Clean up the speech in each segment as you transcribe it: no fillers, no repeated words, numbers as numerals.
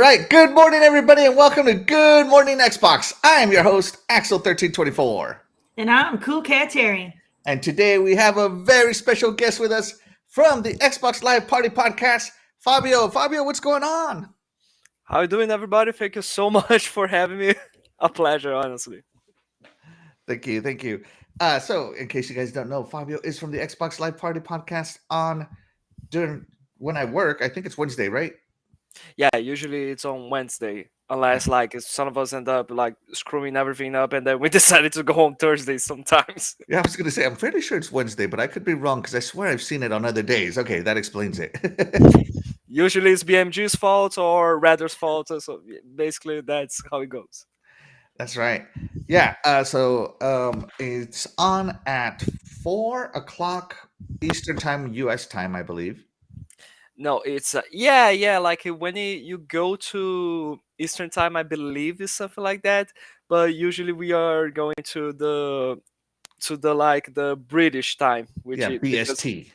right. Good morning, everybody, and welcome to Good Morning Xbox. I am your host, Axel1324. And I'm coolcatterri. And today we have a very special guest with us from the Xbox Live Party Podcast, Fabio. Fabio, what's going on? How you doing, everybody? Thank you so much for having me. A pleasure, honestly. Thank you. Thank you. So, in case you guys don't know, Fabio is from the Xbox Live Party Podcast during when I work. I think it's Wednesday, right? Yeah, usually it's on Wednesday, unless like some of us end up like screwing everything up, and then we decided to go on Thursday sometimes. Yeah, I was going to say, I'm pretty sure it's Wednesday, but I could be wrong because I swear I've seen it on other days. Okay, that explains it. Usually it's BMG's fault or Radder's fault, so basically that's how it goes. That's right. Yeah. It's on at 4 o'clock Eastern time, US time, I believe. No, it's yeah. Like when you go to Eastern time, I believe it's something like that. But usually we are going to the like the British time, which Yeah, is because BST.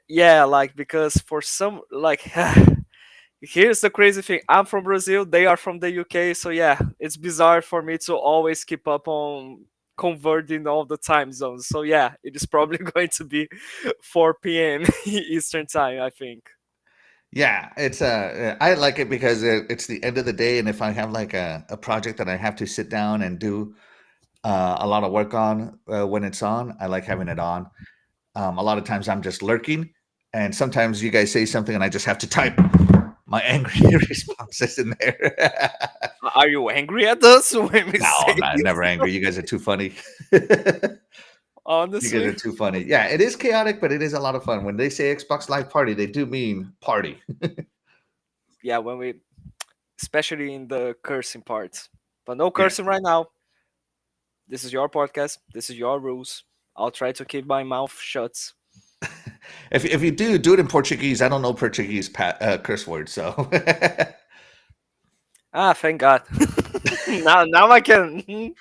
yeah, like because for some like here's the crazy thing. I'm from Brazil, they are from the UK, so yeah, it's bizarre for me to always keep up on converting all the time zones. So yeah, it is probably going to be 4 p.m. Eastern time, I think. Yeah, it's I like it because it's the end of the day, and if I have like a project that I have to sit down and do a lot of work on when it's on, I like having it on. A lot of times I'm just lurking, and sometimes you guys say something, and I just have to type my angry responses in there. Are you angry at us when we No, say I'm not, this? never angry. You guys are too funny. You guys Honestly, are too funny. Yeah, it is chaotic, but it is a lot of fun. When they say Xbox Live Party, they do mean party. yeah, when we especially in the cursing parts. But no Yeah. cursing right now. This is your podcast. This is your rules. I'll try to keep my mouth shut. If you do it in Portuguese, I don't know Portuguese curse words, so Ah, thank God. now I can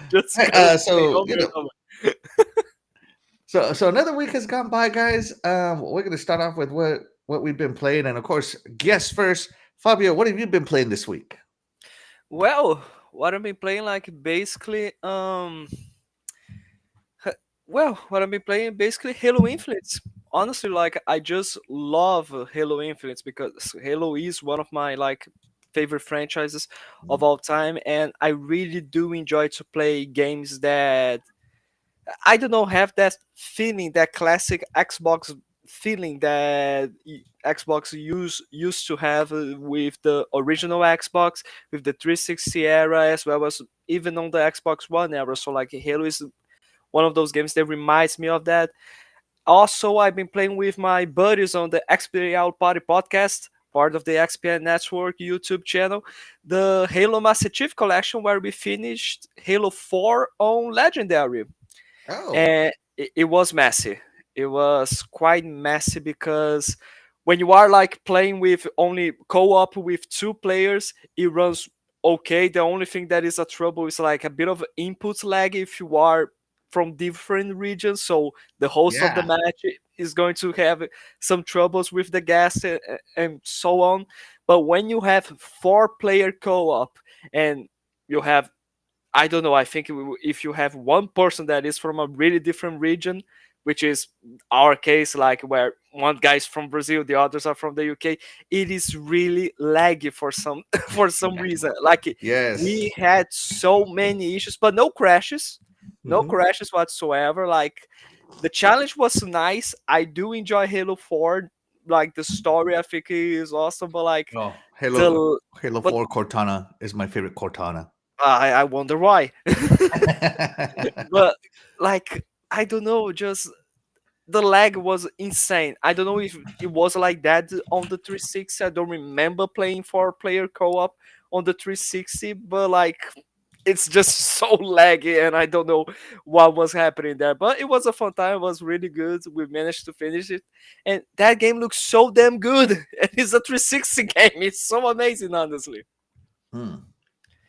just Right, curse so over and over. so another week has gone by, guys. We're gonna start off with what we've been playing, and of course, guess first, Fabio. What have you been playing this week? Well, what I've been playing like basically what I've been playing basically Halo Infinite. Honestly, like I just love Halo Infinite because Halo is one of my like favorite franchises of all time, and I really do enjoy to play games that I don't know, have that feeling, that classic Xbox feeling that Xbox used to have with the original Xbox, with the 360 era, as well as even on the Xbox One era. So like Halo is one of those games that reminds me of that. Also, I've been playing with my buddies on the XP Party podcast, part of the XP Network YouTube channel, the Halo Master Chief Collection, where we finished Halo 4 on Legendary, Oh, and it was messy. It was quite messy because when you are like playing with only co-op with two players, it runs okay. The only thing that is a trouble is like a bit of input lag if you are from different regions. So the host of the yeah, match is going to have some troubles with the gas and so on. But when you have four-player co-op and you have, I don't know. I think if you have one person that is from a really different region, which is our case, like where one guy's from Brazil, the others are from the UK, it is really laggy for some for some reason. Like yes. we had so many issues, but no Hmm. crashes whatsoever. Like the challenge was nice. I do enjoy Halo 4. Like the story, I think is awesome, but like Oh, the Halo but 4 Cortana is my favorite Cortana. I wonder why. But like I don't know, just the lag was insane. I don't know if it was like that on the 360. I don't remember playing four player co-op on the 360, but like it's just so laggy and I don't know what was happening there. But it was a fun time, it was really good. We managed to finish it. And that game looks so damn good. It's a 360 game. It's so amazing, honestly. Hmm.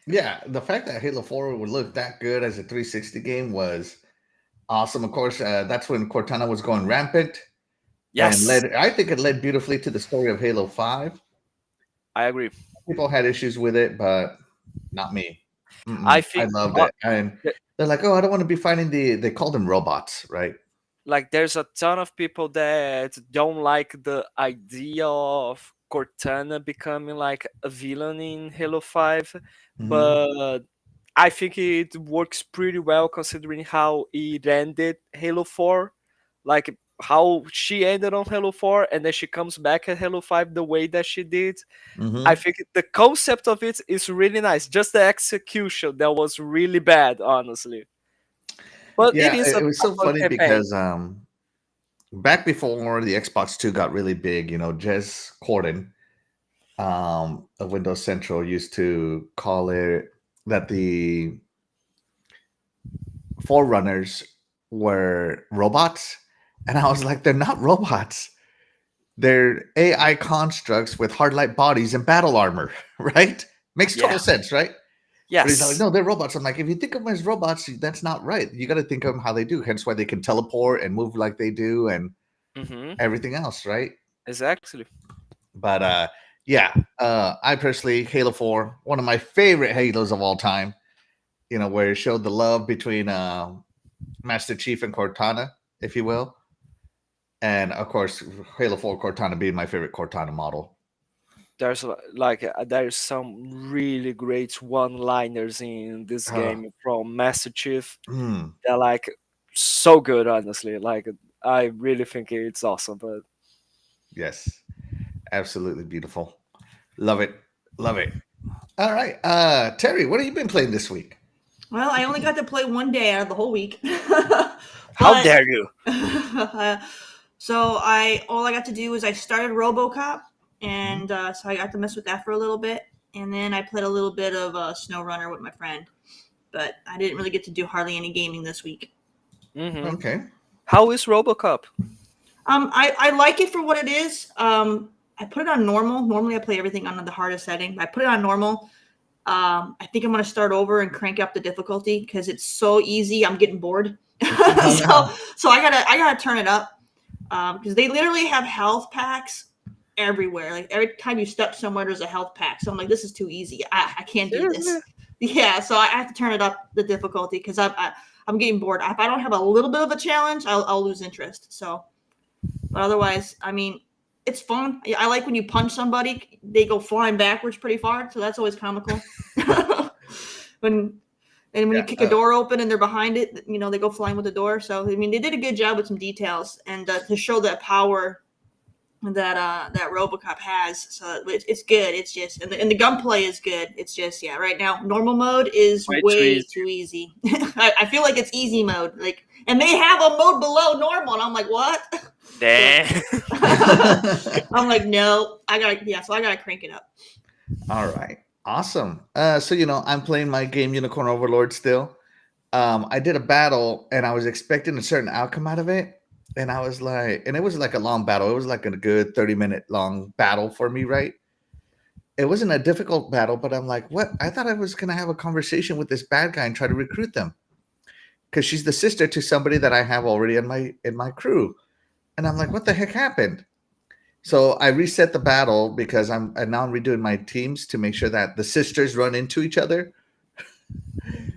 Yeah, the fact that Halo 4 would look that good as a 360 game was awesome. Of course, that's when Cortana was going rampant and Yes. I think it led beautifully to the story of Halo 5. I agree. People had issues with it, but not me. I I think loved it. And they're like, oh, I don't want to be fighting they call them robots, right? like there's a ton of people that don't like the idea of Cortana becoming like a villain in Halo 5, Hmm. but I think it works pretty well considering how it ended Halo 4. Like how she ended on Halo 4 and then she comes back at Halo 5 the way that she did. I Hmm. think the concept of it is really nice. Just the execution that was really bad, honestly. But it Yeah, is it was a so fun funny campaign. because back before the Xbox 2 got really big, Jez Corden of Windows Central used to call it that the Forerunners were robots. And I was like, they're not robots. They're AI constructs with hard light bodies and battle armor, right? Makes Yeah. total sense, right? But he's like, Yes. no, they're robots. I'm like, if you think of them as robots, that's not right. You got to think of them how they do. Hence why they can teleport and move like they do and Mm-hmm. everything else, right? Exactly. But yeah, I personally, Halo 4, one of my favorite Halos of all time, where it showed the love between Master Chief and Cortana, if you will. And of course, Halo 4 Cortana being my favorite Cortana model. There's there's some really great one-liners in this Uh, game from Master Chief. mm, They're like so good, honestly. Like I really think it's awesome. But yes, absolutely beautiful. Love it. Love it. All right. Terry, what have you been playing this week? Well, I only got to play one day out of the whole week. how But dare you? so all I got to do was I started RoboCop, Mm-hmm. and so I got to mess with that for a little bit, and then I played a little bit of SnowRunner with my friend. But I didn't really get to do hardly any gaming this week. Mm-hmm. Okay. How is RoboCop? I like it for what it is. I put it on normal. Normally, I play everything on the hardest setting. I put it on normal. I think I'm going to start over and crank up the difficulty because it's so easy. I'm getting bored. Oh, no. so I gotta turn it up because they literally have health packs everywhere. Like every time you step somewhere, there's a health pack. So I'm like, this is too easy. I can't do Seriously? this. Yeah, so I have to turn it up the difficulty because I'm getting bored. If I don't have a little bit of a challenge, I'll lose interest. So, but otherwise, I mean, it's fun. I like when you punch somebody, they go flying backwards pretty far. So that's always comical. when and when you Yeah. kick a door open and they're behind it, they go flying with the door. So I mean, they did a good job with some details and to show that power that RoboCop has. So it's good. It's just and the gunplay is good. It's just right now normal mode is Way too way easy. too easy. I feel like it's easy mode. Like, and they have a mode below normal, and I'm like, what? Damn. I'm like, no, so I gotta crank it up. All right. Awesome. So I'm playing my game Unicorn Overlord still. I did a battle and I was expecting a certain outcome out of it. And I was like, and it was like a long battle. It was like a good 30-minute long battle for me, right? It wasn't a difficult battle, but I'm like, what? I thought I was gonna have a conversation with this bad guy and try to recruit them. Because she's the sister to somebody that I have already in my crew. And I'm like, what the heck happened? So I reset the battle because and now I'm redoing my teams to make sure that the sisters run into each other.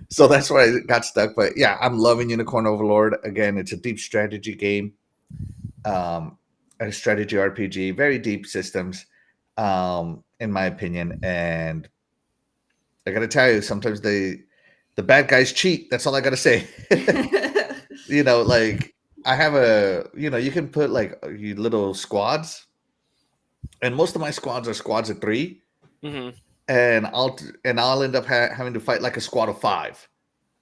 So that's where I got stuck. But yeah, I'm loving Unicorn Overlord. Again, it's a deep strategy game, a strategy RPG, very deep systems, in my opinion. And I got to tell you, sometimes the bad guys cheat. That's all I got to say. Like I have you can put like you little squads, and most of my squads are squads of 3. Mm-hmm. And I'll end up having to fight like a squad of 5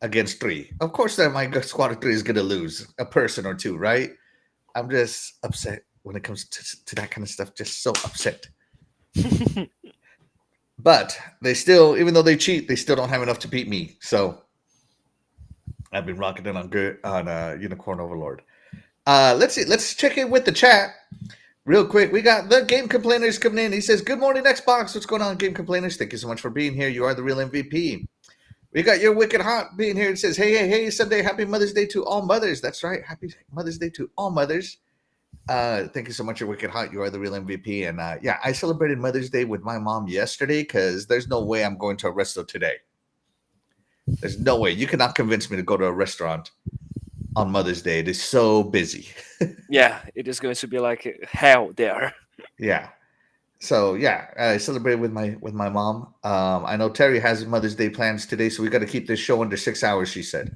against 3. Of course, then my squad of 3 is going to lose a person or 2, right? I'm just upset when it comes to that kind of stuff. Just so upset. But they still, even though they cheat, they still don't have enough to beat me. So I've been rocking it on Unicorn Overlord. Let's see. Let's check in with the chat. Real quick, we got the Game Complainers coming in. He says, good morning, Xbox. What's going on, Game Complainers? Thank you so much for being here. You are the real MVP. We got your Wicked Hot being here. It says, hey, Sunday, happy Mother's Day to all mothers. That's right. Happy Mother's Day to all mothers. Thank you so much, you're wicked hot. You are the real MVP. And yeah, I celebrated Mother's Day with my mom yesterday because there's no way I'm going to a resto today. There's no way. You cannot convince me to go to a restaurant on Mother's Day. It is so busy. Yeah, it is going to be like hell there. Yeah. So yeah, I celebrated with my mom. I know Terry has Mother's Day plans today, so we got to keep this show under 6 hours. She said,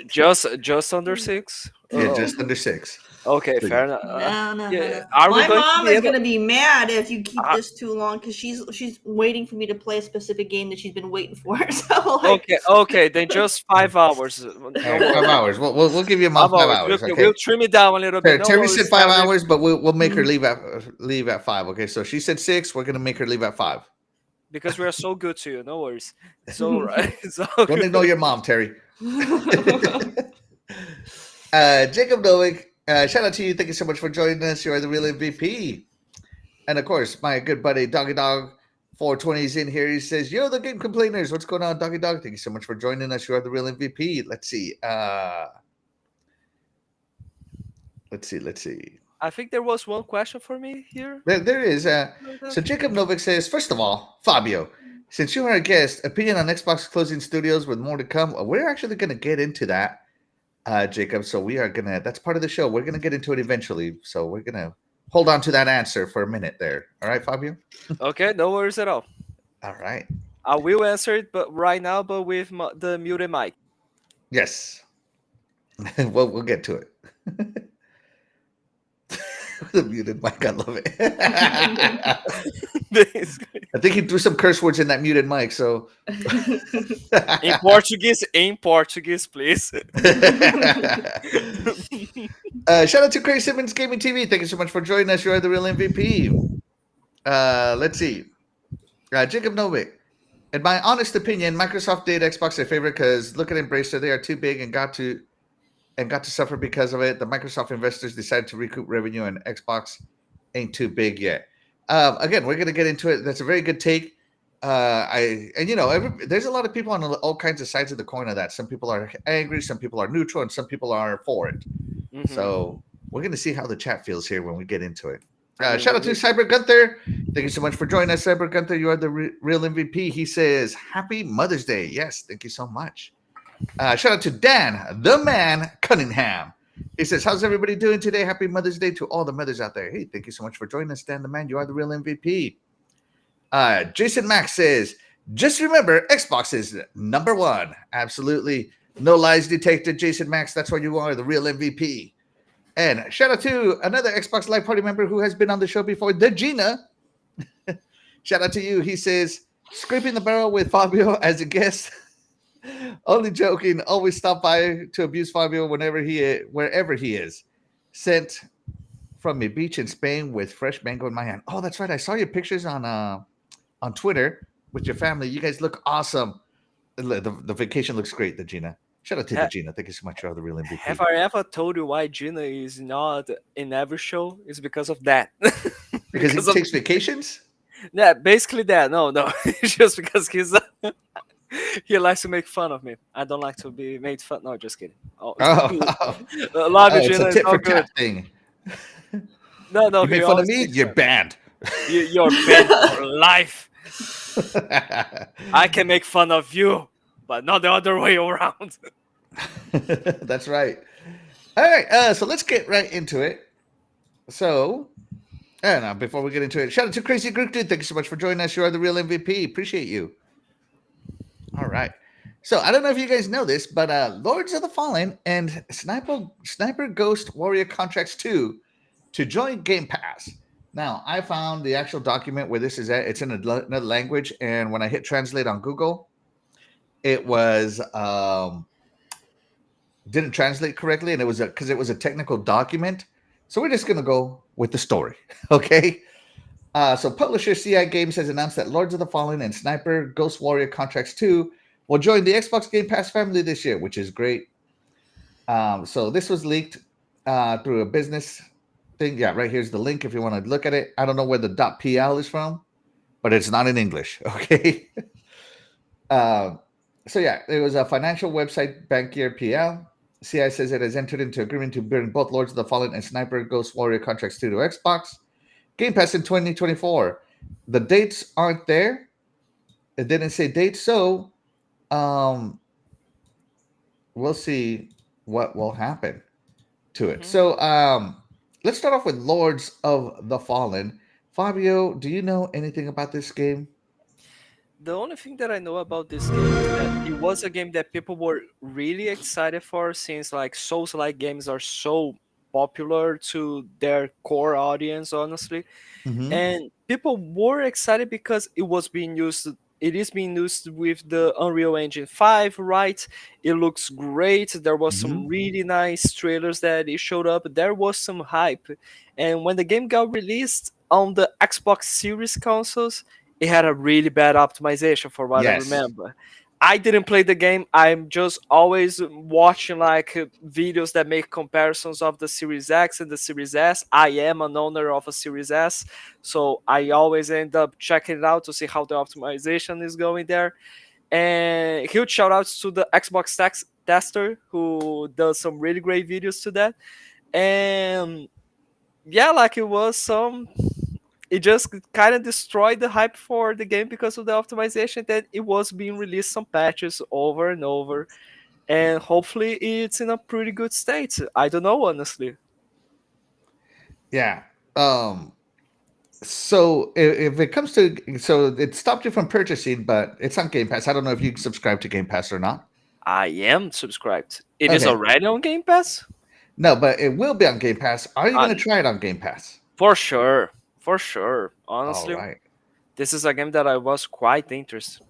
Just under 6. yeah, just under 6. Okay, So, fair yeah. enough. No. Yeah, are we My going to mom be is able- gonna be mad if you keep Uh, this too long because she's waiting for me to play a specific game that she's been waiting for. So like, Okay, then just 5 hours. No All right, 5 more. hours. We'll give you a month 5 hours. Okay, Okay. we'll trim it down a little bit. No Terry worries, said 5 Terry. hours, but we'll make her Mhm. leave at 5. Okay, so she said 6. We're gonna make her leave at 5. Because we are so good to you. No worries. So right. So Don't good. ignore your mom, Terry. Jacob Nowick, shout out to you. Thank you so much for joining us. You are the real MVP. And of course, my good buddy Doggy Dog 420 is in here. He says, "Yo, the game complainers. What's going on, Doggy Dog? Thank you so much for joining us. You are the real MVP." Let's see. Let's see. I think there was one question for me here. There is. So Jacob Novick says, first of all, Fabio, since you are a guest, opinion on Xbox closing studios with more to come. We're actually going to get into that, Jacob. So we are gonna. That's part of the show. We're gonna get into it eventually. So we're gonna hold on to that answer for a minute there. All right, Fabio. Okay, no worries at all. All right. I will answer it, but right now, but with the muted mic. Yes. We'll get to it. The muted mic, I love it. I think he threw some curse words in that muted mic. So in Portuguese, please. Shout out to Craig Simmons Gaming TV. Thank you so much for joining us. You are the real MVP. Let's see. Jacob Novick. In my honest opinion, Microsoft did Xbox their favorite because look at Embracer. They are too big and got to suffer because of it. The Microsoft investors decided to recoup revenue, and Xbox ain't too big yet. Again, we're gonna get into it. That's a very good take. There's a lot of people on all kinds of sides of the coin of that. Some people are angry, some people are neutral, and some people are for it. Mhm. So we're gonna see how the chat feels here when we get into it. Shout out to Cyber Gunther. Thank you so much for joining us, Cyber Gunther. You are the real MVP. He says, "Happy Mother's Day." Yes, thank you so much. Shout out to Dan, the man Cunningham. He says, "How's everybody doing today? Happy Mother's Day to all the mothers out there." Hey, thank you so much for joining us, Dan, the man. You are the real MVP. Jason Max says, "Just remember, Xbox is number one." Absolutely. No lies detected, Jason Max. That's why you are the real MVP. And shout out to another Xbox Live Party member who has been on the show before, the Gina. Shout out to you. He says, "Scraping the barrel with Fabio as a guest." Only joking. Always stop by to abuse Fabio wherever he is. Sent from a beach in Spain with fresh mango in my hand. Oh, that's right. I saw your pictures on Twitter with your family. You guys look awesome. The vacation looks great, the Gina. Shout out to the Gina. Thank you so much. You're the real MVP. Have I ever told you why Gina is not in every show? It's because of that. Because he takes vacations? Yeah, basically that. No, it's just because he likes to make fun of me. I don't like to be made fun. No, just kidding. Love you, it's Gina. a tit for It's all tat good. thing. No, You he made fun of always me? makes You're fun. banned. You're banned for life. I can make fun of you, but not the other way around. That's right. All right, so let's get right into it. So, and before we get into it, shout out to Crazy Greek Dude. Thank you so much for joining us. You are the real MVP. Appreciate you. All right. So I don't know if you guys know this, but Lords of the Fallen and Sniper Ghost Warrior Contracts 2 to join Game Pass. Now, I found the actual document where this is at. It's in another language, and when I hit translate on Google, it was didn't translate correctly, and it was because it was a technical document. So we're just gonna go with the story, okay? So publisher CI Games has announced that Lords of the Fallen and Sniper Ghost Warrior Contracts 2 will join the Xbox Game Pass family this year, which is great. So this was leaked through a business thing. Yeah, right here's the link if you want to look at it. I don't know where the .pl is from, but it's not in English, okay? So yeah, it was a financial website, Bankier PL. CI says it has entered into agreement to bring both Lords of the Fallen and Sniper Ghost Warrior contracts to Xbox Game Pass in 2024. The dates aren't there. It didn't say dates, so we'll see what will happen to it. Mhm. So let's start off with Lords of the Fallen. Fabio, do you know anything about this game? The only thing that I know about this game is that it was a game that people were really excited for, since like Souls-like games are so popular to their core audience, honestly. Mm-hmm. And people were excited because it is being used with the Unreal Engine 5, right? It looks great. There was some Mm-hmm. really nice trailers that it showed up. There was some hype. And when the game got released on the Xbox Series consoles, it had a really bad optimization for what I Yes. remember. I didn't play the game. I'm just always watching like videos that make comparisons of the Series X and the Series S. I am an owner of a Series S, so I always end up checking it out to see how the optimization is going there. And huge shout outs to the Xbox tester who does some really great videos to that. And yeah, like it just kind of destroyed the hype for the game because of the optimization that it was being released some patches over and over, and hopefully it's in a pretty good state. I don't know, honestly. Yeah. So if it comes to, so it stopped you from purchasing, but it's on Game Pass. I don't know if you subscribe to Game Pass or not. I am subscribed. It is Okay. already on Game Pass. No, but it will be on Game Pass. Are you going to And try it on Game Pass? for sure, for sure. All Honestly, right. this is a game that I was quite interested.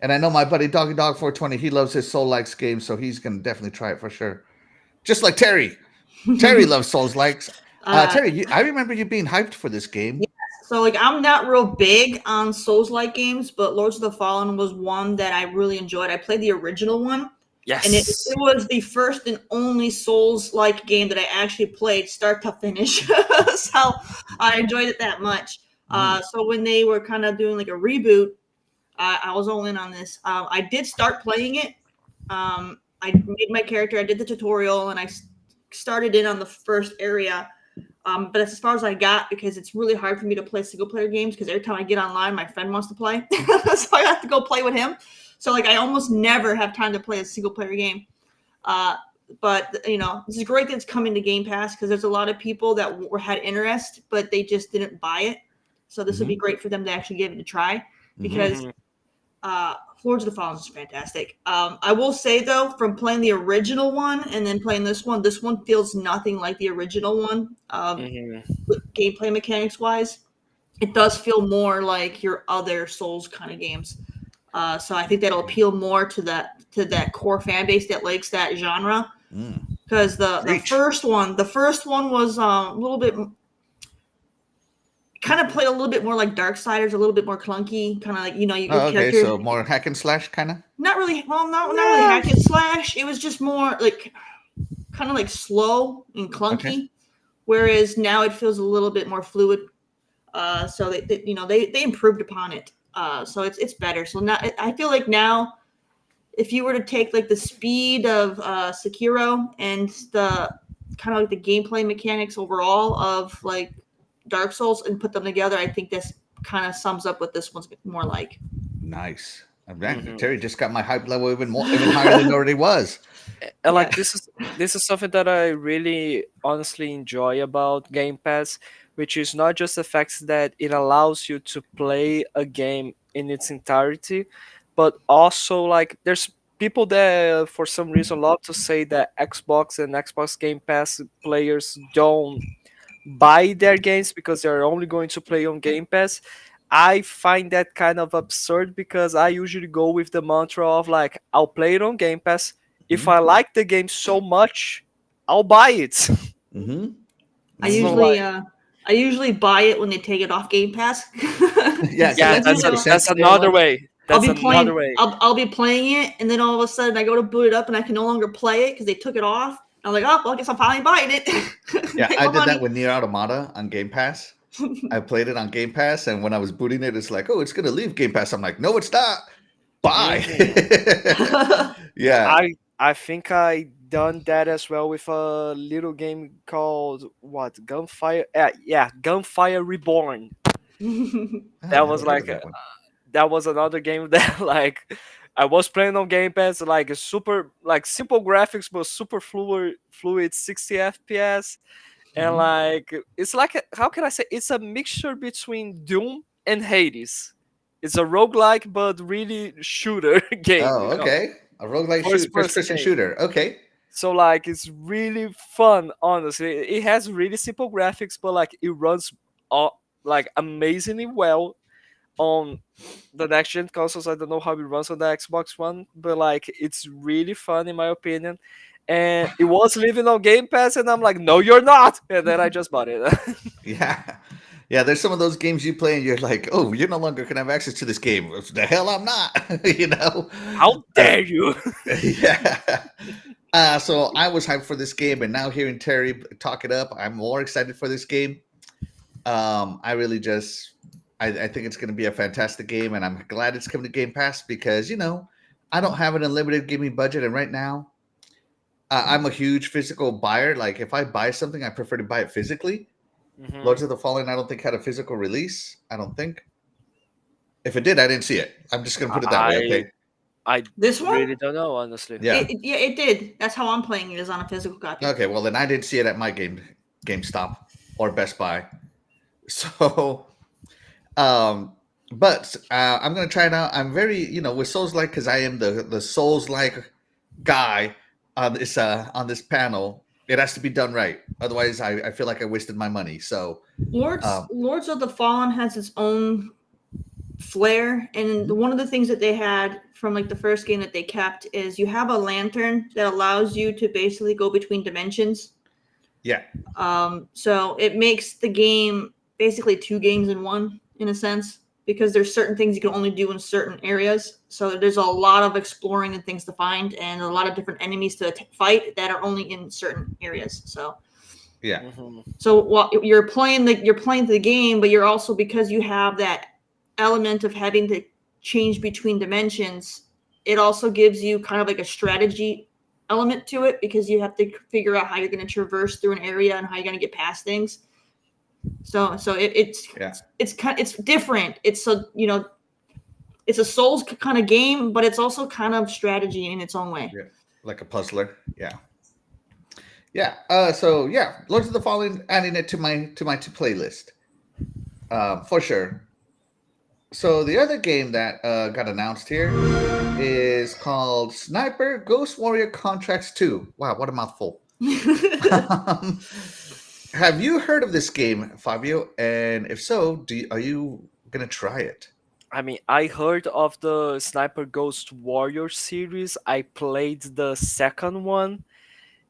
And I know my buddy Doggy Dog 420, he loves his Soul Likes games, so he's going to definitely try it for sure. Just like Terry. Terry loves Souls Likes. Terry, I remember you being hyped for this game. So like I'm not real big on Souls-like games, but Lords of the Fallen was one that I really enjoyed. I played the original one, and it Yes. was the first and only Souls-like game that I actually played start to finish. So I enjoyed it that much. So when they were kind of doing like a reboot, I was all in on this. I did start playing it. I made my character. I did the tutorial, and I started in on the first area. But that's as far as I got because it's really hard for me to play single player games because every time I get online, my friend wants to play. So I have to go play with him. So like I almost never have time to play a single player game. But you know, this is great that it's coming to Game Pass because there's a lot of people that had interest, but they just didn't buy it. So this would be great for them to actually give it a try because Lords of the Fallen is fantastic. I will say though, from playing the original one and then playing this one feels nothing like the original one. Gameplay mechanics wise, it does feel more like your other Souls kind of games. So I think that'll appeal more to that core fan base that likes that genre. Because the first one was a little bit kind of played a little bit more like Darksiders, a little bit more clunky, kind of like, you know, your character. So more hack and slash kind of? Not really, well, not really hack and slash. It was just more like kind of like slow and clunky. Okay. Whereas now it feels a little bit more fluid. So they improved upon it. So it's better. So now I feel like now if you were to take like the speed of Sekiro and the kind of like the gameplay mechanics overall of like Dark Souls and put them together, I think this kind of sums up what this one's more like. Nice. Terry just got my hype level even higher than it already was. And like this is something that I really honestly enjoy about Game Pass, which is not just the fact that it allows you to play a game in its entirety, but also like there's people that for some reason love to say that Xbox and Xbox Game Pass players don't buy their games because they're only going to play on Game Pass. I find that kind of absurd because I usually go with the mantra of like I'll play it on Game Pass. If I like the game so much, I'll buy it. I usually buy it when they take it off Game Pass. That's another way. I'll be playing it, and then all of a sudden I go to boot it up, and I can no longer play it because they took it off. I'm like, oh, well, I guess I'm finally buying it. Yeah, I did that with Nier Automata on Game Pass. I played it on Game Pass, and when I was booting it, it's like, oh, it's gonna leave Game Pass. I'm like, no, it's not. Buy. Yeah. I think I done that as well with a little game called what? Gunfire? Yeah, Gunfire Reborn. Oh, That never was heard of like that one. that was another game that like I was playing on Game Pass, like a super like simple graphics but super fluid 60 FPS, and Mhm. like it's like how can I say, it's a mixture between Doom and Hades. It's a roguelike but really shooter game, Oh, okay. A roguelike first first person person game. shooter. Okay. So like it's really fun, honestly. It has really simple graphics, but like it runs like amazingly well on the next gen consoles. I don't know how it runs on the Xbox One, but like it's really fun in my opinion. And it was living on Game Pass, and I'm like, no, you're not. And then I just bought it. Yeah. Yeah, there's some of those games you play and you're like, oh, you're no longer going to have access to this game. The hell I'm not, you know? How Uh, dare you? yeah. So I was hyped for this game, and now hearing Terry talk it up, I'm more excited for this game. I really just, I think it's going to be a fantastic game, and I'm glad it's coming to Game Pass because, I don't have an unlimited gaming budget, and right now, I'm a huge physical buyer. Like, if I buy something, I prefer to buy it physically. Hmm. Lords of the Fallen, I don't think had a physical release. I don't think. If it did, I didn't see it. I'm just gonna put it that way. I Okay. I This one? really don't know, honestly. Yeah. Yeah, it did. That's how I'm playing it, is on a physical copy. Okay. Well, then I didn't see it at my GameStop or Best Buy. So, um, but I'm gonna try it out. I'm very, with Souls like because I am the Souls like guy on this panel. It has to be done right. Otherwise, I feel like I wasted my money. So, um, Lords of the Fallen has its own flair, and Mhm. one of the things that they had from like the first game that they kept is you have a lantern that allows you to basically go between dimensions. yeah, So it makes the game basically two games in one in a sense, because there's certain things you can only do in certain areas. So there's a lot of exploring and things to find, and a lot of different enemies to fight that are only in certain areas. yeah, Hmm. So while you're playing the game, but you're also, because you have that element of having to change between dimensions, it also gives you kind of like a strategy element to it, because you have to figure out how you're going to traverse through an area and how you're going to get past things. So yeah. it's different. It's a Souls kind of game, but it's also kind of strategy in its own way. Yeah, like a puzzler. Yeah, yeah. So yeah, Lords of the Fallen, adding it to my to playlist, for sure. So the other game that got announced here is called Sniper Ghost Warrior Contracts 2. Wow, what a mouthful. Um, have you heard of this game, Fabio? And if so, are you gonna try it? I mean, I heard of the Sniper Ghost Warrior series. I played the second one.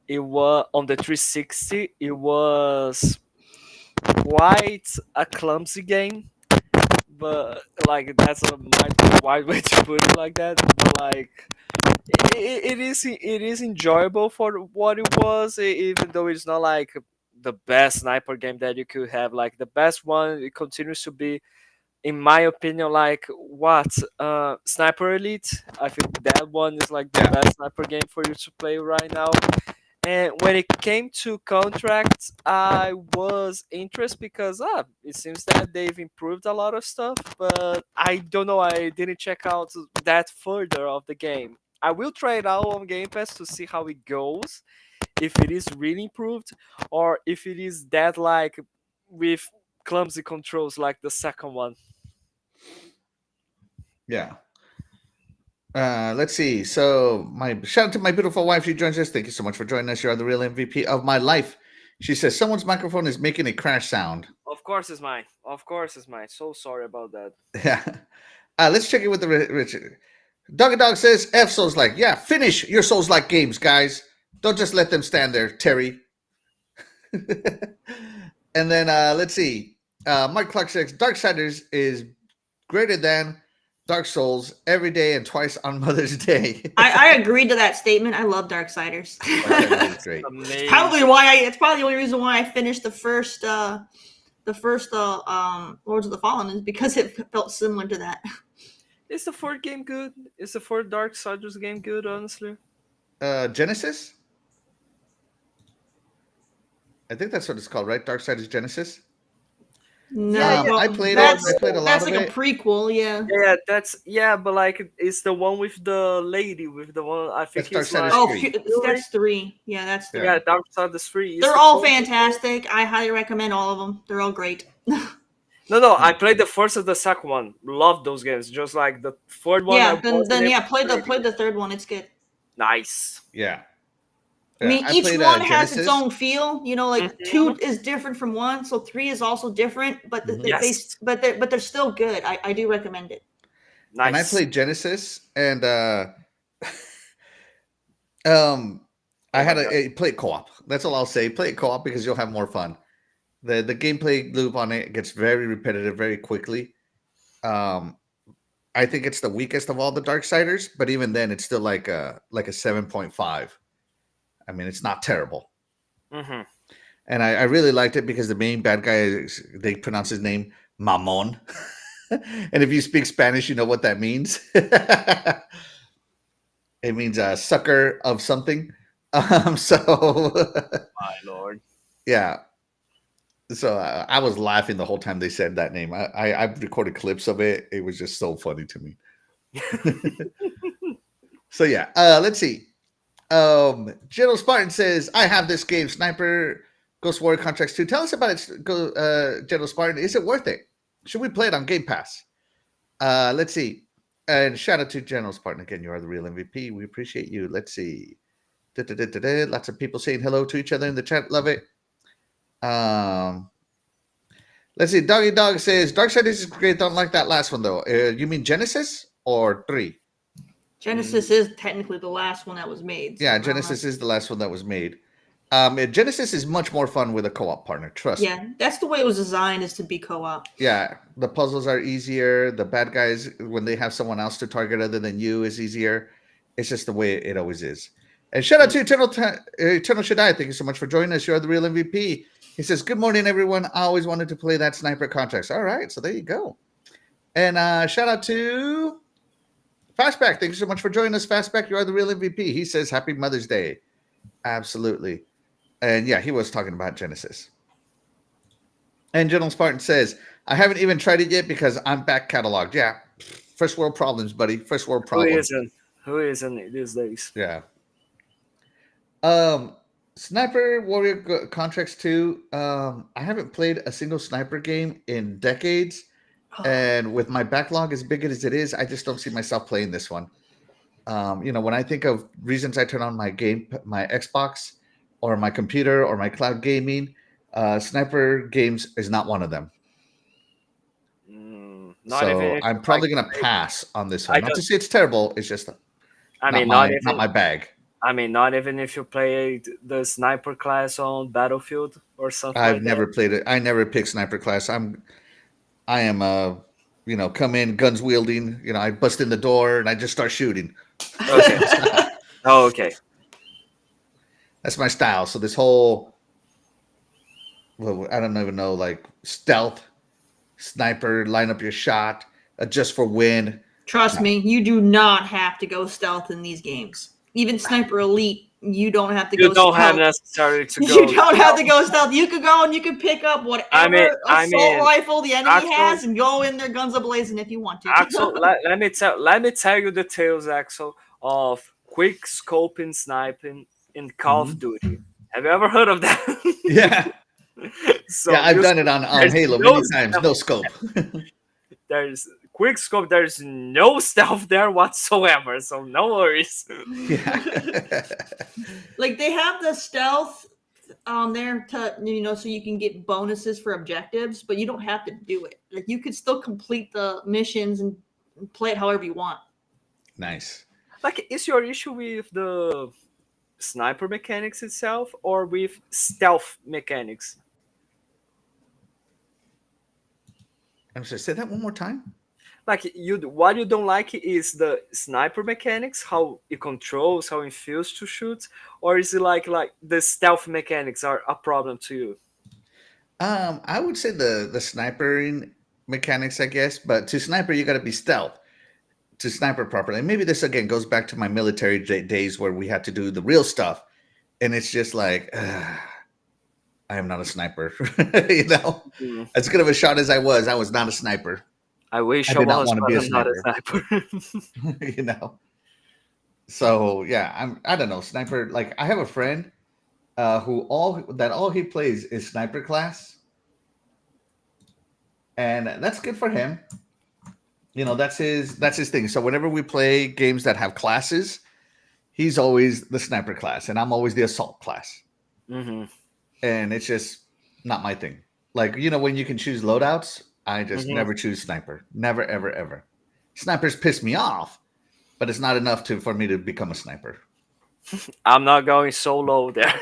It was on the 360. It was quite a clumsy game, but like that's a might be a wide way to put it like that. But like it is enjoyable for what it was, even though it's not like the best sniper game that you could have. Like the best one, it continues to be, in my opinion, like what Sniper Elite. I think that one is like the Yeah, best sniper game for you to play right now. And when it came to contracts, I was interested because it seems that they've improved a lot of stuff, but I don't know. I didn't check out that further of the game. I will try it out on Game Pass to see how it goes, if it is really improved, or if it is that like with clumsy controls like the second one. yeah. Let's see. So my shout out to my beautiful wife. She joins us. Thank you so much for joining us. You're the real MVP of my life. She says someone's microphone is making a crash sound. Of course it's mine. Of course it's mine. So sorry about that. Yeah. Let's check it with the Richard. Doggy Dog says F Souls like. Yeah, finish your Souls like games, guys. Don't just let them stand there, Terry. And then let's see. Mark Clark says Darksiders is greater than Dark Souls every day and twice on Mother's Day. I agreed to that statement. I love Darksiders. Darksiders is great. Amazing. It's probably the only reason why I finished the first Lords of the Fallen, is because it felt similar to that. Is the fourth game good? Is the fourth Darksiders game good, honestly? Genesis. I think that's what it's called, right? Darksiders Genesis. No, Yeah, I well, played it. that's I played a lot that's of like a it. prequel. Yeah. Yeah, but like it's the one with the lady with the one I think That's it's like Darksiders Oh, 3. that's three. Yeah, that's three. Yeah. yeah, Darksiders 3 is They're the all closest. fantastic. I highly recommend all of them. They're all great. No, I Hmm. played the first and the second one. Loved those games. Just like the third one, I Yeah, then wasn't able yeah, to play play it. the third one. It's good. Nice. Yeah. I Yeah. mean, I each played one has its Genesis. own feel. You know, like Mhm. two is different from one, so three is also different. But Mhm. Yes. but they're still good. I do recommend it. And I Nice. played Genesis, and um, I Oh my had god. a play it co-op. That's all I'll say. Play it co-op because you'll have more fun. The gameplay loop on it gets very repetitive very quickly. Um, I think it's the weakest of all the Darksiders, but even then, it's still like a 7.5. I mean, it's not terrible, Hmm. and I really liked it because the main bad guy they pronounce his name Mamon, and if you speak Spanish, you know what that means. It means a sucker of something. So My lord. yeah, so I was laughing the whole time they said that name. I recorded clips of it. It was just so funny to me. So yeah, let's see. General Spartan says, "I have this game, Sniper Ghost Warrior Contracts 2. Tell us about it, General Spartan. Is it worth it? Should we play it on Game Pass?" Let's see. And shout out to General Spartan again. You are the real MVP. We appreciate you. Let's see. Da-da-da-da-da. Lots of people saying hello to each other in the chat. Love it. Um, let's see. Doggy Dog says, Darksiders is great. Don't like that last one, though. You mean Genesis or 3? Genesis is technically the last one that was made. So Yeah, I don't know. Genesis is the last one that was made. Genesis is much more fun with a co-op partner. Trust me. Yeah, that's the way it was designed, is to be co-op. Yeah, the puzzles are easier. The bad guys, when they have someone else to target other than you, is easier. It's just the way it always is. And shout out to Eternal Shaddai. Thank you so much for joining us. You're the real MVP. He says, "Good morning, everyone. I always wanted to play that Sniper Contracts." All right, so there you go. And shout out to Fastback. Thank you so much for joining us, Fastback. You are the real MVP. He says, "Happy Mother's Day." Absolutely. And yeah, he was talking about Genesis. And General Spartan says, "I haven't even tried it yet because I'm back cataloged." Yeah, first world problems, buddy. First world Who problems. isn't? Who isn't these days? Yeah. Sniper Warrior Contracts 2. I haven't played a single sniper game in decades. And with my backlog as big as it is, I just don't see myself playing this one. When I think of reasons I turn on my Xbox or my computer or my cloud gaming, sniper games is not one of them. Not even So if I'm you like probably gonna play- pass on this I one. Not don't. to say it's terrible. It's just I not mean, not not even. my bag. I mean, not even if you played the sniper class on Battlefield or something I've like that. never played it. I never picked sniper class. I am come in guns wielding. I bust in the door and I just start shooting. Okay. Oh, okay. That's my style. So this whole, well, I don't even know, like stealth, sniper, line up your shot, adjust for wind. Trust No. me, you do not have to go stealth in these games. Even Sniper Elite, you don't have to You go don't have stealth. necessary to go. You don't have to go stealth. You could go and you could pick up whatever I assault mean, rifle the enemy Axel- has and go in there guns ablazing if you want to. Axel, let me tell you the tales, Axel, of quick scoping sniping in Call of Duty. Have you ever heard of that? Yeah. So Yeah, I've you done see, it on there's Halo no many times. stealth. No scope. There's quick scope. There's no stealth there whatsoever. So no worries. Yeah. Like they have the stealth there to so you can get bonuses for objectives, but you don't have to do it. Like you could still complete the missions and play it however you want. Nice. Like, is your issue with the sniper mechanics itself or with stealth mechanics? I'm sorry, say that one more time. Like what you don't like is the sniper mechanics, how it controls, how it feels to shoot, or is it like the stealth mechanics are a problem to you? I would say the snipering mechanics, I guess, but to sniper you got to be stealth. to sniper properly. And maybe this again goes back to my military days where we had to do the real stuff, and it's just like I am not a sniper. Mm. As good of a shot as I was not a sniper. I wish I I did not was, want to but be a I'm not a sniper. sniper. So yeah, I don't know, sniper. Like I have a friend who all he plays is sniper class, and that's good for him. That's his thing. So whenever we play games that have classes, he's always the sniper class, and I'm always the assault class. Hmm. And it's just not my thing. Like when you can choose loadouts, I just Hmm. never choose sniper. Never, ever, ever. Snipers piss me off, but it's not enough for me to become a sniper. I'm not going so low there.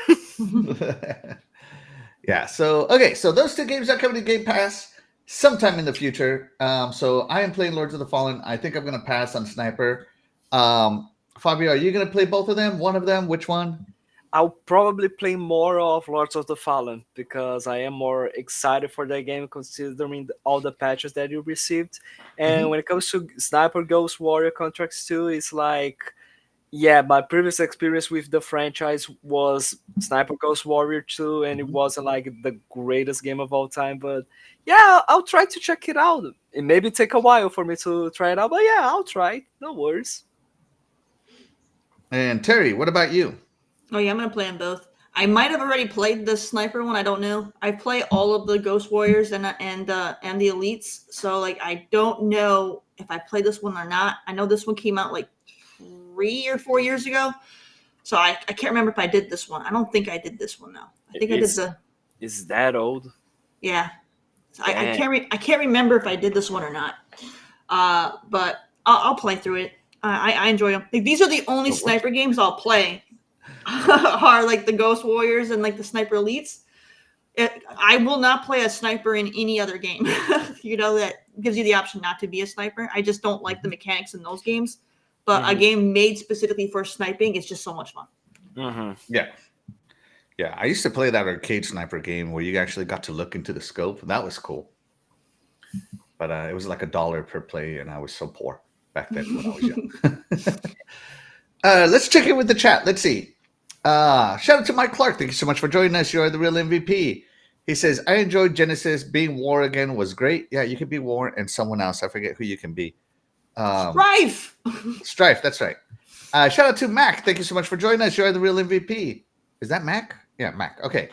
Yeah. So okay. So those two games are coming to Game Pass sometime in the future. So I am playing Lords of the Fallen. I think I'm going to pass on Sniper. Fabio, are you going to play both of them? One of them? Which one? I'll probably play more of Lords of the Fallen because I am more excited for that game considering all the patches that you received. And when it comes to Sniper Ghost Warrior Contracts 2, it's like, yeah, my previous experience with the franchise was Sniper Ghost Warrior 2, and it wasn't like the greatest game of all time. But yeah, I'll try to check it out. It maybe take a while for me to try it out, but yeah, I'll try. No worries. And Terry, what about you? Oh yeah, I'm gonna play them both. I might have already played the sniper one. I don't know. I play all of the Ghost Warriors and the elites. So like, I don't know if I played this one or not. I know this one came out like 3 or 4 years ago. So I can't remember if I did this one. I don't think I did this one though. I think I did the. Is that old? Yeah, so I can't remember if I did this one or not. But I'll play through it. I enjoy them. Like, these are the only sniper games I'll play. Are like the Ghost Warriors and like the Sniper Elites. I will not play a sniper in any other game. That gives you the option not to be a sniper. I just don't like the mechanics in those games. But a game made specifically for sniping is just so much fun. Mm-hmm. Yeah. I used to play that arcade sniper game where you actually got to look into the scope. That was cool. But it was like $1 per play, and I was so poor back then when I was young. Let's check in with the chat. Let's see. Shout out to Mike Clark. Thank you so much for joining us. You are the real MVP. He says, I enjoyed Genesis. Being War again was great. Yeah, you can be War and someone else. I forget who you can be. Strife, that's right. Shout out to Mac. Thank you so much for joining us. You are the real MVP. Is that Mac? Yeah, Mac. Okay.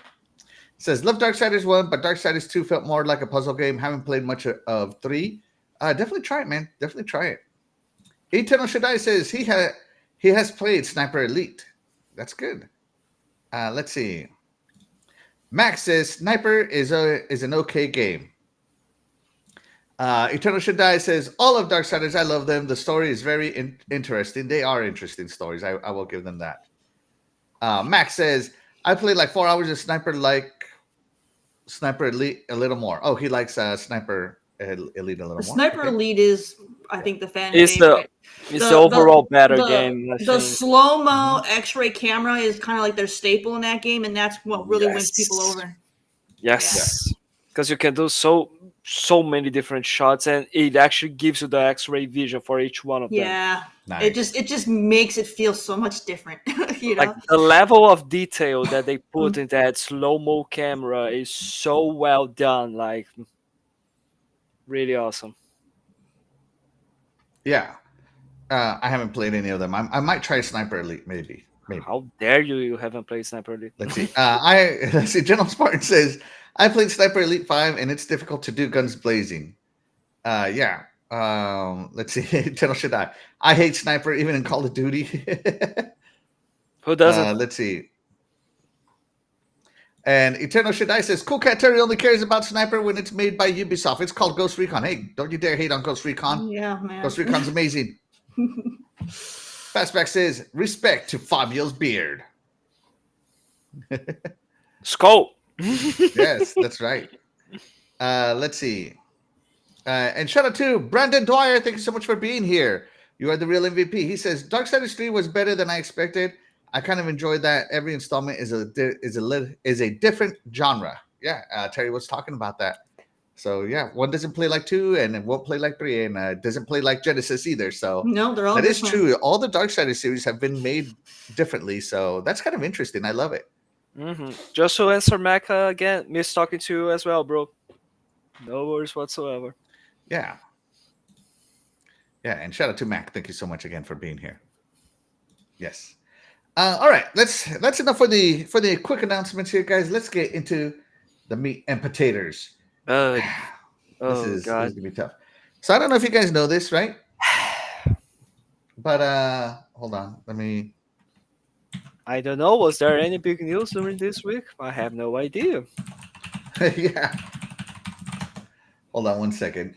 Says, love Darksiders 1, but Darksiders 2 felt more like a puzzle game. Haven't played much of 3. Definitely try it, man. Definitely try it. Eternal Shaddai says he has played Sniper Elite. That's good. Let's see. Max says Sniper is an okay game. Eternal Shaddai says all of Darksiders, I love them. The story is very interesting. They are interesting stories. I will give them that. Max says I played like 4 hours of Sniper Elite a little more. Oh, he likes Sniper Elite a little more. Sniper Elite is, I think, the fan It's favorite. the overall better game. The slow-mo X-ray camera is kind of like their staple in that game, and that's what really wins people over. Yes, because you can do so many different shots, and it actually gives you the X-ray vision for each one of them. Yeah, nice. It just makes it feel so much different. Like the level of detail that they put in that slow-mo camera is so well done. Like, really awesome. Yeah. I haven't played any of them. I might try Sniper Elite, maybe. How dare you? You haven't played Sniper Elite. Let's see. Let's see. General Spartan says I played Sniper Elite 5, and it's difficult to do guns blazing. Yeah. Let's see. General Shaddai. I hate Sniper even in Call of Duty. Who doesn't? Let's see. And Eternal Shaddai says, coolcatterri only cares about Sniper when it's made by Ubisoft. It's called Ghost Recon. Hey, don't you dare hate on Ghost Recon. Yeah, man. Ghost Recon's amazing. Fastback says, respect to Fabio's beard. Skull. Yes, that's right. Let's see. And shout out to Brandon Dwyer. Thank you so much for being here. You are the real MVP. He says, Darksiders 3 was better than I expected. I kind of enjoyed that. Every installment is a different genre. Yeah, Terry was talking about that. So yeah, one doesn't play like two, and it won't play like three, and doesn't play like Genesis either. So No, they're all that is different. true. All the Darksiders series have been made differently, so that's kind of interesting. I love it. Just to answer Mac again, miss talking to you as well, bro. No worries whatsoever. Yeah, yeah, and shout out to Mac. Thank you so much again for being here. Yes. All right, that's enough for the quick announcements here, guys. Let's get into the meat and potatoes. Oh, This oh is God. gonna be tough. So I don't know if you guys know this, right? But hold on, let me. I don't know. Was there any big news during this week? I have no idea. Yeah. Hold on one second.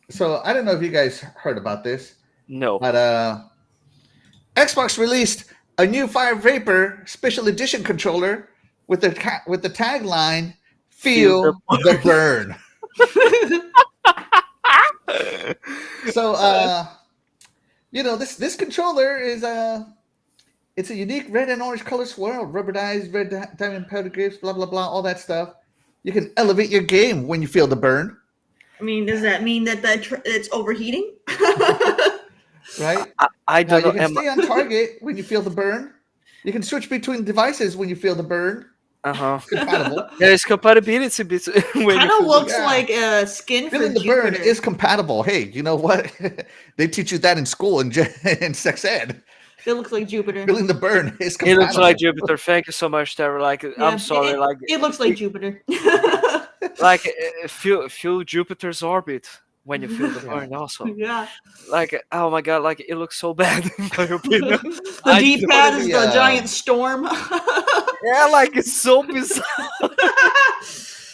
So I don't know if you guys heard about this, No. but Xbox released a new Fire Vapor Special Edition controller with the tagline "Feel the burn." So this controller is it's a unique red and orange color swirl, rubberized red diamond powder grips, blah blah blah, all that stuff. You can elevate your game when you feel the burn. I mean, does that mean that it's overheating? Right? I Now don't you know. can stay on target when you feel the burn. You can switch between devices when you feel the burn. Uh-huh. It's compatible. There is compatibility between when Kind you of feel looks Yeah. like skin for Feeling the burn Jupiter. is compatible. Hey, you know what? They teach you that in school and in sex ed. It looks like Jupiter. Feeling the burn is It compatible. looks like Jupiter. Thank you so much, Terry. Like, Yeah, I'm sorry. it looks like Jupiter. Feel Jupiter's orbit when you feel the Yeah. burn. Also, Yeah. like, oh my God, like it looks so bad in my opinion. The I D-pad don't- is Yeah. the giant storm. Yeah, like it's so bizarre.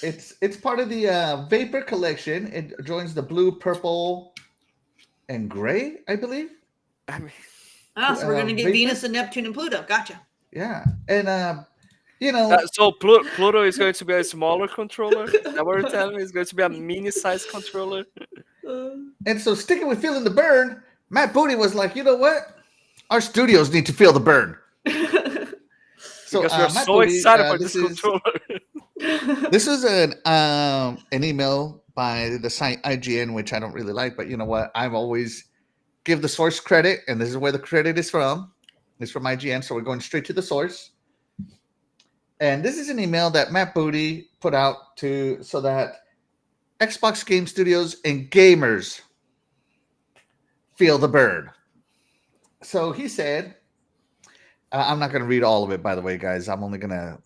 It's part of the Vapor collection. It joins the blue, purple, and gray, I believe. I mean, So we're gonna get Vapor? Venus and Neptune and Pluto. Gotcha. Yeah, and so Pluto is going to be a smaller controller. Is that what you're telling me? It's going to be a mini-sized controller. and so sticking with feeling the burn, Matt Booty was like, you know what? Our studios need to feel the burn. So Because we are Matt so Booty, excited for this controller. This is an email by the site IGN, which I don't really like, but you know what? I've always give the source credit, and this is where the credit is from. It's from IGN, so we're going straight to the source. And this is an email that Matt Booty put out so that Xbox game studios and gamers feel the burn. So he said, I'm not going to read all of it, by the way, guys. I'm only going to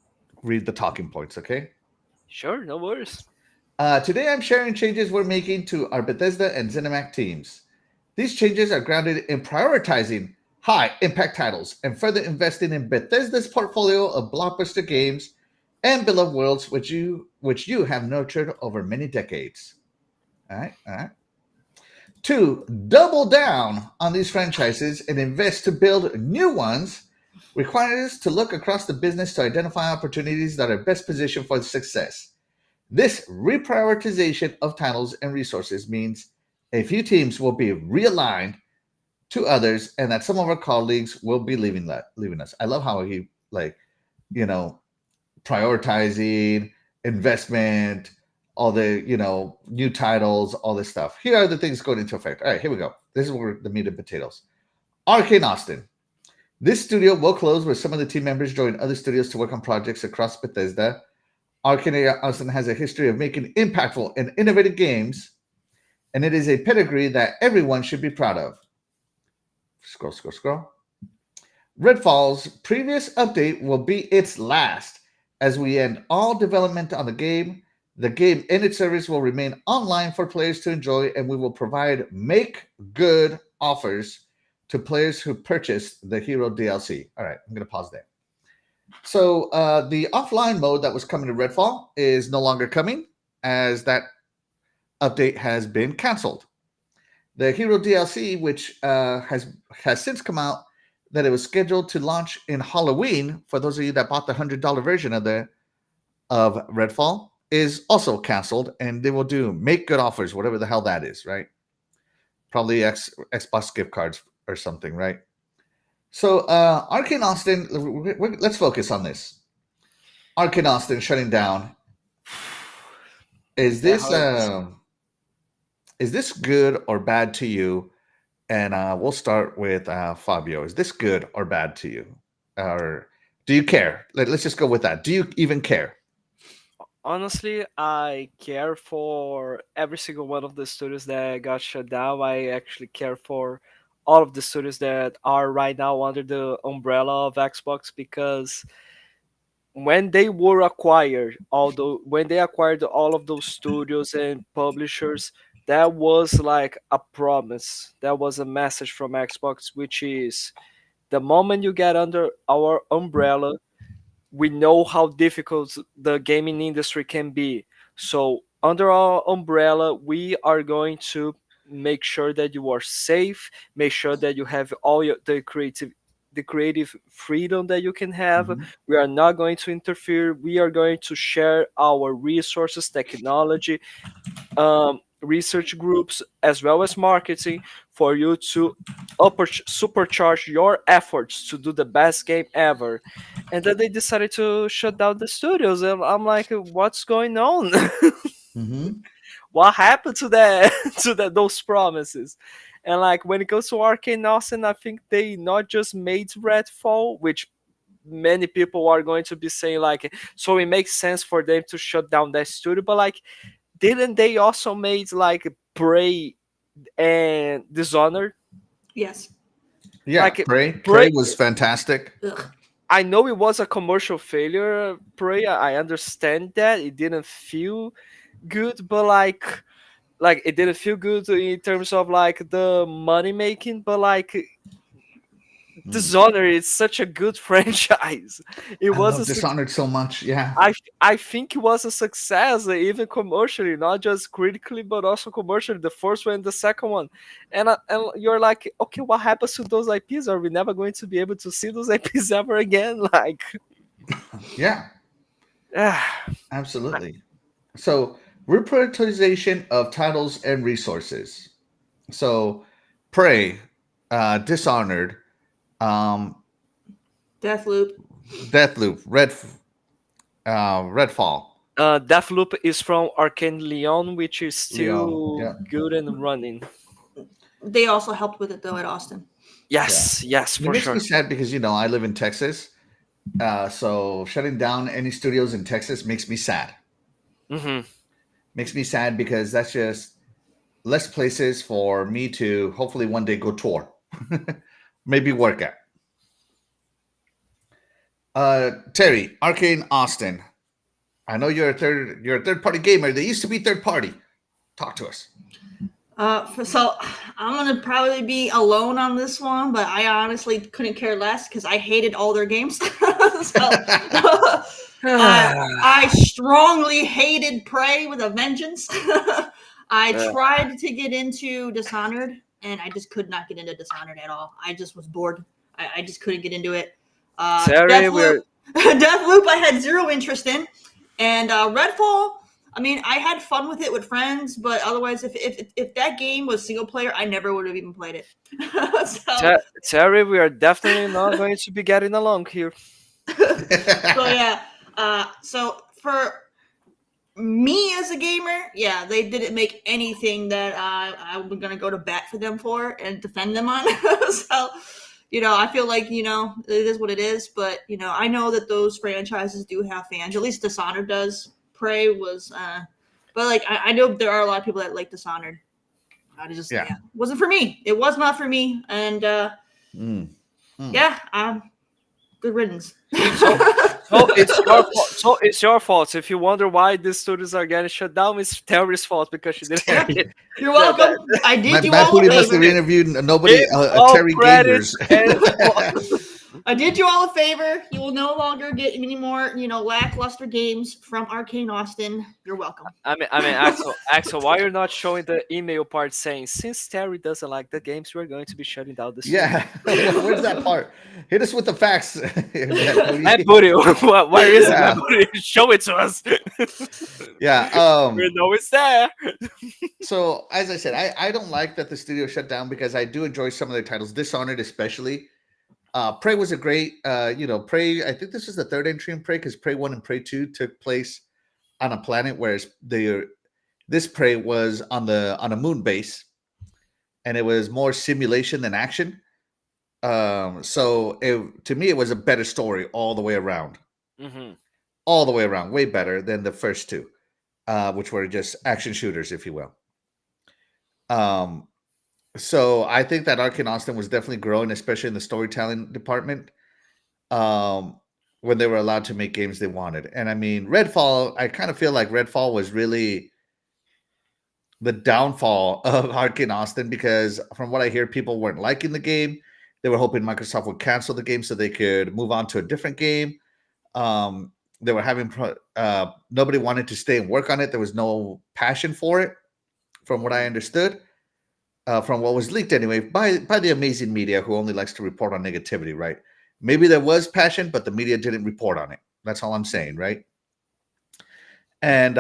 read the talking points, okay? Sure, no worries. Today I'm sharing changes we're making to our Bethesda and ZeniMax teams. These changes are grounded in prioritizing high-impact titles and further investing in Bethesda's portfolio of blockbuster games and beloved worlds which you have nurtured over many decades. All right. 2, double down on these franchises and invest to build new ones requires us to look across the business to identify opportunities that are best positioned for success. This reprioritization of titles and resources means a few teams will be realigned to others, and that some of our colleagues will be leaving us. I love how he prioritizing investment, all the new titles, all this stuff. Here are the things going into effect. All right, here we go. This is where the meat and potatoes. Arcane Austin. This studio will close where some of the team members join other studios to work on projects across Bethesda. Arcane Austin has a history of making impactful and innovative games, and it is a pedigree that everyone should be proud of. Scroll. Redfall's previous update will be its last as we end all development on the game. The game and its service will remain online for players to enjoy, and we will provide make-good offers to players who purchase the Hero DLC. All right, I'm going to pause there. So the offline mode that was coming to Redfall is no longer coming, as that update has been canceled. The Hero DLC, which has since come out, that it was scheduled to launch in Halloween, for those of you that bought the $100 version of Redfall, is also canceled, and they will do make good offers, whatever the hell that is, right? Probably Xbox gift cards or something, right? So Arcane Austin, let's focus on this. Arcane Austin shutting down Is That this hurts. good or bad to you? And we'll start with Fabio. Is this good or bad to you, or do you care? Let's just go with that. Do you even care? Honestly, I care for every single one of the studios that got shut down. I actually care for all of the studios that are right now under the umbrella of Xbox because when they were acquired, although when they acquired all of those studios and publishers, that was like a promise. That was a message from Xbox, which is the moment you get under our umbrella, we know how difficult the gaming industry can be. So under our umbrella, we are going to make sure that you are safe, make sure that you have all the creative freedom that you can have. Hmm. We are not going to interfere. We are going to share our resources, technology, research groups, as well as marketing for you to supercharge your efforts to do the best game ever. And then they decided to shut down the studios, and I'm like, what's going on? Hmm. What happened to that to those promises? And like when it comes to Arcane Austin, I think they not just made Redfall, which many people are going to be saying like, so it makes sense for them to shut down that studio, but like, didn't they also made like Prey and Dishonored? Yes. Yeah, Like Prey Prey, was fantastic. Ugh. I know it was a commercial failure. Prey, I understand that it didn't feel good, but like it didn't feel good in terms of like the money making, but like Mm. Dishonored is such a good franchise. It I was love a suc- Dishonored so much. Yeah. I think it was a success, even commercially, not just critically, but also commercially. The first one and the second one, and you're like, okay, what happens to those IPs? Are we never going to be able to see those IPs ever again? Like, Yeah, ah, absolutely. So, reprioritization of titles and resources. So, Prey, Dishonored, um, Deathloop. Deathloop, Redfall, Deathloop is from Arcane Leon, which is Leon. still Yeah, good and running. They also helped with it though at Austin. yeah. Yes, yes, And it for makes me sure. sad because I live in Texas. So shutting down any studios in Texas makes me sad. Hmm. Makes me sad because that's just less places for me to hopefully one day go tour, maybe work at. Terry, Arcane Austin. I know you're a third party gamer. They used to be third party. Talk to us. So I'm gonna probably be alone on this one, but I honestly couldn't care less because I hated all their games. So I strongly hated Prey with a vengeance. I tried to get into Dishonored, and I just could not get into Dishonored at all. I just was bored. I just couldn't get into it. Terry, Deathloop, we're Deathloop, I had zero interest in, and Redfall. I mean, I had fun with it with friends, but otherwise, if that game was single player, I never would have even played it. So Terry, we are definitely not going to be getting along here. so yeah. So for me as a gamer, yeah, they didn't make anything that I'm gonna go to bat for them for and defend them on. So, I feel like it is what it is. But I know that those franchises do have fans. At least Dishonored does. Prey was, but like I know there are a lot of people that like Dishonored. I just Yeah. yeah, wasn't for me. It was not for me, and Mm. Mm. yeah, good riddance. So, so it's your fault. So it's your fault. If you wonder why these studios are getting shut down, it's Terry's fault because she didn't Yeah, like it. you're That, welcome. I did you Matt all a Pooty must have favor. interviewed nobody, give all Terry credits Gamers. and I did you all a favor. You will no longer get any more, lackluster games from Arcane Austin. You're welcome. Axel, why you're not showing the email part saying since Terry doesn't like the games, we're going to be shutting down the studio? Yeah, where's that part? Hit us with the facts, Matt Matt Pooty. Booty, where is it, Matt Yeah, Booty? Show it to us. yeah. We know it's there. So as I said, I don't like that the studio shut down because I do enjoy some of their titles, Dishonored especially. Prey was a great, Prey. I think this is the third entry in Prey because Prey 1 and Prey 2 took place on a planet where This Prey was on a moon base, and it was more simulation than action. So to me, it was a better story all the way around. Mm-hmm. All the way around, way better than the first two, which were just action shooters, if you will. So I think that Arcane Austin was definitely growing, especially in the storytelling department, when they were allowed to make games they wanted. And I mean, Redfall, I kind of feel like Redfall was really the downfall of Arcane Austin, because from what I hear, people weren't liking the game. They were hoping Microsoft would cancel the game so they could move on to a different game. They were having nobody wanted to stay and work on it. There was no passion for it, from what I understood, from what was leaked anyway, by the amazing media who only likes to report on negativity, right? Maybe there was passion, but the media didn't report on it. That's all I'm saying, right? And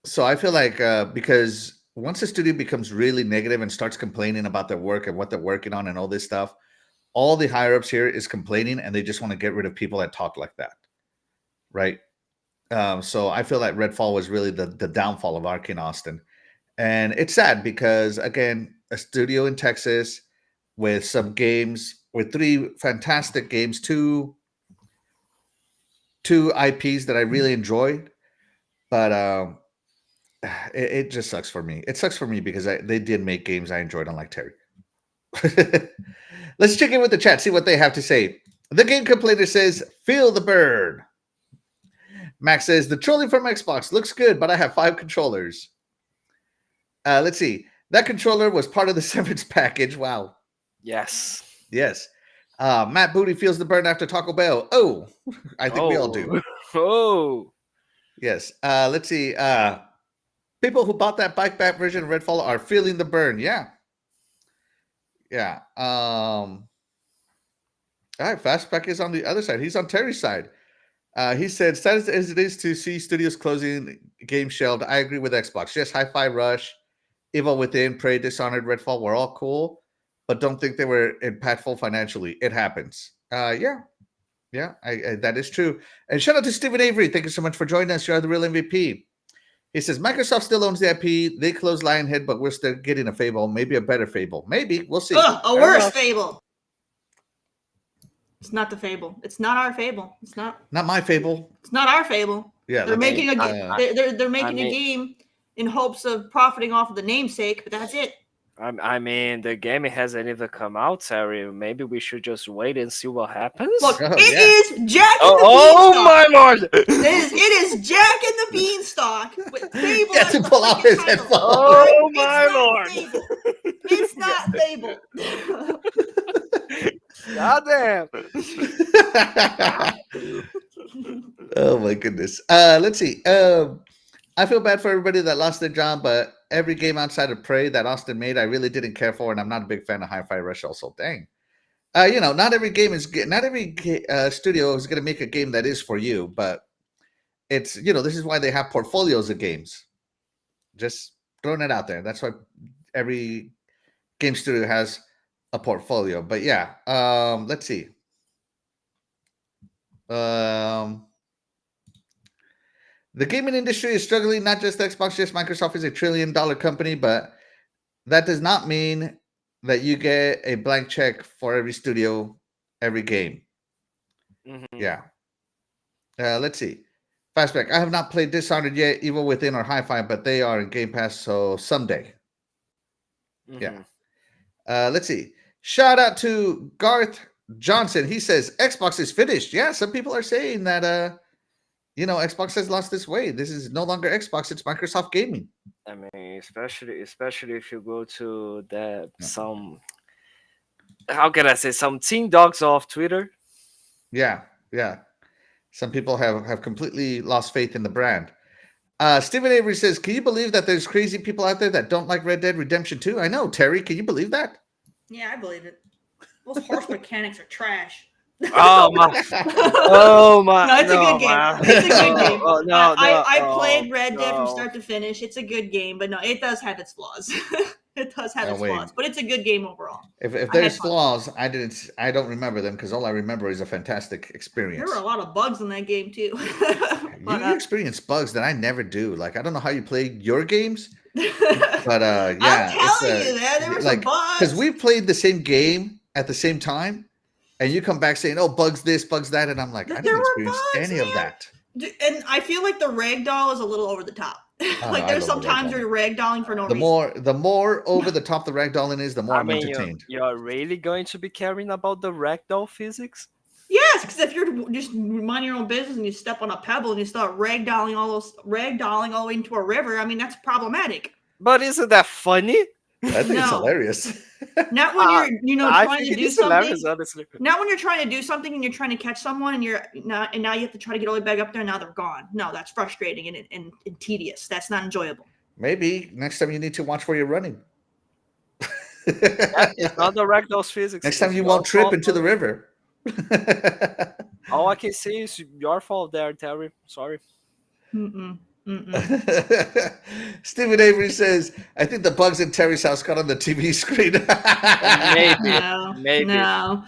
so I feel like because once a studio becomes really negative and starts complaining about their work and what they're working on and all this stuff, all the higher ups here is complaining, and they just want to get rid of people that talk like that, right? So I feel like Redfall was really the downfall of Arcane Austin. And it's sad because, again, a studio in Texas with some games, with 3 fantastic games, two IPs that I really enjoyed, but it just sucks for me. It sucks for me because they did make games I enjoyed, unlike Terry. Let's check in with the chat, see what they have to say. The Game Complainer says, feel the burn. Max says, the trolling from Xbox looks good, but I have 5 controllers. Let's see. That controller was part of the severance package. Wow. Yes. Yes. Matt Booty feels the burn after Taco Bell. Oh, I think we all do. Oh. Yes. Let's see. People who bought that bike back version of Redfall are feeling the burn. Yeah. Yeah. All right. Fastback is on the other side. He's on Terry's side. He said, sad as it is to see studios closing, games shelved, I agree with Xbox. Yes, Hi-Fi Rush, Evil Within, Prey, Dishonored, Redfall were all cool, but don't think they were impactful financially. It happens. Yeah, that is true. And shout out to Stephen Avery. Thank you so much for joining us. You are the real MVP. He says, Microsoft still owns the IP. They closed Lionhead, but we're still getting a Fable. Maybe a better Fable. Maybe. We'll see. A worse Fable. It's not the Fable. It's not our Fable. It's not my Fable. It's not our Fable. Yeah, they're making they're making a game in hopes of profiting off of the namesake, but that's it. I mean, the game hasn't even come out, Terry. Maybe we should just wait and see what happens. Look, it is Jack and the Beanstalk. Oh my lord! It is Jack and the Beanstalk with Fable. Yeah, to pull out his headphones. Oh my lord! It's not Fable. Goddamn. Oh my goodness. Let's see. I feel bad for everybody that lost their job, but every game outside of Prey that Austin made, I really didn't care for, and I'm not a big fan of Hi-Fi Rush. Also, dang. Not every game is not every studio is going to make a game that is for you, but it's this is why they have portfolios of games. Just throwing it out there. That's why every game studio has a portfolio. But yeah, let's see. The gaming industry is struggling, not just Xbox, just Microsoft is $1 trillion company, but that does not mean that you get a blank check for every studio, every game. Mm-hmm. Yeah. Let's see. Fastback. I have not played Dishonored yet, Evil Within or Hi-Fi, but they are in Game Pass, so someday. Mm-hmm. Yeah. Let's see. Shout out to Garth Johnson. He says Xbox is finished. Yeah, some people are saying that Xbox has lost its way. This is no longer Xbox, it's Microsoft Gaming. I mean, especially if you go to some, how can I say, some teen dogs off Twitter. Yeah. Some people have completely lost faith in the brand. Stephen Avery says, can you believe that there's crazy people out there that don't like Red Dead Redemption 2? I know, Terry, can you believe that? Yeah, I believe it. Those horse mechanics are trash. Oh my! Oh my! No, it's a good game. It's a good game. I played Red Dead no. from start to finish. It's a good game, but no, it does have its flaws. It does have Oh, its wait. flaws, but it's a good game overall. If I had there's fun. flaws, I don't remember them because all I remember is a fantastic There experience. were a lot of bugs in that game too. But, You experience bugs that I never do. Like I don't know how you play your games, but I'm yeah, it's telling you, man, there were some like because bugs. we played the same game at the same time, and you come back saying, "Oh, bugs this, bugs that," and I'm like, I There didn't were experience bugs, any of man. that. And I feel like the ragdoll is a little over the top. Oh, Like no, I there's love the sometimes ragdoll. you're ragdolling for no The reason. more over the top the ragdolling is, the more I I'm mean, entertained. you're really going to be caring about the ragdoll physics? Yes, because if you're just minding your own business and you step on a pebble and you start ragdolling all the way into a river, I mean that's problematic. But isn't that funny? I think it's No. hilarious. Not when Uh, you're I trying think to it do is something. hilarious, honestly. Not when you're trying to do something and you're trying to catch someone and now you have to try to get all the way back up there and now they're gone. No, that's frustrating and tedious. That's not enjoyable. Maybe next time you need to watch where you're running. It's not the ragdoll's physics. Next time It's you your won't trip fault. into the river. All I can say is your fault there, Terry. Sorry. Mm-mm. Mm-mm. Stephen Avery says, I think the bugs in Terry's house got on the TV screen. Maybe. No, Maybe. no.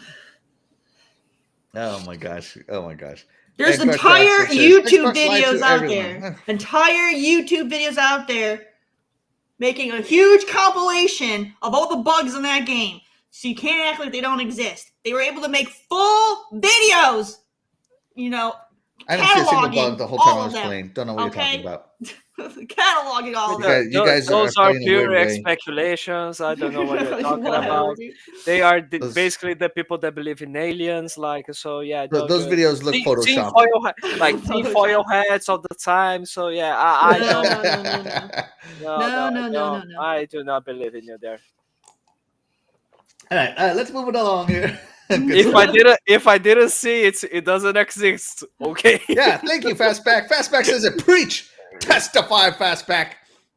Oh my gosh. Oh my gosh. There's And entire Crush says, YouTube Xbox lied to videos out everyone. there. Entire YouTube videos out there making a huge compilation of all the bugs in that game. So you can't act like they don't exist. They were able to make full videos, I didn't see a single cataloging bug the whole time all I of was them. playing. Don't know what Okay? you're talking about. Cataloging all of You them. guys are Those are playing a pure weird way. speculations. I don't know what you're talking Whatever, about. dude. They are Those- basically the people that believe in aliens. Like, so yeah. Those videos look photoshopped. Tinfoil hats all the time. So yeah, I No, don't. no. I do not believe in you there. All right, let's move it along here. If I didn't see it, it doesn't exist. Okay. Yeah, thank you, Fastback. Fastback says it. Preach, testify, Fastback.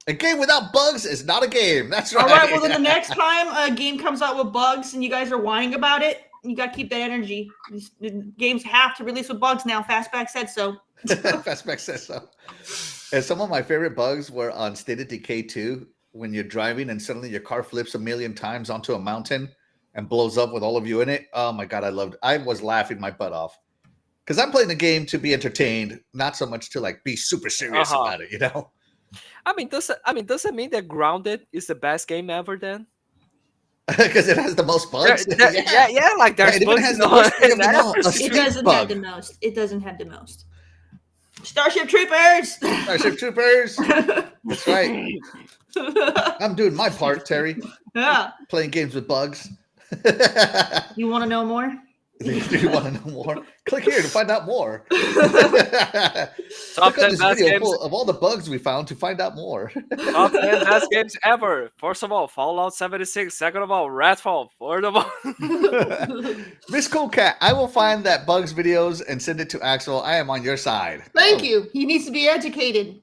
A game without bugs is not a game. That's right. All right, well, then the next time a game comes out with bugs and you guys are whining about it, you got to keep that energy. The games have to release with bugs now. Fastback said so. Fastback says so. And some of my favorite bugs were on State of Decay 2 when you're driving and suddenly your car flips a million times onto a mountain and blows up with all of you in it. Oh my God, I was laughing my butt off. Because I'm playing the game to be entertained, not so much to like be super serious about it, I mean, does it mean that Grounded is the best game ever then? Because it has the most bugs. Yeah, like there's it even bugs has in the all- worst thing of in them all, every a It street doesn't bug. have the most. It doesn't have the most. Starship Troopers! Starship Troopers. That's right. I'm doing my part, Terry. Yeah. Playing games with bugs. You want to know more? Do you want to know more? Click here to find out more. Top Click on 10 this best video games. full of all the bugs we found to find out more. Top 10 best games ever. First of all, Fallout 76. Second of all, Redfall. Third of all, Miss Cool Cat, I will find that bugs videos and send it to Axel. I am on your side. Thank you. He needs to be educated.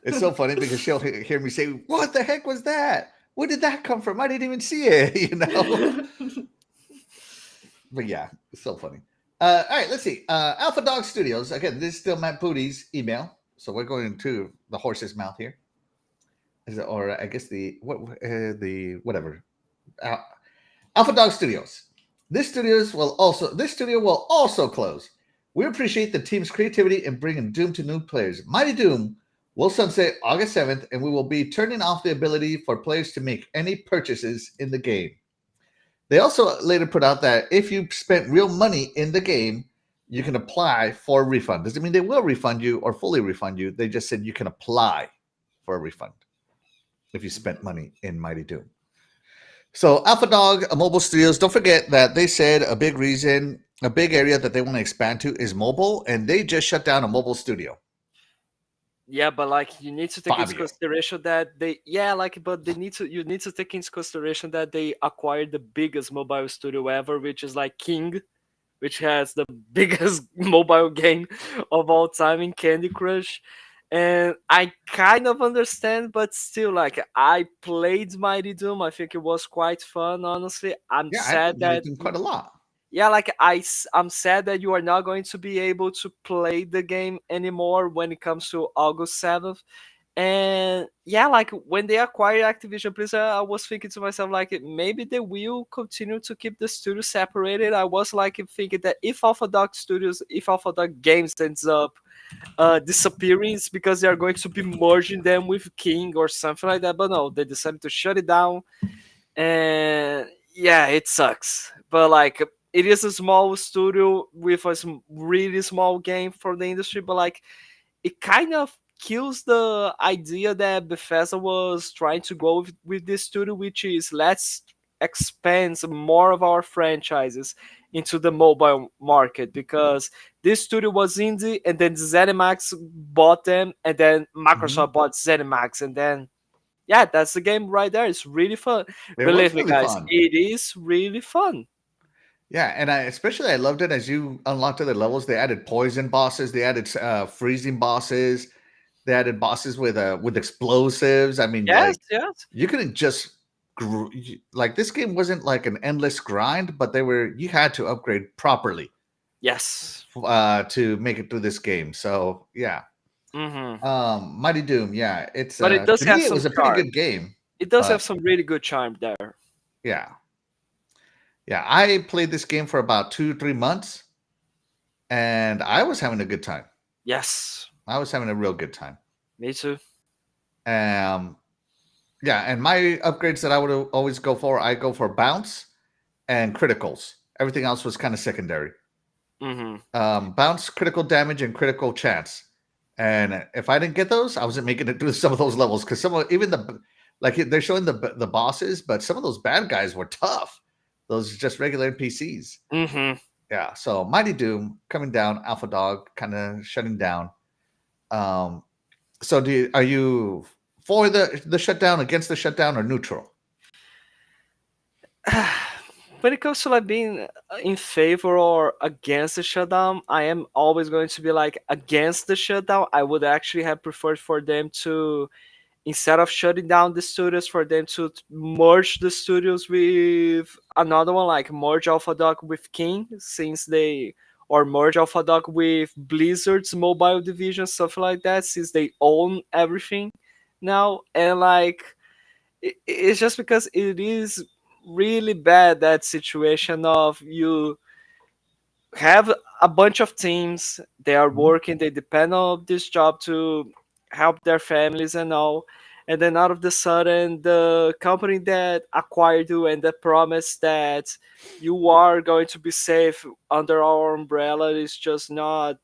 It's so funny because she'll hear me say, "What the heck was that? Where did that come from? I didn't even see it." But yeah, it's so funny. All right, let's see. Alpha Dog Studios. Again, this is still Matt Pooty's email, so we're going to the horse's mouth here, or I guess the whatever. Alpha Dog Studios. This studio will also close. We appreciate the team's creativity in bringing Doom to new players. Mighty Doom will sunset August 7th, and we will be turning off the ability for players to make any purchases in the game. They also later put out that if you spent real money in the game, you can apply for a refund. Doesn't mean they will refund you or fully refund you. They just said you can apply for a refund if you spent money in Mighty Doom. So Alpha Dog Mobile Studios, don't forget that they said a big area that they want to expand to is mobile, and they just shut down a mobile studio. yeah, but like you need to take into Fabio. consideration that you need to take into consideration that they acquired the biggest mobile studio ever, which is like King, which has the biggest mobile game of all time in Candy Crush. And I kind of understand, but still, like I played Mighty Doom. I think it was quite fun. Honestly, I'm sad that quite a lot. yeah, like I'm sad that you are not going to be able to play the game anymore when it comes to August 7th. And yeah, like when they acquired Activision Blizzard, I was thinking to myself like maybe they will continue to keep the studios separated. I was like thinking that if Alpha Dog Studios, if Alpha Dog Games ends up disappearing, it's because they are going to be merging them with King or something like that. But no, they decided to shut it down, and yeah, it sucks. But like it is a small studio with a really small game for the industry, but like it kind of kills the idea that Bethesda was trying to go with this studio, which is let's expand some more of our franchises into the mobile market, because this studio was indie and then ZeniMax bought them and then Mhm. Microsoft bought ZeniMax, and then yeah, that's the game right there. It's really fun. It was Believe me really guys, fun. it is really fun. Yeah, and I loved it as you unlocked other levels. They added poison bosses. They added freezing bosses. They added bosses with explosives. I mean, Yes, like yes. you couldn't just like this game wasn't like an endless grind, but you had to upgrade properly Yes. to make it through this game. So yeah, Hmm. Mighty Doom. Yeah, it's But it does to have me it some was a pretty charm. good game, It does have but some really good charm there. yeah, yeah. I played this game for about 2 3 months, and I was having a good time. Yes, I was having a real good time. me too. Um, yeah, and my upgrades that I would always go for, I go for bounce and criticals. Everything else was kind of secondary. Hmm. Bounce, critical damage, and critical chance. And if I didn't get those, I wasn't making it through some of those levels because even like they're showing the bosses, but some of those bad guys were tough. Those just regular NPCs. Hmm. Yeah. So Mighty Doom coming down, Alpha Dog kind of shutting down. Um, so are you for the shutdown, against the shutdown, or neutral? When it comes to like being in favor or against the shutdown, I am always going to be like against the shutdown. I would actually have preferred for them to, instead of shutting down the studios, for them to merge the studios with another one, like merge Alpha Dog with King, since they, or merge Alpha Dog with Blizzard's mobile division, something like that, since they own everything now. And like it's just because it is really bad, that situation of you have a bunch of teams, they are Mhm. working, they depend on this job to help their families and all, and then out of the sudden the company that acquired you and that promised that you are going to be safe under our umbrella is just not,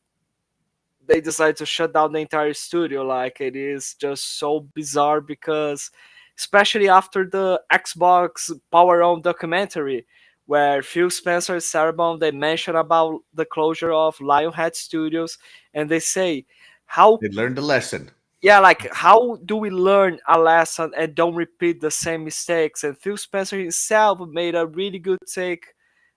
they decide to shut down the entire studio. Like it is just so bizarre, because especially after the Xbox Power On documentary, where Phil Spencer and Sarah Bond, they mention about the closure of Lionhead Studios, and they say how, They learned a lesson. yeah, like how do we learn a lesson and don't repeat the same mistakes? And Phil Spencer himself made a really good take,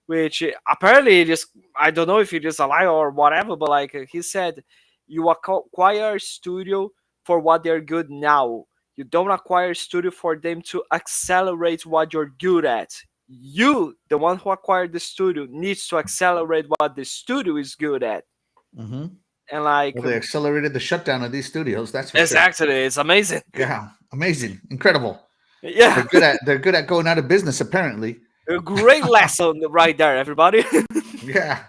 which apparently it is, I don't know if it is a lie or whatever, but like he said, you acquire a studio for what they're good now. You don't acquire a studio for them to accelerate what you're good at. You, the one who acquired the studio, needs to accelerate what the studio is good at. Hmm. And like Well, they accelerated the shutdown of these studios. That's for sure. exactly, it's amazing. Yeah, amazing, incredible. Yeah. They're good at going out of business, apparently. A great lesson right there, everybody. Yeah,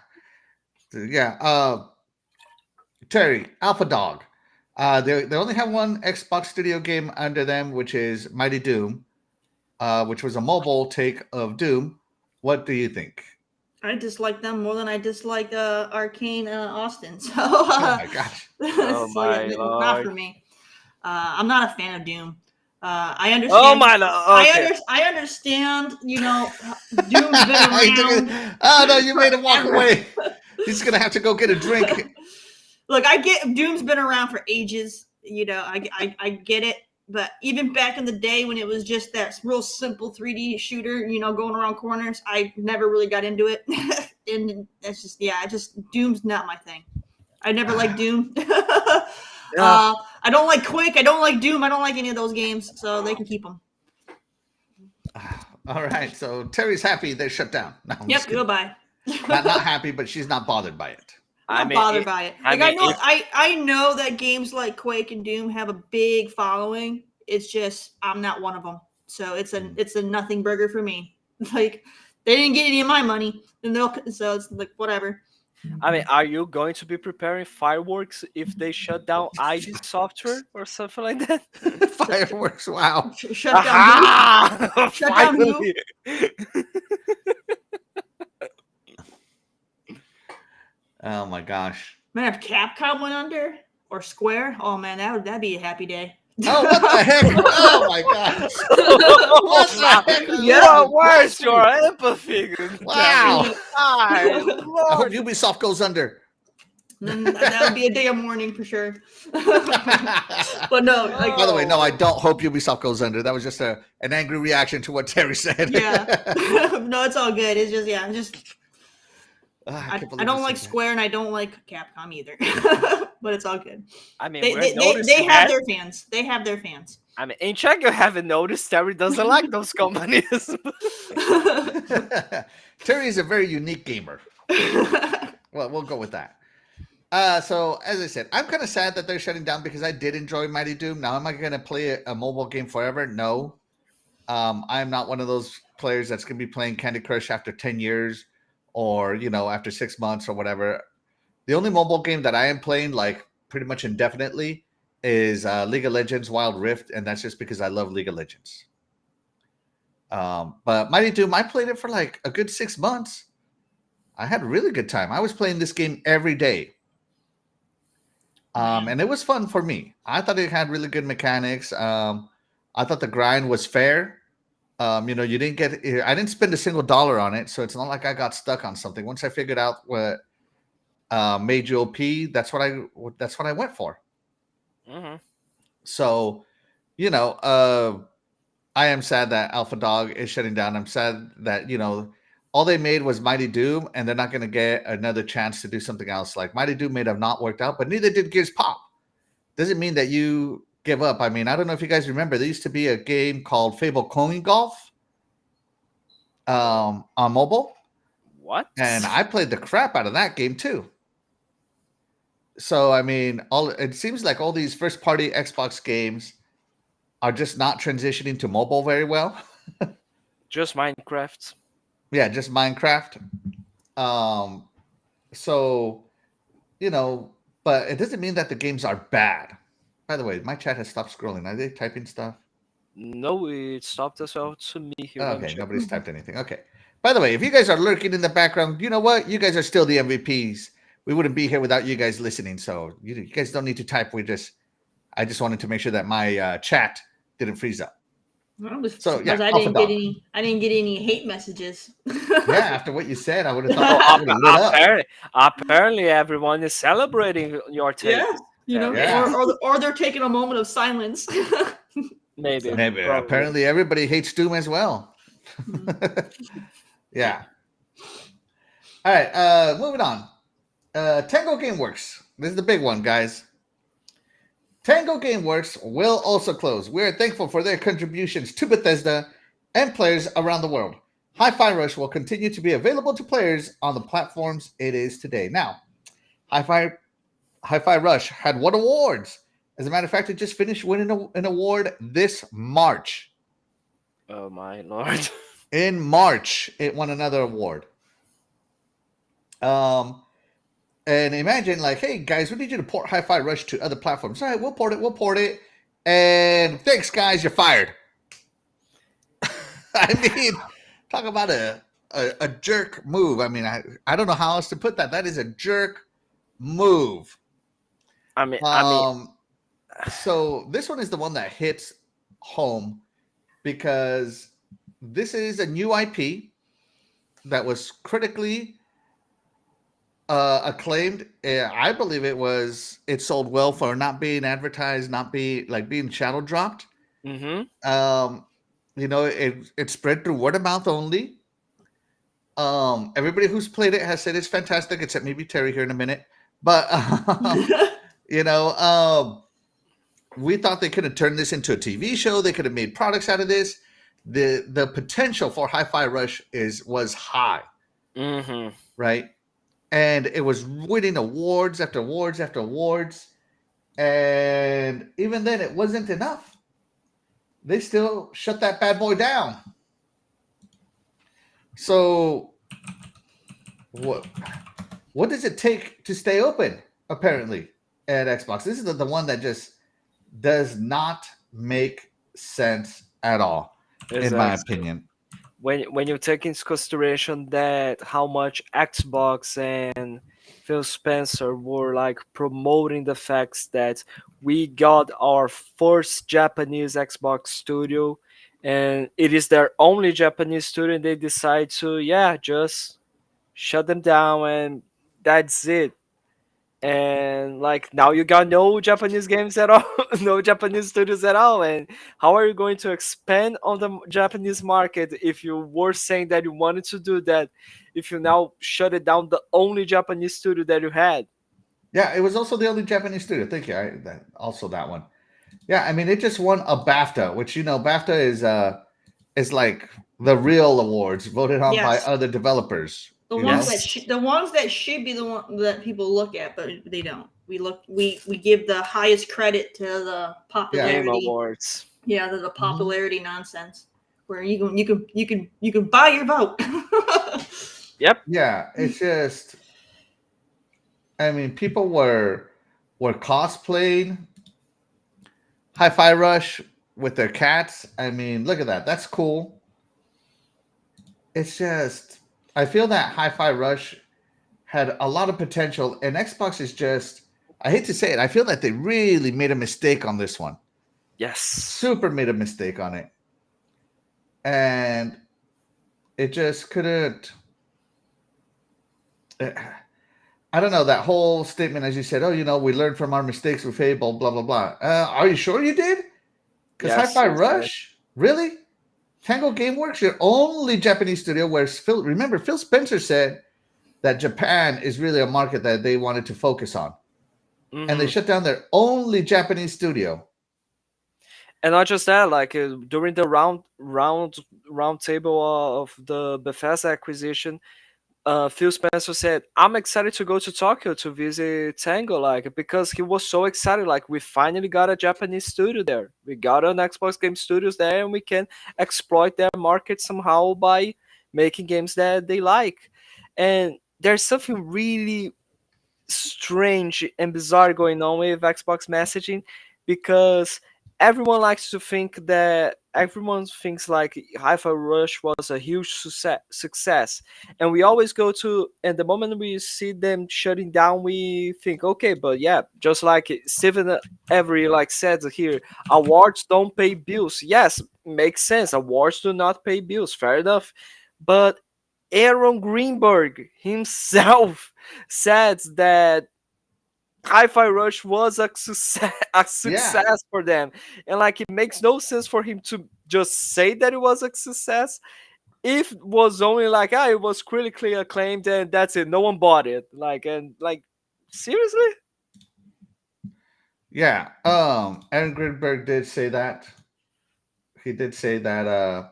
yeah. Terry, Alpha Dog. They only have one Xbox Studio game under them, which is Mighty Doom, which was a mobile take of Doom. What do you think? I dislike them more than I dislike Arcane Austin. So, Oh my gosh! Oh so yeah, my not lord. for me. I'm not a fan of Doom. I Oh understand. my lord. Okay. I understand. Doom's been He took around it. Oh no! You made him walk forever. away. He's gonna have to go get a drink. Look, I get Doom's been around for ages. I get it. But even back in the day when it was just that real simple 3D shooter, going around corners, I never really got into it. And that's just, yeah, Doom's not my thing. I never liked Doom. Yeah. I don't like Quake. I don't like Doom. I don't like any of those games, so they can keep them. All right. So Terry's happy they shut down. No, I'm just Yep, kidding. goodbye. Not happy, but she's not bothered by it. I'm not bothered by it. Like I know that games like Quake and Doom have a big following. It's just I'm not one of them. So it's a nothing burger for me. Like they didn't get any of my money, and so it's like whatever. I mean, are you going to be preparing fireworks if they shut down ID software or something like that? Fireworks! Wow. Shut down who? Shut down who? Finally. Oh my gosh. Man, if Capcom went under or Square, oh man, that'd be a happy day. Oh, what the heck? Oh my gosh. What the heck? Yeah, where's your empathy? Wow. I Lord. hope Ubisoft goes under. Then that would be a day of mourning for sure. But no, like, By the way, no, I don't hope Ubisoft goes under. That was just an angry reaction to what Terry said. yeah. No, it's all good. It's just I don't like Square and I don't like Capcom either. But it's all good. I mean, they have their fans. They have their fans. I mean, in check, you haven't noticed Terry doesn't like those companies. Terry is a very unique gamer. Well, we'll go with that. So, as I said, I'm kind of sad that they're shutting down because I did enjoy Mighty Doom. Now, am I going to play a mobile game forever? No. I'm not one of those players that's going to be playing Candy Crush after 10 years or, after 6 months or whatever. The only mobile game that I am playing, like, pretty much indefinitely is League of Legends Wild Rift, and that's just because I love League of Legends. But Mighty Doom, I played it for, like, a good 6 months. I had a really good time. I was playing this game every day. And it was fun for me. I thought it had really good mechanics. I thought the grind was fair. You didn't I didn't spend a single dollar on it, so it's not like I got stuck on something. Once I figured out what made you OP, that's what I went for. Mm-hmm. So, I am sad that Alpha Dog is shutting down. I'm sad that, all they made was Mighty Doom, and they're not going to get another chance to do something else. Like Mighty Doom may have not worked out, but neither did Gears Pop. Doesn't mean that you give up. I mean, I don't know if you guys remember, there used to be a game called Fable Coin Golf on mobile. What? And I played the crap out of that game too. So, I mean, it seems like all these first-party Xbox games are just not transitioning to mobile very well. Just Minecraft. Yeah, just Minecraft. So, but it doesn't mean that the games are bad. By the way, my chat has stopped scrolling. Are they typing stuff? No, it stopped as well to me here. Okay, nobody's typed anything. Okay. By the way, if you guys are lurking in the background, you know what? You guys are still the MVPs. We wouldn't be here without you guys listening. So you guys don't need to type. I just wanted to make sure that my chat didn't freeze up. So yeah, I didn't get any hate messages. Yeah, after what you said, I would have thought. Apparently, everyone is celebrating your take. Yeah, or they're taking a moment of silence. Maybe. Apparently, everybody hates Doom as well. Yeah. All right. Moving on. Tango Gameworks. This is the big one, guys. Tango Gameworks will also close. We are thankful for their contributions to Bethesda and players around the world. Hi-Fi Rush will continue to be available to players on the platforms it is today. Now, Hi-Fi Rush had won awards. As a matter of fact, it just finished winning an award this March. Oh, my Lord. In March, it won another award. And imagine, like, hey, guys, we need you to port Hi-Fi Rush to other platforms. All right, we'll port it. And thanks, guys, you're fired. I mean, talk about a jerk move. I mean, I don't know how else to put that. That is a jerk move. I mean, so this one is the one that hits home because this is a new IP that was critically acclaimed. I believe it sold well for not being advertised, being shadow dropped. Mm-hmm. It spread through word of mouth only. Everybody who's played it has said it's fantastic, except maybe Terry here in a minute. But we thought they could have turned this into a TV show. They could have made products out of this. The potential for Hi-Fi Rush was high. Mm-hmm. Right. and it was winning awards after awards after awards. And even then, it wasn't enough. They still shut that bad boy down. So, what what does it take to stay open? Apparently, at Xbox, this is the one that just does not make sense at all, in my Exactly. opinion. When you take into consideration that how much Xbox and Phil Spencer were like promoting the facts that we got our first Japanese Xbox studio, and it is their only Japanese studio, and they decide to, yeah, just shut them down, and that's it. And like now you got no Japanese games at all, no Japanese studios at all. And how are you going to expand on the Japanese market if you were saying that you wanted to do that, if you now shut it down, the only Japanese studio that you had? Yeah, it was also the only Japanese studio. Thank you. Also that one. Yeah, I mean, it just won a BAFTA, which BAFTA is like the real awards voted on by Yes. other developers. The You ones know. that Yes. the ones that should be the one that people look at, but they don't. We give the highest credit to the Yeah. Game popularity. Awards. Yeah, the Mhm. popularity nonsense where you can buy your vote. Yep. Yeah, it's just. I mean, people were cosplaying Hi-Fi Rush with their cats. I mean, look at that. That's cool. It's just I feel that Hi-Fi Rush had a lot of potential, and Xbox is just. I hate to say it. I feel that they really made a mistake on this one. Yes. Super made a mistake on it, and it just couldn't. I don't know that whole statement, as you said. Oh, we learned from our mistakes with Fable. Blah blah blah. Are you sure you did? Because Yes, Hi-Fi exactly. Rush, really? Tango GameWorks, your only Japanese studio. Where Phil, remember, Phil Spencer said that Japan is really a market that they wanted to focus on, and they Hmm. shut down their only Japanese studio. And not just that, like during the round table of the Bethesda acquisition, Phil Spencer said, "I'm excited to go to Tokyo to visit Tango, like because he was so excited. Like we finally got a Japanese studio there. We got an Xbox Game Studios there, and we can exploit their market somehow by making games that they like." And there's something really strange and bizarre going on with Xbox messaging because everyone thinks like Hi-Fi Rush was a huge success, and we always go to, and the moment we see them shutting down, we think, okay, but yeah, just like Stephen Avery like said here, awards don't pay bills. Yes, makes sense. Awards do not pay bills. Fair enough, but Aaron Greenberg himself said that Hi-Fi Rush was a Yeah, success for them, and like it makes no sense for him to just say that it was a success if it was only like it was critically acclaimed and that's it. No one bought it. Like and like seriously, yeah. Aaron Greenberg did say that. He did say that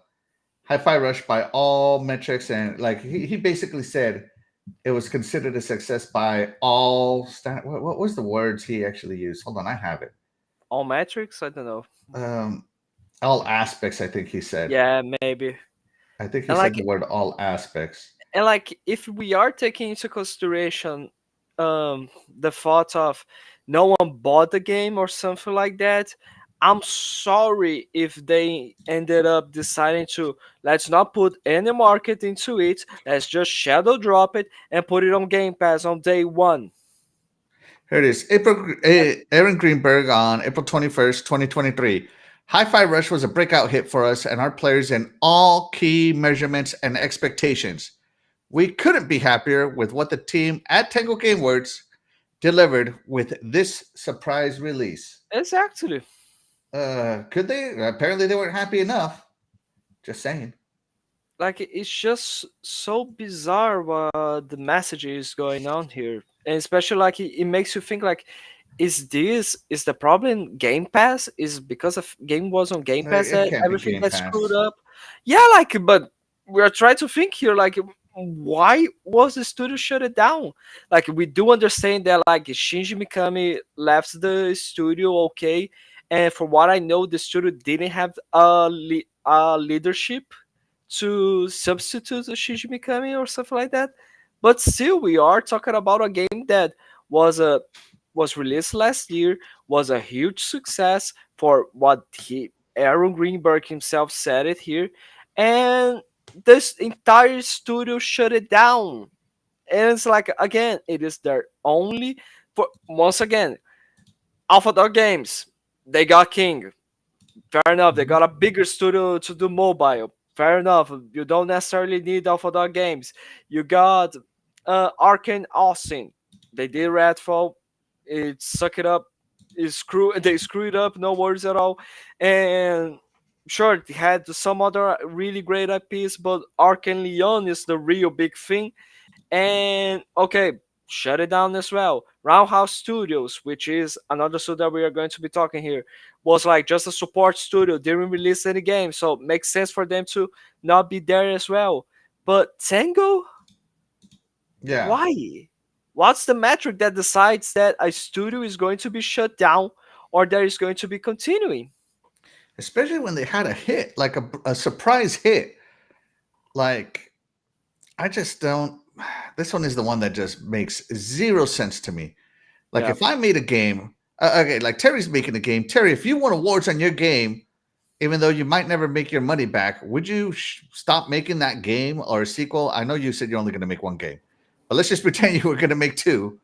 Hi-Fi Rush, by all metrics, and like he basically said it was considered a success by all what was the words he actually used? Hold on, I have it. all metrics. I don't know. Um, all aspects, I think he said. Yeah, maybe. I think he And said like the word all aspects. if we are taking into consideration the thought of no one bought the game or something like that, I'm sorry if they ended up deciding to, let's not put any market into it, let's just shadow drop it and put it on Game Pass on day one. Here it is. Aaron Greenberg on April 21st, 2023. Hi-Fi Rush was a breakout hit for us and our players in all key measurements and expectations. We couldn't be happier with what the team at Tango Gameworks delivered with this surprise release. Exactly. Could they? Apparently, they weren't happy enough. Just saying. Like it's just so bizarre what the message is going on here, and especially like it makes you think like, is the problem Game Pass? Is because of game was on Game Pass It that can't be everything Game gets screwed Pass. up? Yeah, like but we're trying to think here like why was the studio shut it down? Like, we do understand that like Shinji Mikami left the studio, okay, and from what I know, the studio didn't have a leadership to substitute Shinji Mikami or something like that. But still, we are talking about a game that was a was released last year, was a huge success for what he Aaron Greenberg himself said it here, and this entire studio shut it down. And it's like, again, it is their only, for once again, Alpha Dog Games. They got King. Fair enough. They got a bigger studio to do mobile. Fair enough. You don't necessarily need Alpha Dog Games. You got Arkane Austin. They did Redfall. It suck it up. They screwed up. No worries at all. And sure, they had some other really great IPs, but Arkane Leon is the real big thing. And okay, shut it down as well. Roundhouse Studios, which is another studio that we are going to be talking here, was like just a support studio, didn't release any games, so it makes sense for them to not be there as well. But Tango, Yeah. why? What's the metric that decides that a studio is going to be shut down or that is going to be continuing? Especially when they had a hit, like a surprise hit. Like, I just don't. This one is the one that just makes zero sense to me. Like, Yeah. if I made a game, okay, like Terry's making a game. Terry, if you won awards on your game, even though you might never make your money back, would you stop making that game or a sequel? I know you said you're only going to make one game, but let's just pretend you were going to make two.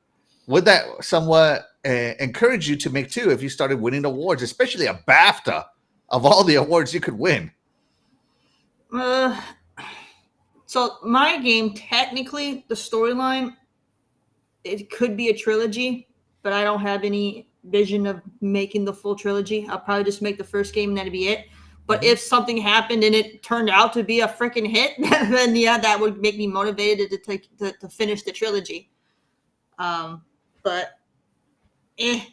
Would that somewhat encourage you to make two if you started winning awards, especially a BAFTA of all the awards you could win? Uh, so my game, technically, the storyline, it could be a trilogy, but I don't have any vision of making the full trilogy. I'll probably just make the first game and that'd be it. But if something happened and it turned out to be a freaking hit, then yeah, that would make me motivated to finish the trilogy. But I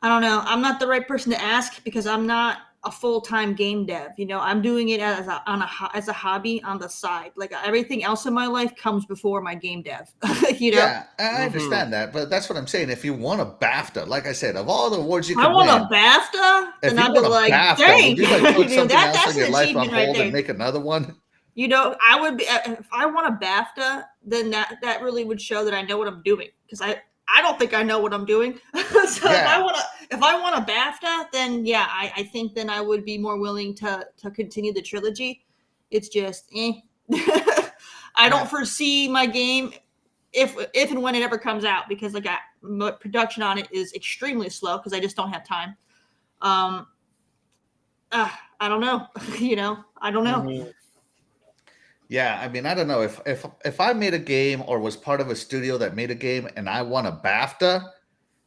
don't know. I'm not the right person to ask because I'm not a full-time game dev. I'm doing it as a hobby on the side. Like everything else in my life comes before my game dev. Yeah, I Mhm. understand that, but that's what I'm saying. If you won a BAFTA, like I said, of all the awards you I could want win, a BAFTA, if then you I'd be won a like, BAFTA, dang, would you like put something else that's on your an life on achievement right hold and there. make another one? I would be if I want a BAFTA, then that really would show that I know what I'm doing because I don't think I know what I'm doing. So Yeah. if I want a BAFTA, then yeah, I think then I would be more willing to continue the trilogy. It's just I Yeah. don't foresee my game if and when it ever comes out because production on it is extremely slow because I just don't have time. Um, I don't know. I don't know. Mhm. Yeah, I mean, I don't know if I made a game or was part of a studio that made a game and I won a BAFTA,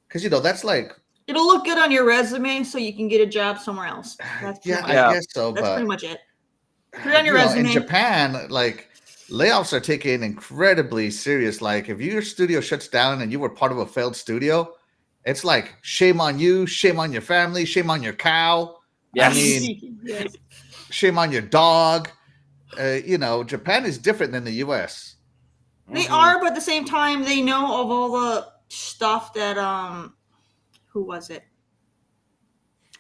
because that's like, It'll look good on your resume so you can get a job somewhere else. That's pretty yeah, much I Yeah. guess so, That's pretty but much it. Put it on your in resume. Japan, like layoffs are taken incredibly serious. Like if your studio shuts down and you were part of a failed studio, it's like shame on you, shame on your family, shame on your cow. I Yes. mean, Yes. shame on your dog. Japan is different than the US. They Mhm. are, but at the same time, they know of all the stuff that who was it?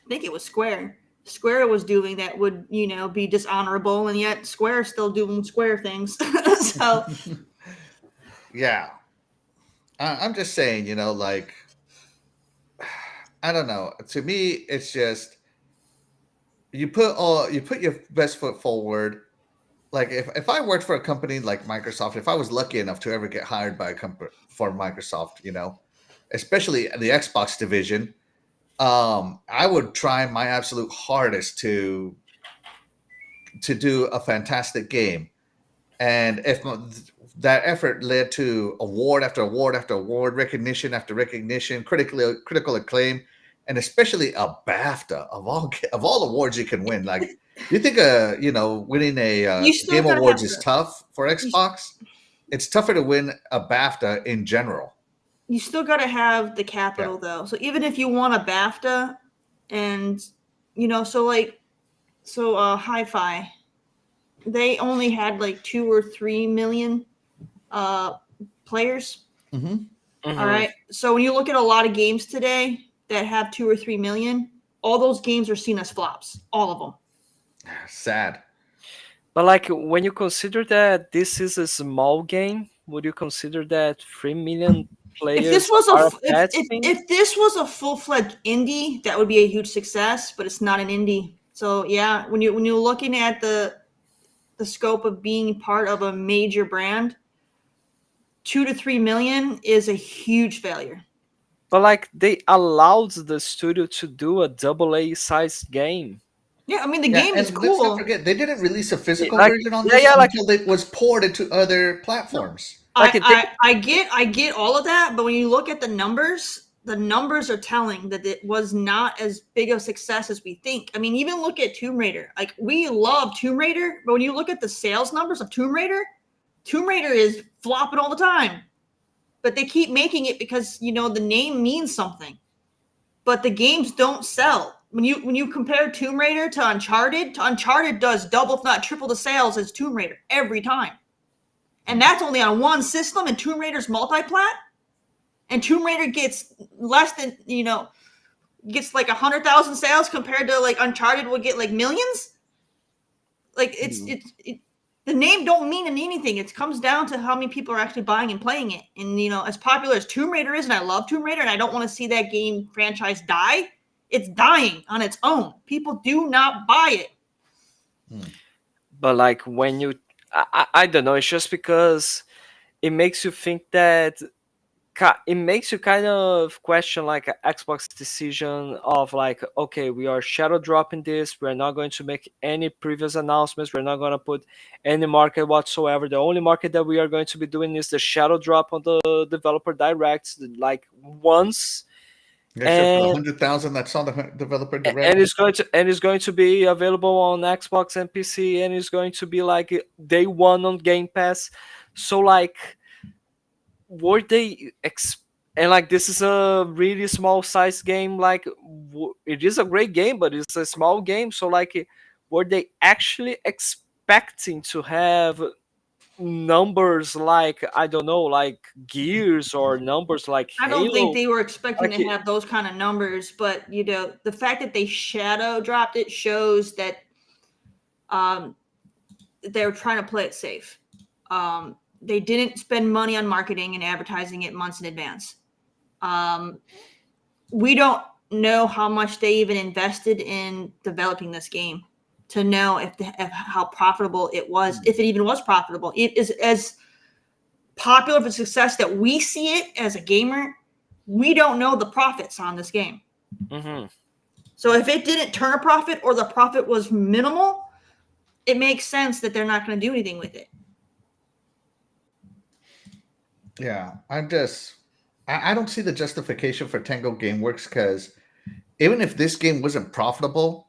I think it was Square. Square was doing that would be dishonorable, and yet Square's still doing Square things. So Yeah, I'm just saying, like I don't know. To me, it's just you put your best foot forward. Like if I worked for a company like Microsoft, if I was lucky enough to ever get hired by a company for Microsoft, especially the Xbox division, I would try my absolute hardest to do a fantastic game. And if that effort led to award after award after award, recognition after recognition, critical acclaim, and especially a BAFTA of all awards you can win. Like, you think winning a you still Game gotta Awards have is tough for you, Xbox? It's tougher to win a BAFTA in general. you still gotta have the Yeah. capital though. So even if you want a BAFTA, and so hi-fi they only had like 2 or 3 million players. Mm-hmm. All right. So when you look at a lot of games today that have 2 or 3 million, all those games are seen as flops. All of them. Sad. But like when you consider that this is a small game, would you consider that 3 million If this players was are a a bad thing? if this was a full-fledged indie, that would be a huge success. But it's not an indie. So yeah, when you're looking at the scope of being part of a major brand, 2 to 3 million is a huge failure. But like they allowed the studio to do a AA sized game. Yeah, I mean the Yeah, game is and let's not cool. forget they didn't release a physical Like version on yeah, this yeah, like until it was ported to other platforms. like they I get all of that, but when you look at the numbers are telling that it was not as big of a success as we think. I mean, even look at Tomb Raider. Like we love Tomb Raider, but when you look at the sales numbers of Tomb Raider is flopping all the time. But they keep making it because the name means something. But the games don't sell. When you compare Tomb Raider to Uncharted does double if not triple the sales as Tomb Raider every time. And that's only on one system, and Tomb Raider's multi-plat. And Tomb Raider gets less than, gets like 100,000 sales compared to like Uncharted would get like millions. Like the name don't mean anything. It comes down to how many people are actually buying and playing it. And as popular as Tomb Raider is, and I love Tomb Raider, and I don't want to see that game franchise die, it's dying on its own. People do not buy it. but like when you I don't know, it's just because it makes you think that it makes you kind of question like Xbox decision of like, okay, we are shadow dropping this, we're not going to make any previous announcements, we're not going to put any market whatsoever. The only market that we are going to be doing is the shadow drop on the developer directs like once. Except for the And 100,000 that's on the developer direct. and it's going to be available on Xbox and PC, and it's going to be like day one on Game Pass. So like were they and like this is a really small size game, like it is a great game but it's a small game, so like were they actually expecting to have numbers like, I don't know, like Gears or numbers like I don't think Halo? they were expecting Like to have those kind of numbers, but the fact that they shadow dropped it shows that they're trying to play it safe. They didn't spend money on marketing and advertising it months in advance. We don't know how much they even invested in developing this game to know if how profitable it was, if it even was profitable. It is as popular of a success that we see it as a gamer. We don't know the profits on this game. Mm-hmm. So if it didn't turn a profit or the profit was minimal, it makes sense that they're not going to do anything with it. Yeah, I don't see the justification for Tango Gameworks because even if this game wasn't profitable,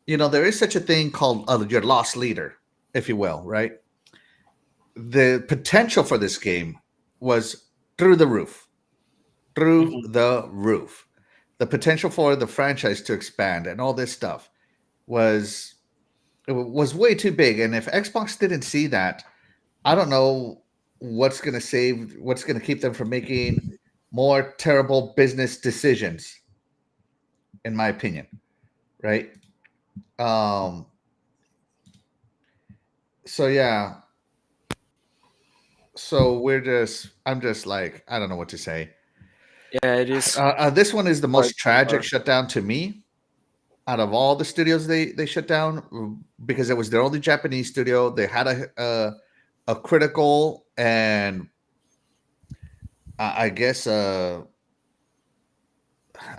there is such a thing called your loss leader, if you will, right? The potential for this game was through the roof. Mm-hmm. The potential for the franchise to expand and all this stuff was way too big. And if Xbox didn't see that, I don't know what's going to keep them from making more terrible business decisions, in my opinion. Right. So yeah. So I'm just like, I don't know what to say. Yeah, it is This one is the quite most tragic hard. shutdown to me out of all the studios they shut down because it was their only Japanese studio. They had a critical and I guess I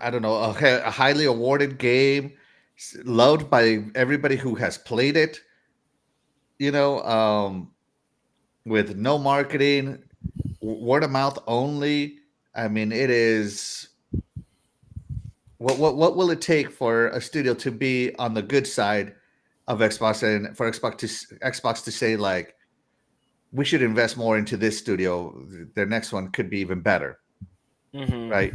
don't know, a highly awarded game, loved by everybody who has played it. With no marketing, word of mouth only. I mean, it is. What will it take for a studio to be on the good side of Xbox and for Xbox to say like, we should invest more into this studio. Their next one could be even better, Mm-hmm. right?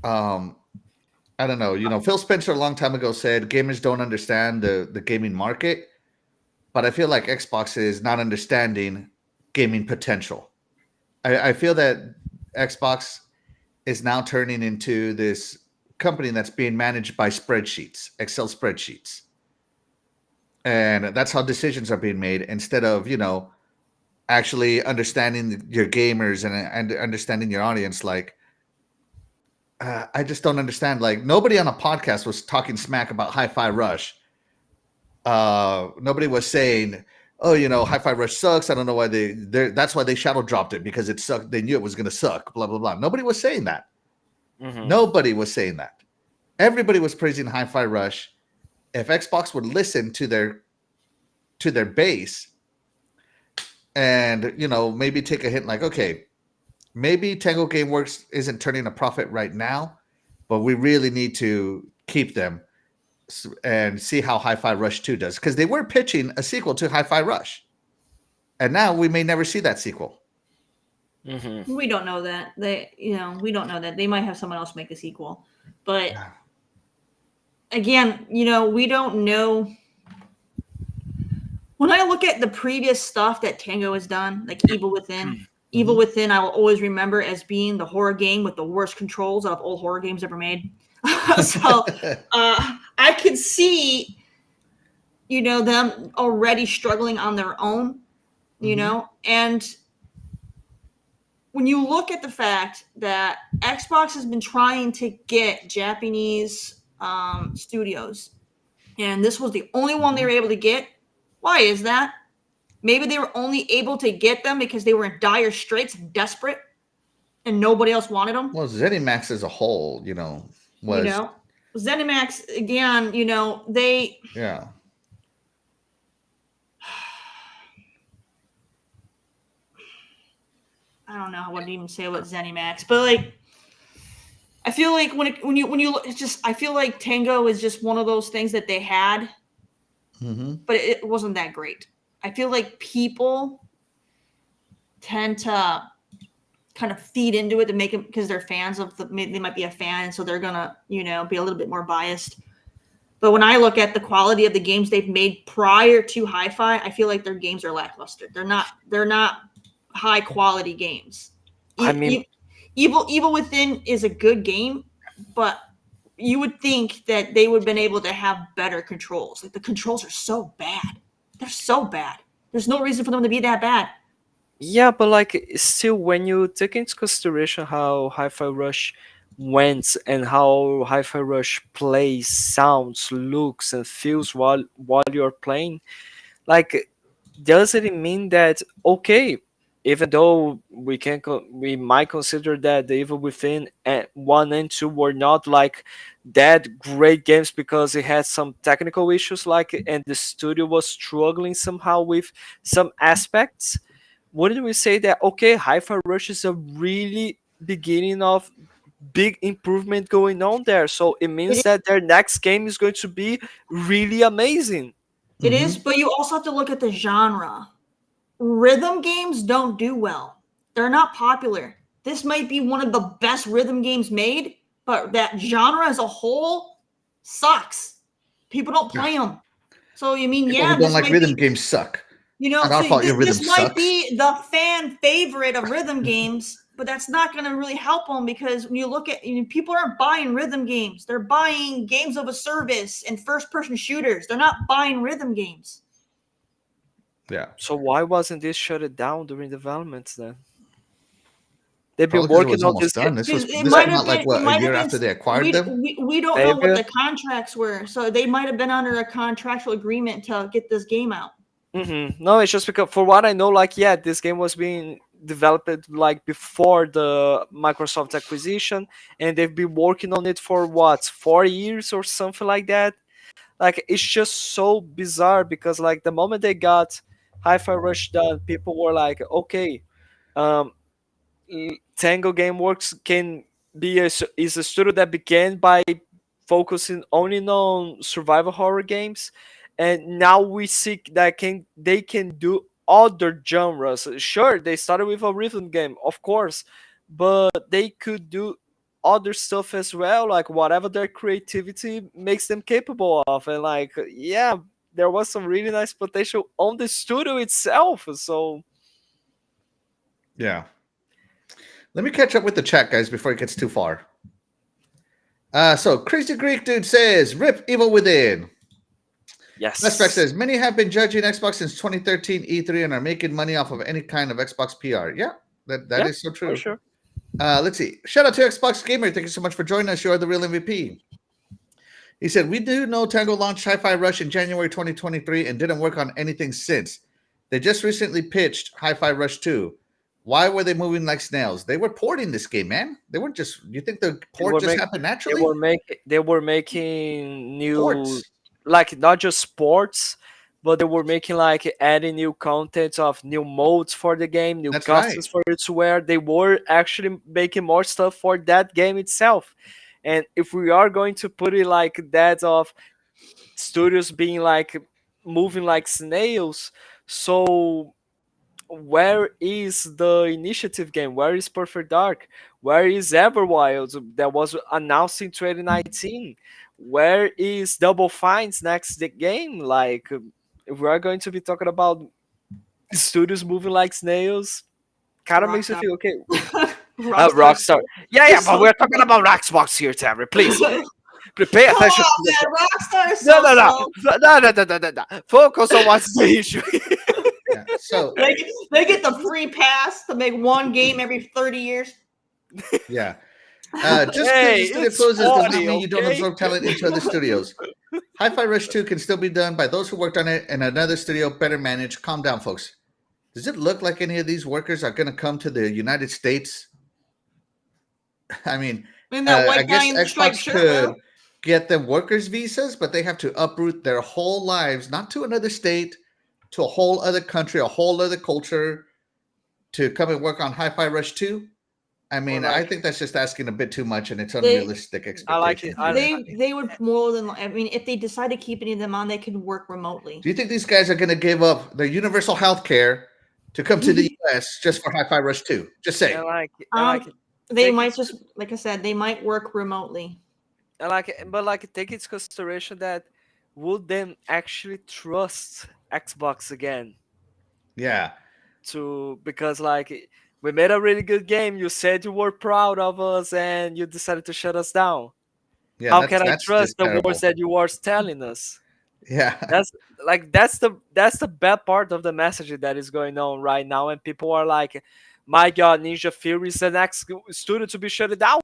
I don't know. Phil Spencer a long time ago said gamers don't understand the gaming market. but I feel like Xbox is not understanding gaming potential. I feel that Xbox is now turning into this company that's being managed by spreadsheets, Excel spreadsheets. And that's how decisions are being made instead of, actually understanding your gamers and understanding your audience. Like, I just don't understand. Like, nobody on a podcast was talking smack about Hi-Fi Rush. Nobody was saying, "Oh, Hi-Fi Rush sucks. I don't know why that's why they shadow dropped it because it sucked. They knew it was going to suck." Blah blah blah. Nobody was saying that. Hmm. Nobody was saying that. Everybody was praising Hi-Fi Rush. If Xbox would listen to their base and maybe take a hint, like, okay, maybe Tango Gameworks isn't turning a profit right now, but we really need to keep them and see how Hi-Fi Rush 2 does, because they were pitching a sequel to Hi-Fi Rush, and now we may never see that sequel. Hmm. We don't know that. We don't know that. They might have someone else make the sequel. But again, we don't know. When I look at the previous stuff that Tango has done, like Evil Within, Evil Within, I will always remember as being the horror game with the worst controls out of all horror games ever made. So I could see, them already struggling on their own, and when you look at the fact that Xbox has been trying to get Japanese studios, and this was the only one they were able to get, why is that? Maybe they were only able to get them because they were in dire straits and desperate, and nobody else wanted them. Well, ZeniMax as a whole, was ZeniMax again. They yeah. I don't know what to even say about ZeniMax, but like I feel like when you look, it's just I feel like Tango is just one of those things that they had, but it wasn't that great. I feel like people tend to kind of feed into it to make it because they're fans of they might be a fan, and so they're gonna be a little bit more biased. But when I look at the quality of the games they've made prior to Hi-Fi, I feel like their games are lackluster. They're not high quality games. I mean, Evil Within is a good game, but you would think that they would have been able to have better controls. Like the controls are so bad. They're so bad. There's no reason for them to be that bad. yeah, but like still, when you take into consideration how Hi-Fi Rush went and how Hi-Fi Rush plays, sounds, looks, and feels while you're playing, like doesn't it mean that okay, even though we might consider that the Evil Within 1 and 2 were not like that great games because it had some technical issues, like, and the studio was struggling somehow with some aspects, wouldn't we say that okay, Hi-Fi Rush is a really beginning of big improvement going on there, so it means It, that their next game is going to be really amazing. it is, but you also have to look at the genre. Rhythm games don't do well. They're not popular. This might be one of the best rhythm games made, but that genre as a whole sucks. People don't play them. So you mean, People who don't like rhythm games suck. Not our fault. Your rhythm this might sucks. be the fan favorite of rhythm games, but that's not going to really help them because when you look at people aren't buying rhythm games. They're buying games of a service and first-person shooters. They're not buying rhythm games. Yeah. So why wasn't this shut it down during development then? They've been Probably because it working was on almost this done. game. This It was might not have like been. what, It might a year have after been. they acquired them. We don't know what Maybe. the contracts were, so they might have been under a contractual agreement to get this game out. No, it's just because for what I know, like yeah, this game was being developed like before the Microsoft acquisition, and they've been working on it for what 4 years or something like that. Like it's just so bizarre because like the moment they got Hi-Fi Rush done, people were like, okay, um, Tango Gameworks can be is a studio that began by focusing only on survival horror games, and now we see that they can do other genres. Sure, they started with a rhythm game, of course, but they could do other stuff as well, like whatever their creativity makes them capable of, and like yeah, there was some really nice potential on the studio itself. So Yeah. Let me catch up with the chat, guys, before it gets too far. So Crazy Greek Dude says, "Rip Evil Within." yes, Aspect says, "Many have been judging Xbox since 2013 E3 and are making money off of any kind of Xbox PR." Yeah, that yeah, is so for true. sure. Let's see. Shout out to Xbox Gamer. Thank you so much for joining us. You are the real MVP. He said, "We do know Tango launched Hi-Fi Rush in January 2023 and didn't work on anything since. They just recently pitched Hi-Fi Rush 2. Why were they moving like snails? They were porting this game, man. They weren't just. You think the They port were just make, happened they naturally? were making new, Ports. like not just sports, but they were making like adding new content of new modes for the game, new That's right. costumes for you to wear. They were actually making more stuff for that game itself. And if we are going to put it like that of studios being like moving like snails, so where is the initiative game? Where is Perfect Dark? Where is Everwild that was announced in 2019? Where is Double Fine's next game? Like, if we are going to be talking about studios moving like snails, kind of makes you Rockstar. feel okay. Rockstar. Rockstar. Yeah, but so we're talking about Xbox here, Terry. Please Come pay attention to on, the show. man. Rockstar is No, so no, slow. no, no, no, no, no, no, no. Focus on what's the issue. Yeah. So They get the free pass to make one game every 30 years. yeah. Just because Hey, the studio it's closes does not funny, mean you don't okay? absorb talent into other studios. Hi-Fi Rush 2 can still be done by those who worked on it and another studio better managed. Calm down, folks. Does it look like any of these workers are going to come to the United States? I mean, In that I white guy guess in the striped Xbox shirt, could bro. get them workers' visas, but they have to uproot their whole lives, not to another state, to a whole other country, a whole other culture, to come and work on Hi-Fi Rush 2. I Or mean, I like, think that's just asking a bit too much, and it's They- unrealistic I like it. expectations. if you ask me. They would more than. I mean, if they decide to keep any of them on, they could work remotely. Do you think these guys are going to give up their universal health care to come to the US just for Hi-Fi Rush 2? Just I say. like it. I like it. They Take might it- just, like I said, they might work remotely. I like it, but like take into consideration that would them actually trust Xbox again Yeah. to because like we made a really good game. You said you were proud of us, and you decided to shut us down. Yeah, How can I that's trust just the terrible. words that you are telling us? Yeah. That's that's the bad part of the messaging that is going on right now, and people are like, "My God, Ninja Fury is the next studio to be shut down."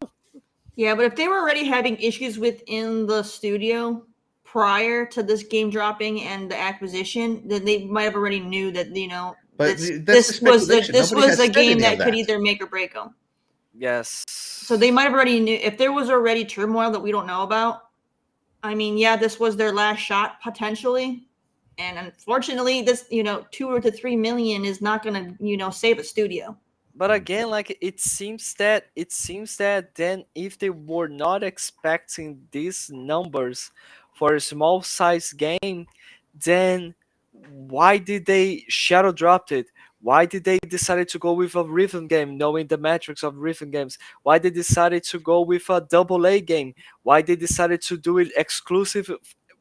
Yeah, but if they were already having issues within the studio prior to this game dropping and the acquisition, then they might have already knew that But this that's the this was speculation. this Nobody was has a said game any of that could that. either make or break them. Yes. So they might have already knew if there was already turmoil that we don't know about. I mean, yeah, this was their last shot potentially, and unfortunately, this 2 to 3 million is not going to save a studio. But again, like it seems that then if they were not expecting these numbers for a small size game, then why did they shadow dropped it? Why did they decided to go with a rhythm game, knowing the metrics of rhythm games? Why they decided to go with a double A game? Why they decided to do it exclusive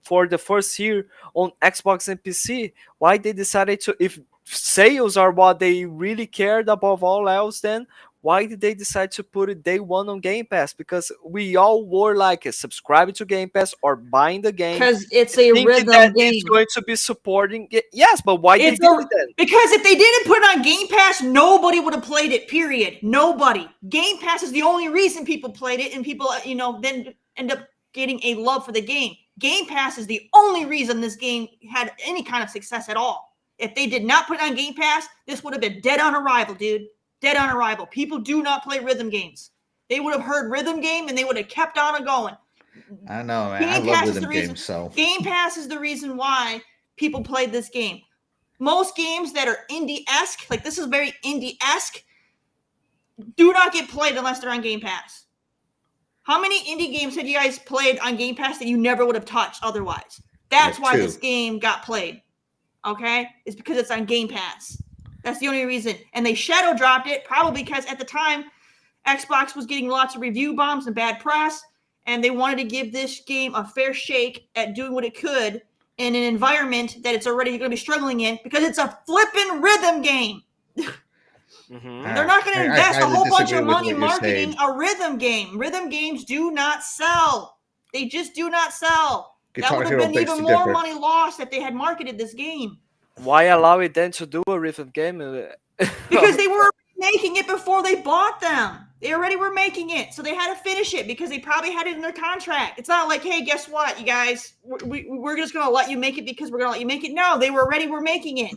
for the first year on Xbox and PC? Why they decided to, if sales are what they really cared above all else, then why did they decide to put it day one on Game Pass? Because we all were like subscribing to Game Pass or buying the game, Because it's a thinking rhythm that game. it's going to be supporting it. Yes, but why It's they did it then? because if they didn't put it on Game Pass, nobody would have played it. Period. Nobody. Game Pass is the only reason people played it, and people, then end up getting a love for the game. Game Pass is the only reason this game had any kind of success at all. If they did not put it on Game Pass, this would have been dead on arrival, dude. Dead on arrival. People do not play rhythm games. They would have heard rhythm game and they would have kept on going. I know, man. I love rhythm games, so Game Pass is the reason why people played this game. Most games that are indie-esque, like this is very indie-esque, do not get played unless they're on Game Pass. How many indie games have you guys played on Game Pass that you never would have touched otherwise? That's Like why 2. this game got played. Okay? It's because it's on Game Pass. That's the only reason. And they shadow dropped it probably because at the time, Xbox was getting lots of review bombs and bad press, and they wanted to give this game a fair shake at doing what it could in an environment that it's already going to be struggling in because it's a flippin' rhythm game. Mm-hmm. They're not going to I invest a highly whole bunch disagree of with money what you're marketing saying. a rhythm game. Rhythm games do not sell. They just do not sell. That Guitar would have Hero been begs even to more differ. money lost if they had marketed this game. Why allow it then to do a rhythm game? Because they were making it before they bought them. They already were making it, so they had to finish it because they probably had it in their contract. It's not like, hey, guess what, you guys, we're just going to let you make it because we're going to let you make it. No, they were making it,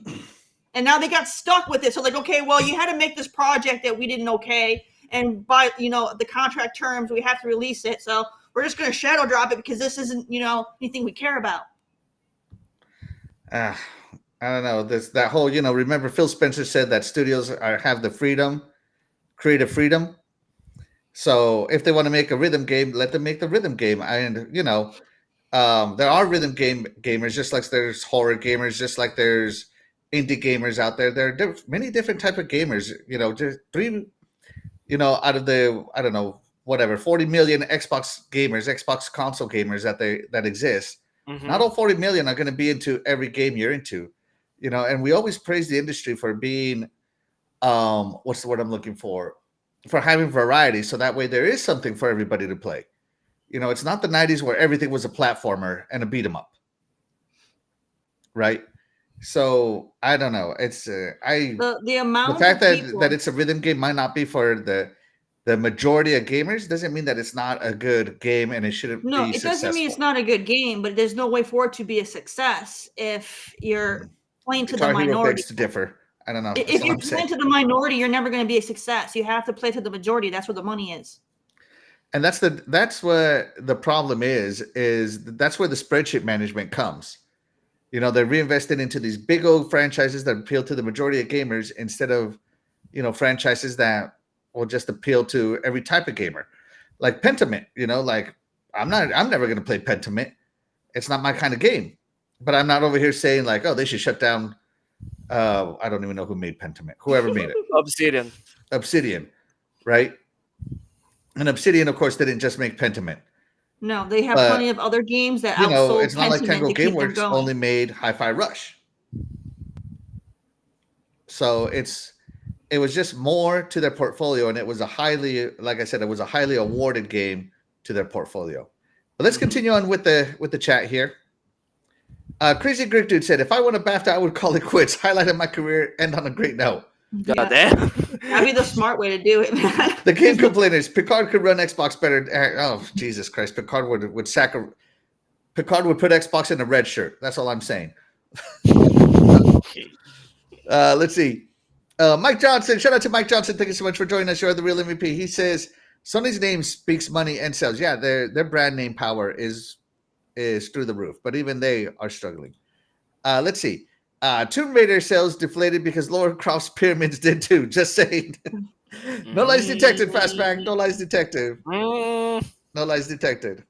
and now they got stuck with it. So like, okay, well, you had to make this project that we didn't okay, and by the contract terms, we have to release it. So we're just going to shadow drop it because this isn't anything we care about. I don't know. That whole, remember Phil Spencer said that studios have the freedom, creative freedom. So if they want to make a rhythm game, let them make the rhythm game. And there are rhythm gamers, just like there's horror gamers, just like there's indie gamers out there. There are many different type of gamers. Just three. Out of the, I don't know, whatever, 40 million Xbox gamers, Xbox console gamers that exist. Mm-hmm. Not all 40 million are going to be into every game you're into. And we always praise the industry for being, what's the word I'm looking for having variety. So that way there is something for everybody to play. It's not the 90s where everything was a platformer and a beat 'em up. Right. So I don't know. It's the the amount fact of people, that it's a rhythm game might not be for the majority of gamers doesn't mean that it's not a good game and it shouldn't no, be it successful. doesn't mean it's not a good game, but there's no way for it to be a success if you're playing to the Guitar Hero minority. begs to differ. I don't know. That's If all you're I'm saying. playing to the minority, you're never going to be a success. You have to play to the majority. That's where the money is. And that's where the problem is that's where the spreadsheet management comes. They're reinvesting into these big old franchises that appeal to the majority of gamers instead of, franchises that will just appeal to every type of gamer. Like Pentiment, like I'm never going to play Pentiment. It's not my kind of game. But I'm not over here saying like, oh, they should shut down. I don't even know who made Pentiment. Whoever made it. Obsidian, right? And Obsidian, of course, didn't just make Pentiment. No, they have plenty of other games that outsold it's not like Pentiment Tango to keep them Gameworks going. only made Hi-Fi Rush. So it was just more to their portfolio, and it was like I said, it was a highly awarded game to their portfolio. But let's continue on with the chat here. Crazy Greek Dude said, if I won a BAFTA, I would call it quits. Highlighted my career, end on a great note. God damn. That'd be the smart way to do it, man. The game complainers, Picard could run Xbox better. Oh, Jesus Christ. Picard would put Xbox in a red shirt. That's all I'm saying. Let's see. Mike Johnson, shout out to Mike Johnson. Thank you so much for joining us. You're the real MVP. He says Sony's name speaks money and sells. Yeah, their brand name power is through the roof, but even they are struggling. Let's see. Tomb Raider sales deflated because Laura Croft's pyramids did too. Just saying. No lies detected, Fastback. No lies detected. No lies detected.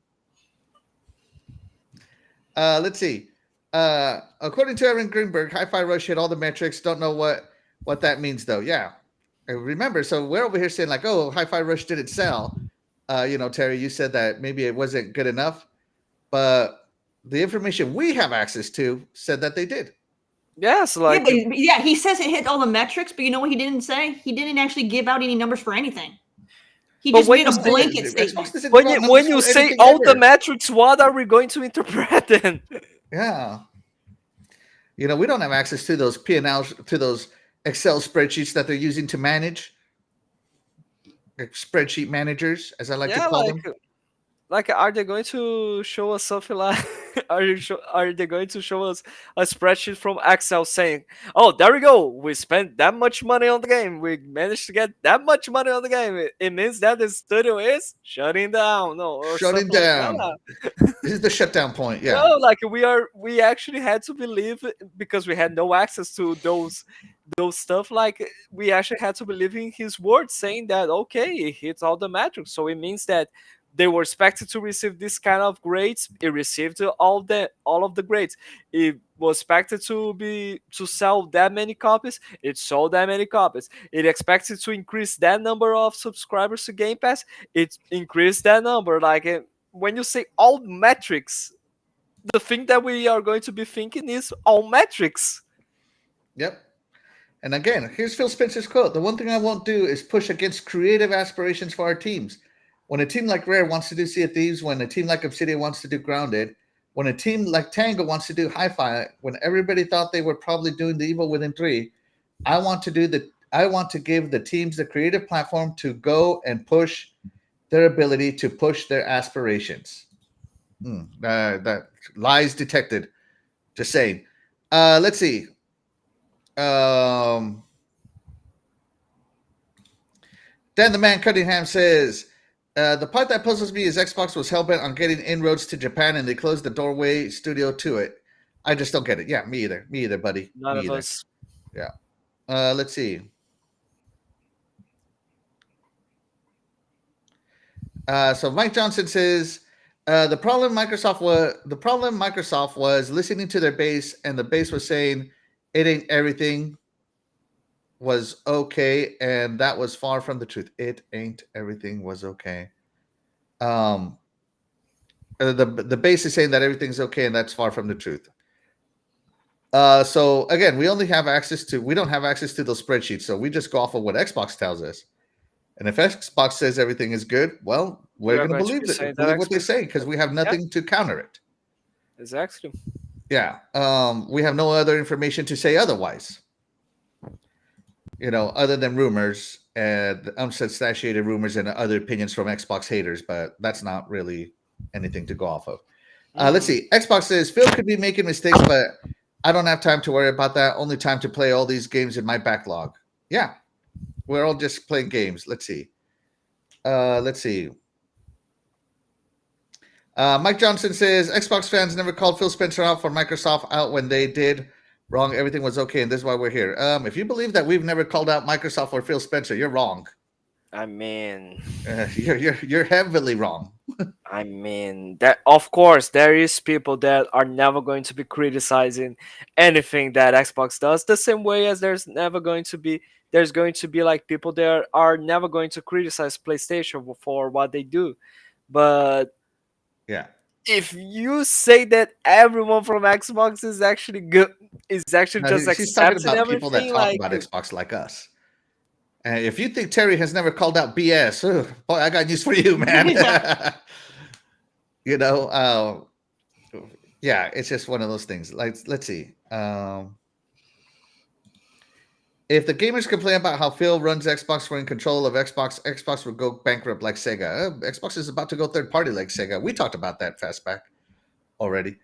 Let's see. According to Evan Greenberg, Hi-Fi Rush hit all the metrics. Don't know what that means though. Yeah. Remember, so we're over here saying like, oh, Hi-Fi Rush didn't sell. Terry, you said that maybe it wasn't good enough, but the information we have access to said that they did. Yes, like he says it hit all the metrics, but you know what he didn't say? He didn't actually give out any numbers for anything. He just made a blanket statement. When you say all the metrics, what are we going to interpret then? Yeah. We don't have access to those P&Ls, to those Excel spreadsheets that they're using to manage. Spreadsheet managers, as I like to call them. Like, are they going to show us something like? Are they going to show us a spreadsheet from Excel saying, "Oh, there we go. We spent that much money on the game. We managed to get that much money on the game. It means that the studio is shutting down." No, or shutting down. Like This is the shutdown point. Yeah. No, like we actually had to believe, because we had no access to those stuff. Like, we actually had to believe in his words, saying that okay, it hits all the metrics. So it means that they were expected to receive this kind of grades. It received all of the grades. It was expected to sell that many copies. It sold that many copies. It expected to increase that number of subscribers to Game Pass. It increased that number. Like, when you say all metrics, the thing that we are going to be thinking is all metrics. Yep. And again, here's Phil Spencer's quote: "The one thing I won't do is push against creative aspirations for our teams. When a team like Rare wants to do Sea of Thieves, when a team like Obsidian wants to do Grounded, when a team like Tango wants to do Hi-Fi, when everybody thought they were probably doing The Evil Within 3, I want to give the teams the creative platform to go and push their ability to push their aspirations." That lies detected. Just saying. Let's see. Dan the Man Cunningham says, the part that puzzles me is Xbox was hellbent on getting inroads to Japan and they closed the doorway studio to it. I just don't get it. Yeah, me either. Me either, buddy. None me of either. us. Yeah. Let's see. So Mike Johnson says, the problem Microsoft was listening to their base, and the base was saying it ain't everything was okay, and that was far from the truth. It ain't everything was okay. The base is saying that everything's okay, and that's far from the truth. So again, we don't have access to those spreadsheets, so we just go off of what Xbox tells us. And if Xbox says everything is good, well, we're going to believe what they say because we have nothing to counter it. Exactly. Yeah. We have no other information to say otherwise. Other than rumors and unsubstantiated rumors and other opinions from Xbox haters, but that's not really anything to go off of. Let's see. Xbox says Phil could be making mistakes, but I don't have time to worry about that. Only time to play all these games in my backlog. Yeah. We're all just playing games. Let's see. Mike Johnson says Xbox fans never called Phil Spencer out for Microsoft out when they did wrong. Everything was okay, and this is why we're here. If you believe that we've never called out Microsoft or Phil Spencer, you're wrong. I mean, you're heavily wrong. I mean that of course there is people that are never going to be criticizing anything that Xbox does, the same way as there's going to be like people that are never going to criticize PlayStation for what they do. But yeah, if you say that everyone from Xbox is actually good, just accepting about everything, people that talk about Xbox like us. And if you think Terry has never called out BS, boy, I got news for you, man. Yeah, it's just one of those things. Like, let's see. If the gamers complain about how Phil runs Xbox for in control of Xbox would go bankrupt like Sega. Xbox is about to go third party like Sega. We talked about that fastback already.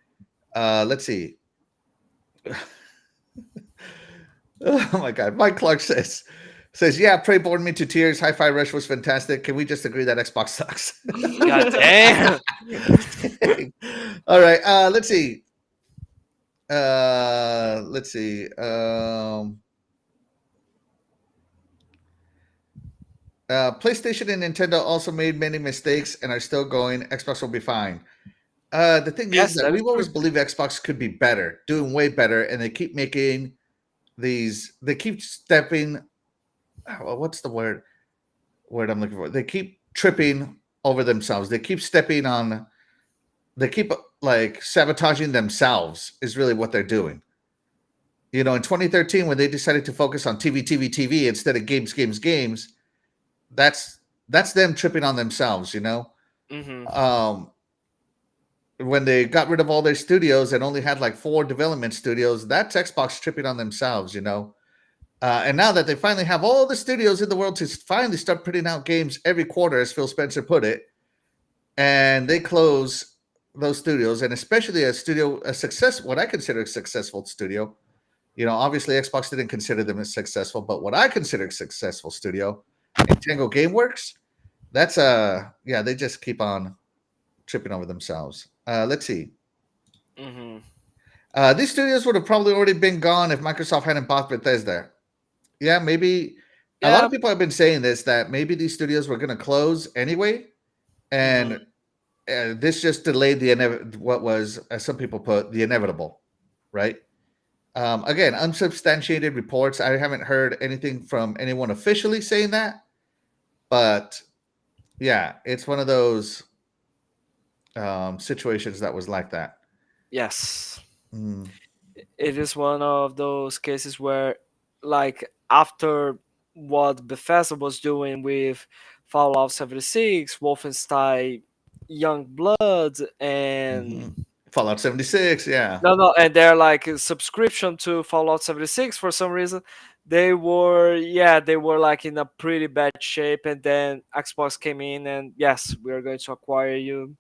Let's see. Oh my God. Mike Clark says, yeah, Prey bored me to tears. Hi-Fi Rush was fantastic. Can we just agree that Xbox sucks? God damn. All right. Let's see. PlayStation and Nintendo also made many mistakes and are still going. Xbox will be fine. The thing is that we've always believed Xbox could be better, doing way better, and they keep making these. They keep stepping. What's the word I'm looking for? They keep tripping over themselves. They keep stepping on. They keep like sabotaging themselves. Is really what they're doing. In 2013, when they decided to focus on TV instead of games. That's them tripping on themselves, Mm-hmm. When they got rid of all their studios and only had like 4 development studios, that's Xbox tripping on themselves, and now that they finally have all the studios in the world to finally start putting out games every quarter, as Phil Spencer put it, and they close those studios, and especially what I consider a successful studio. Obviously Xbox didn't consider them as successful, but what I consider a successful studio, Tango Gameworks, that's they just keep on tripping over themselves. Let's see. Mm-hmm. These studios would have probably already been gone if Microsoft hadn't bought Bethesda. Yeah, maybe. Yeah. A lot of people have been saying this, that maybe these studios were going to close anyway, and this just delayed what was, as some people put, the inevitable, right? Again, unsubstantiated reports. I haven't heard anything from anyone officially saying that, but yeah, it's one of those situations that was like that. Yes. Mm. It is one of those cases where, like, after what Bethesda was doing with Fallout 76, Wolfenstein Young Blood, and Hmm. Fallout 76, yeah. no, and their like subscription to Fallout 76, for some reason, they were like in a pretty bad shape, and then Xbox came in and yes, we are going to acquire you.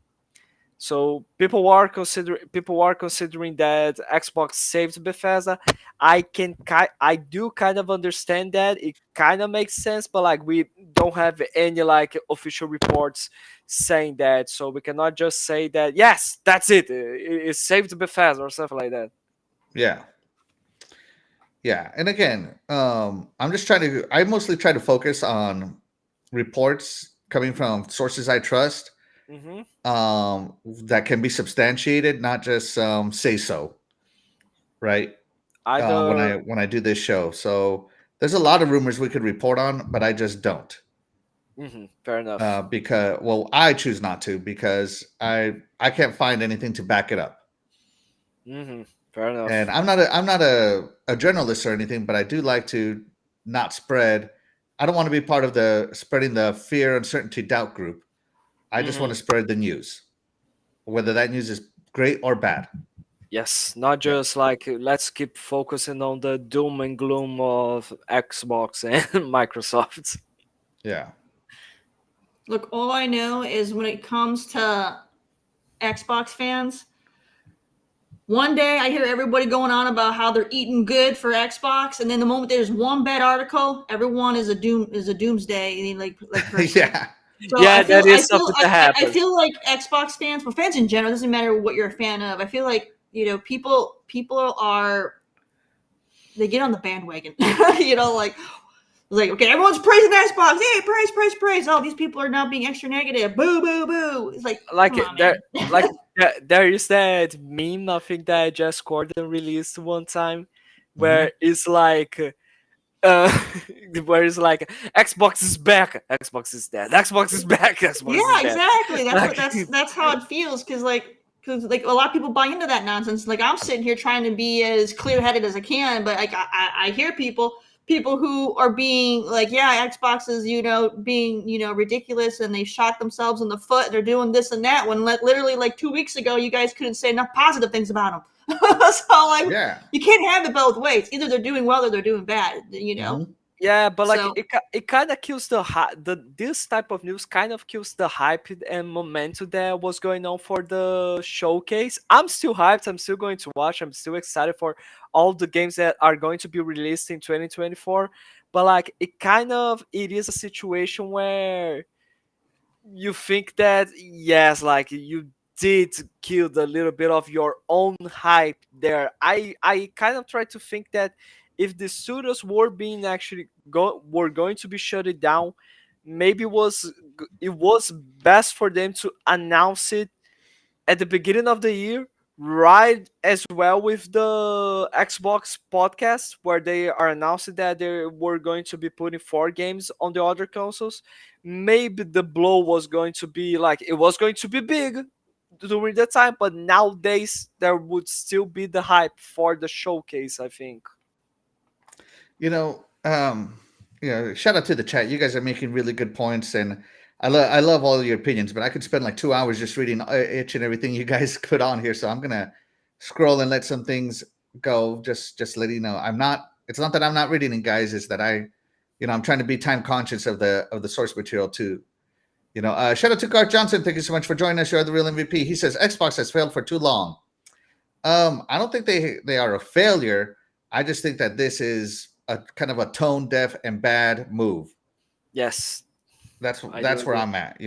So people are considering that Xbox saved Bethesda. I do kind of understand that. It kind of makes sense, but like we don't have any like official reports saying that, so we cannot just say that yes, that's it. It saved Bethesda or something like that. Yeah. Yeah. And again, I mostly try to focus on reports coming from sources I trust, Hmm. that can be substantiated, not just say so, right? Either. When I do this show. So there's a lot of rumors we could report on, but I just don't. Fair enough. Because well, I choose not to because I can't find anything to back it up. Hmm. Fair And enough. I'm not a journalist or anything, but I do like to not spread. I don't want to be part of the spreading the fear, uncertainty, doubt group. I just want Hmm. to spread the news, whether that news is great or bad. Yes, not Yeah, just like let's keep focusing on the doom and gloom of Xbox and Microsoft. yeah, Look, all I know is when it comes to Xbox fans, one day I hear everybody going on about how they're eating good for Xbox, and then the moment there's one bad article, everyone is a doomsday like person. yeah, So Yeah, that is something that I happens. feel like Xbox fans, well, fans in general, doesn't matter what you're a fan of. I feel like people are they get on the bandwagon. Like okay, everyone's praising Xbox. Hey, praise, praise, praise. Oh, these people are now being extra negative. Boo, boo, boo. It's like, Like come on, there, man. like there is that meme I think that Jess Gordon released one time, hmm where it's like, uh, where it's like Xbox is back, Xbox is dead, Xbox is back, Yeah, Xbox is dead. exactly. That's what Like, that's how it feels because like a lot of people buy into that nonsense. Like I'm sitting here trying to be as clear headed as I can, but like I hear people who are being like, yeah, Xbox is being ridiculous, and they shot themselves in the foot. And they're doing this and that. When literally like 2 weeks ago, you guys couldn't say enough positive things about them. So like yeah. you can't have it both ways. Either they're doing well or they're doing bad. hmm yeah, but like So it kind of kills this type of news kind of kills the hype and momentum that was going on for the showcase. I'm still hyped. I'm still going to watch. I'm still excited for all the games that are going to be released in 2024. But like it is a situation where you think that yes, like you did kill a little bit of your own hype there. I kind of try to think that if the studios were being actually were going to be shut it down, maybe it was best for them to announce it at the beginning of the year, right as well with the Xbox podcast, where they are announcing that they were going to be putting 4 games on the other consoles. Maybe the blow was going to be like it was going to be big during the time, but nowadays there would still be the hype for the showcase, I think. You know, shout out to the chat. You guys are making really good points, and I love all your opinions. But I could spend like 2 hours just reading each and everything you guys put on here. So I'm gonna scroll and let some things go. Just letting you know, I'm not. It's not that I'm not reading it, guys. It's that I'm trying to be time conscious of the source material too. Shout out to Garth Johnson. Thank you so much for joining us. You're the real MVP. He says Xbox has failed for too long. I don't think they are a failure. I just think that this is a kind of a tone deaf and bad move. Yes, I do That's where agree. I'm at.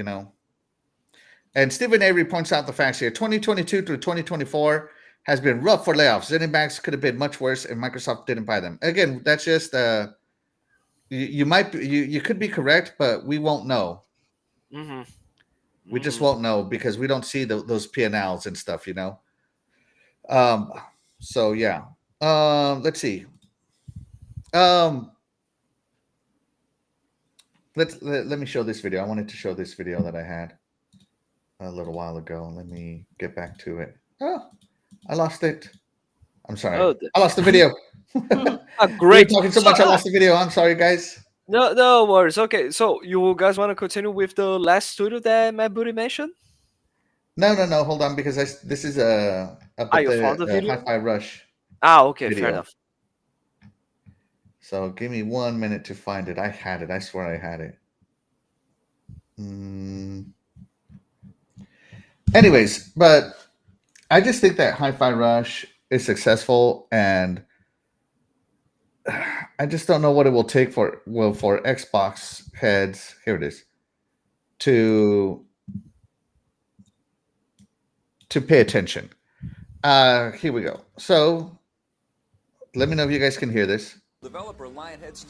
And Stephen Avery points out the facts here. 2022 through 2024 has been rough for layoffs. ZeniMax could have been much worse, and Microsoft didn't buy them. Again, that's just you could be correct, but we won't know. Hmm. We just Hmm. won't know because we don't see those P&Ls and stuff. Um, so yeah. Let's see. Um, let me show this video. I wanted to show this video that I had a little while ago. Let me get back to it. Oh, I lost it. I'm sorry. Oh, I lost the video. We were great. talking so So, much, I lost the video. I'm sorry, guys. no worries. Okay, so you guys want to continue with the last studio that Matt Booty mentioned? No. Hold on, because this is up Ah, at you found the the video? Hi-Fi Rush Ah, okay, fair video. enough. So give me 1 minute to find it. I had it. I swear I had it. Anyways, but I just think that Hi-Fi Rush is successful, and I just don't know what it will take for Xbox heads. Here it is, to pay attention. Here we go. So let me know if you guys can hear this. Developer Lionhead's.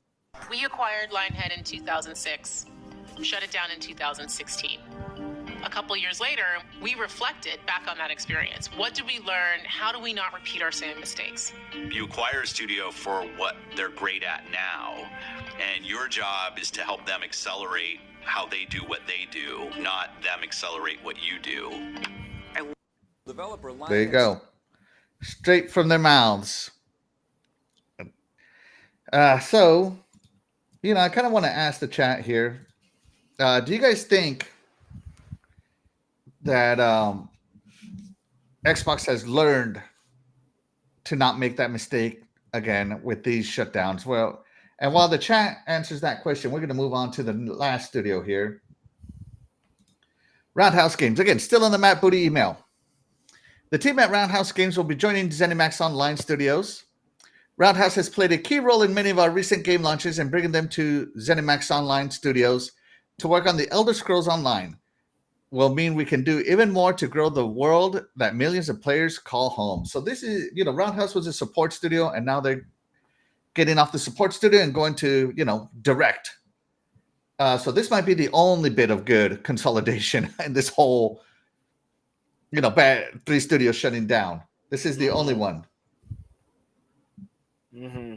We acquired Lionhead in 2006, shut it down in 2016. A couple years later, we reflected back on that experience. What did we learn? How do we not repeat our same mistakes? You acquire a studio for what they're great at now, and your job is to help them accelerate how they do what they do, not them accelerate what you do. Developer Lionhead's. There you go. Straight from their mouths. So, I kind of want to ask the chat here. Do you guys think that Xbox has learned to not make that mistake again with these shutdowns? Well, and while the chat answers that question, we're going to move on to the last studio here. Roundhouse Games. Again, still on the Matt Booty email. The team at Roundhouse Games will be joining ZeniMax Online Studios. Roundhouse has played a key role in many of our recent game launches and bringing them to ZeniMax Online Studios to work on the Elder Scrolls Online will mean we can do even more to grow the world that millions of players call home. So this is, Roundhouse was a support studio, and now they're getting off the support studio and going to, direct. So this might be the only bit of good consolidation in this whole, bad 3 studios shutting down. This is the only one. Mm-hmm.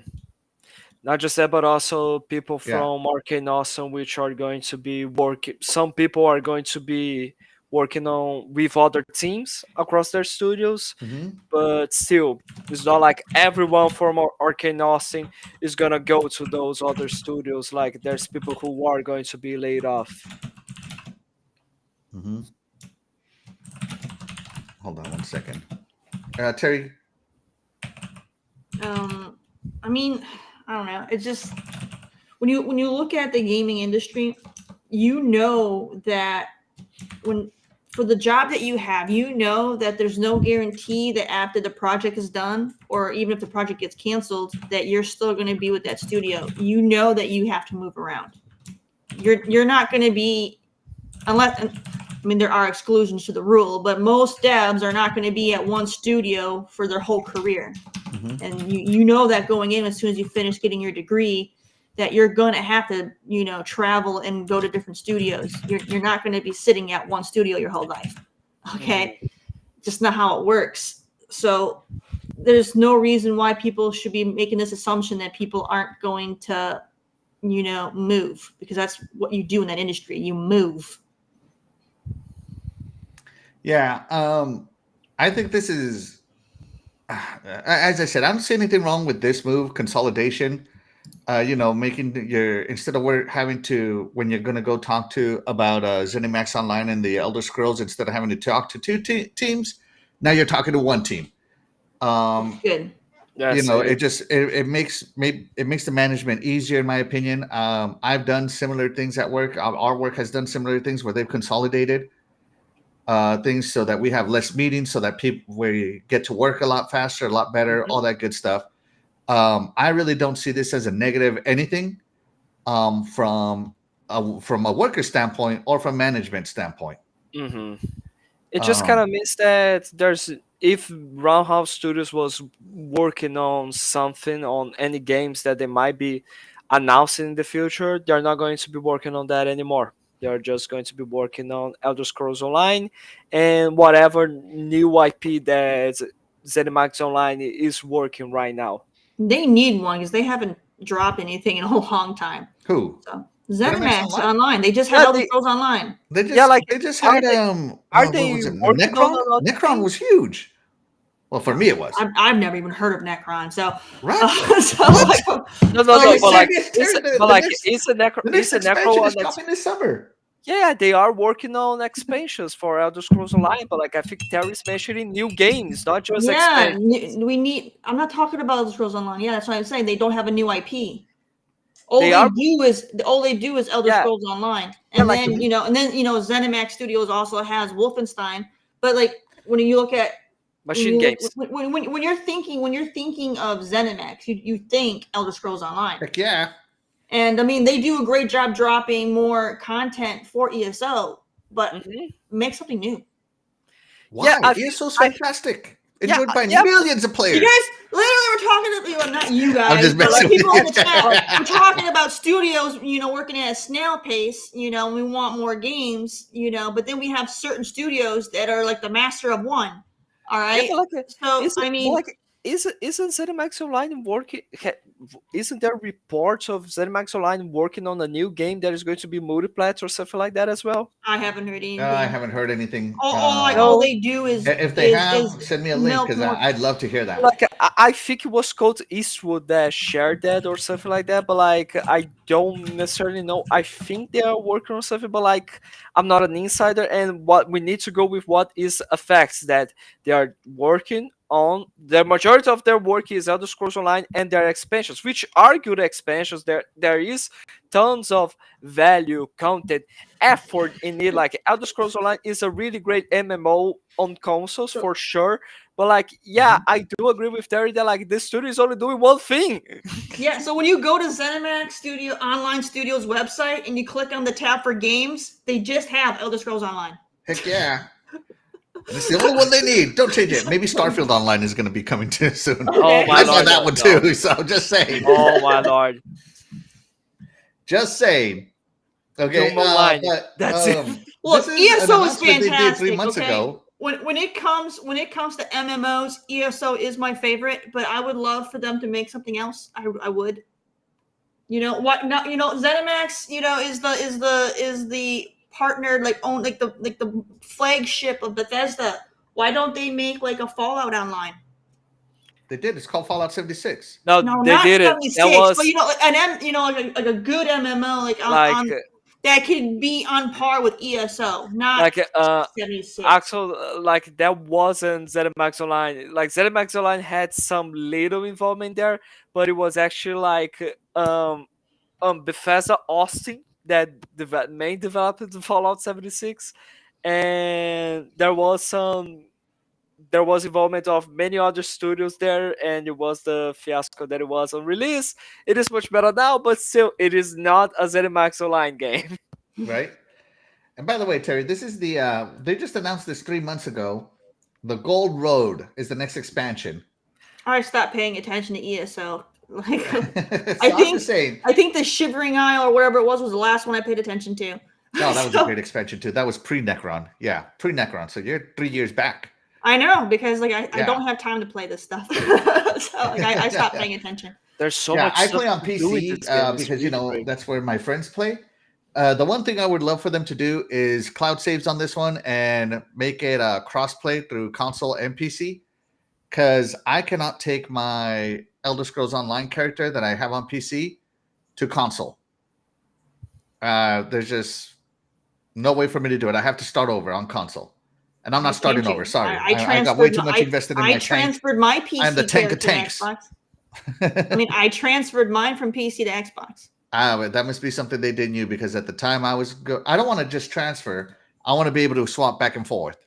Not just that, but also people Yeah. from Arcane Awesome, which are going to be working. Some people are going to be working on with other teams across their studios, but still, it's not like everyone from Arcane Awesome is gonna go to those other studios. Like, there's people who are going to be laid off. Hold on 1 second. Terry. I mean, I don't know. It's just when you look at the gaming industry, that for the job that you have, that there's no guarantee that after the project is done, or even if the project gets canceled, that you're still going to be with that studio. That you have to move around. You're not going to be, unless, I mean, there are exclusions to the rule, but most devs are not going to be at one studio for their whole career. And that going in, as soon as you finish getting your degree, that you're going to have to, travel and go to different studios. You're not going to be sitting at one studio your whole life. Okay. Just not how it works. So there's no reason why people should be making this assumption that people aren't going to, move, because that's what you do in that industry. You move. Yeah. I think this is, as I said, I don't see anything wrong with this move, consolidation. Making instead of having to, when you're going to go talk to about ZeniMax Online and the Elder Scrolls, instead of having to talk to 2 teams, now you're talking to 1 team. Good. It makes the management easier, in my opinion. I've done similar things at work. Our work has done similar things where they've consolidated things so that we have less meetings, so that we get to work a lot faster, a lot better, all that good stuff. I really don't see this as a negative anything from a worker standpoint or from management standpoint. It just kind of means that if Roundhouse Studios was working on something, on any games that they might be announcing in the future, they're not going to be working on that anymore. They're just going to be working on Elder Scrolls Online and whatever new IP that ZeniMax Online is working right now. They need one because they haven't dropped anything in a long time. Who? So ZeniMax Online. They just had Elder Scrolls Online. They just had are they Necron? working on Necron was huge. Well, for me, it was. I've never even heard of Necron, so Right? so What? like, No, Like, but like, Terry, is a necro, the next is a necro expansion one is that's coming this summer. yeah, they are working on expansions for Elder Scrolls Online, but like I think Terry's mentioning new games, not just yeah, expansions. we need. I'm not talking about Elder Scrolls Online. Yeah, that's what I'm saying. They don't have a new IP. All They they are do is Elder yeah, Scrolls Online, yeah, and like then ZeniMax Studios also has Wolfenstein. But like when you look at machine games. when you're thinking of ZeniMax, you think Elder Scrolls Online. Heck yeah. And I mean, they do a great job dropping more content for ESO, but Mhm. make something new. Why? I ESO's I- fantastic. yeah, Enjoyed by yeah. millions of players. You guys, literally, we're talking to not you guys, just but like messing with people in you. the chat. We're talking about studios, working at a snail pace. And we want more games. But then we have certain studios that are like the master of one. All Yeah, right. but like, So I mean, isn't ZeniMax Online working? Isn't there reports of ZeniMax Online working on a new game that is going to be multiplayer or something like that as well? I haven't heard anything. I haven't heard anything. All they do is If they have, is send me a link milk because more. I'd love to hear that. Like I think it was called Eastwood that shared that or something like that, but like I don't necessarily know. I think they are working on something, but like I'm not an insider, and what we need to go with what is effects that they are working on. The majority of their work is Elder Scrolls Online and their expansions, which are good expansions. There is tons of value, content, effort in it. Like Elder Scrolls Online is a really great MMO on consoles for sure. But like, yeah, I do agree with Terry that like this studio is only doing one thing. Yeah, so when you go to ZeniMax Online Studios website and you click on the tab for games, they just have Elder Scrolls Online. Heck yeah. It's the only one they need. Don't change it. Maybe Starfield Online is going to be coming too soon. Oh my I saw lord, that one no. too, so I'm just saying. Oh my lord. Just saying. Okay, Doom Online. but That's it. Look, this is an ESO is announcement they did 3 fantastic. months Okay, ago. when it comes to MMOs, ESO is my favorite. But I would love for them to make something else. I would. You know what? No, ZeniMax. Is the partner like the flagship of Bethesda. Why don't they make like a Fallout Online? They did. It's called Fallout 76. No, No, they not did it. 76, That was but like a good MMO like that could be on par with ESO, not like 76. actual like that wasn't ZeniMax Online. Like ZeniMax Online had some little involvement there, but it was actually like Bethesda Austin that main developed the Fallout 76, and there was involvement of many other studios there, and it was the fiasco that it was on release. It is much better now, but still, it is not a ZeniMax Online game. Right? And by the way, Terry, this is the they just announced this 3 months ago. The Gold Road is the next expansion. I stopped paying attention to ESO. Like, So I I'm just saying. I think the Shivering Isle or whatever it was the last one I paid attention to. No, that was a great expansion too. That was pre-Necron. Yeah, pre-Necron. So you're 3 years back. I know, because like I Yeah. don't have time to play this stuff. So like I stopped paying attention. There's so Yeah, much. I stuff play on to do with PC this game. It's because really great. that's where my friends play. The one thing I would love for them to do is cloud saves on this one and make it cross-play through console and PC. Because I cannot take my Elder Scrolls Online character that I have on PC to console. There's just no way for me to do it. I have to start over on console. And I'm not starting over. Sorry. I got way too much invested in my tank. I transferred my PC I'm the tank of to tanks. Xbox. I mean, I transferred mine from PC to Xbox. That must be something they did new because at the time I don't want to just transfer. I want to be able to swap back and forth.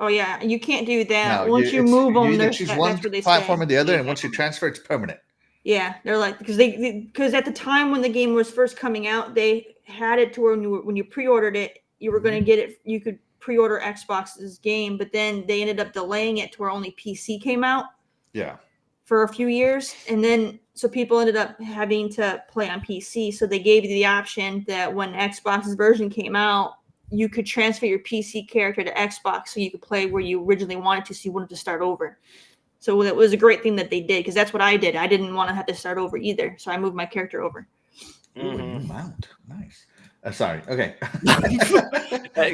Oh yeah, you can't do that. No, Once you move them, either choose one that's where they platform stay. or the other, and once you transfer, it's permanent. Yeah, they're like because at the time when the game was first coming out, they had it to where when you pre-ordered it, you were going to get it. You could pre-order Xbox's game, but then they ended up delaying it to where only PC came out. Yeah. For a few years, and then so people ended up having to play on PC. So they gave you the option that when Xbox's version came out, you could transfer your PC character to Xbox so you could play where you originally wanted to, so you wanted to start over. So it was a great thing that they did, because that's what I did. I didn't want to have to start over either, so I moved my character over. Ooh, a new mount. Nice. Sorry. Okay.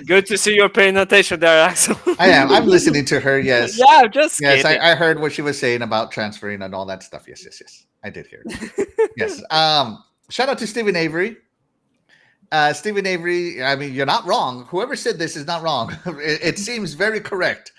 Good to see you're paying attention there, Axel. I am. I'm listening to her. Yes. Yeah, I'm just Yes. kidding. I heard what she was saying about transferring and all that stuff. Yes. Yes. Yes. I did hear it. Yes. Shout out to Stephen Avery. Stephen Avery. I mean, you're not wrong. Whoever said this is not wrong. It seems very correct.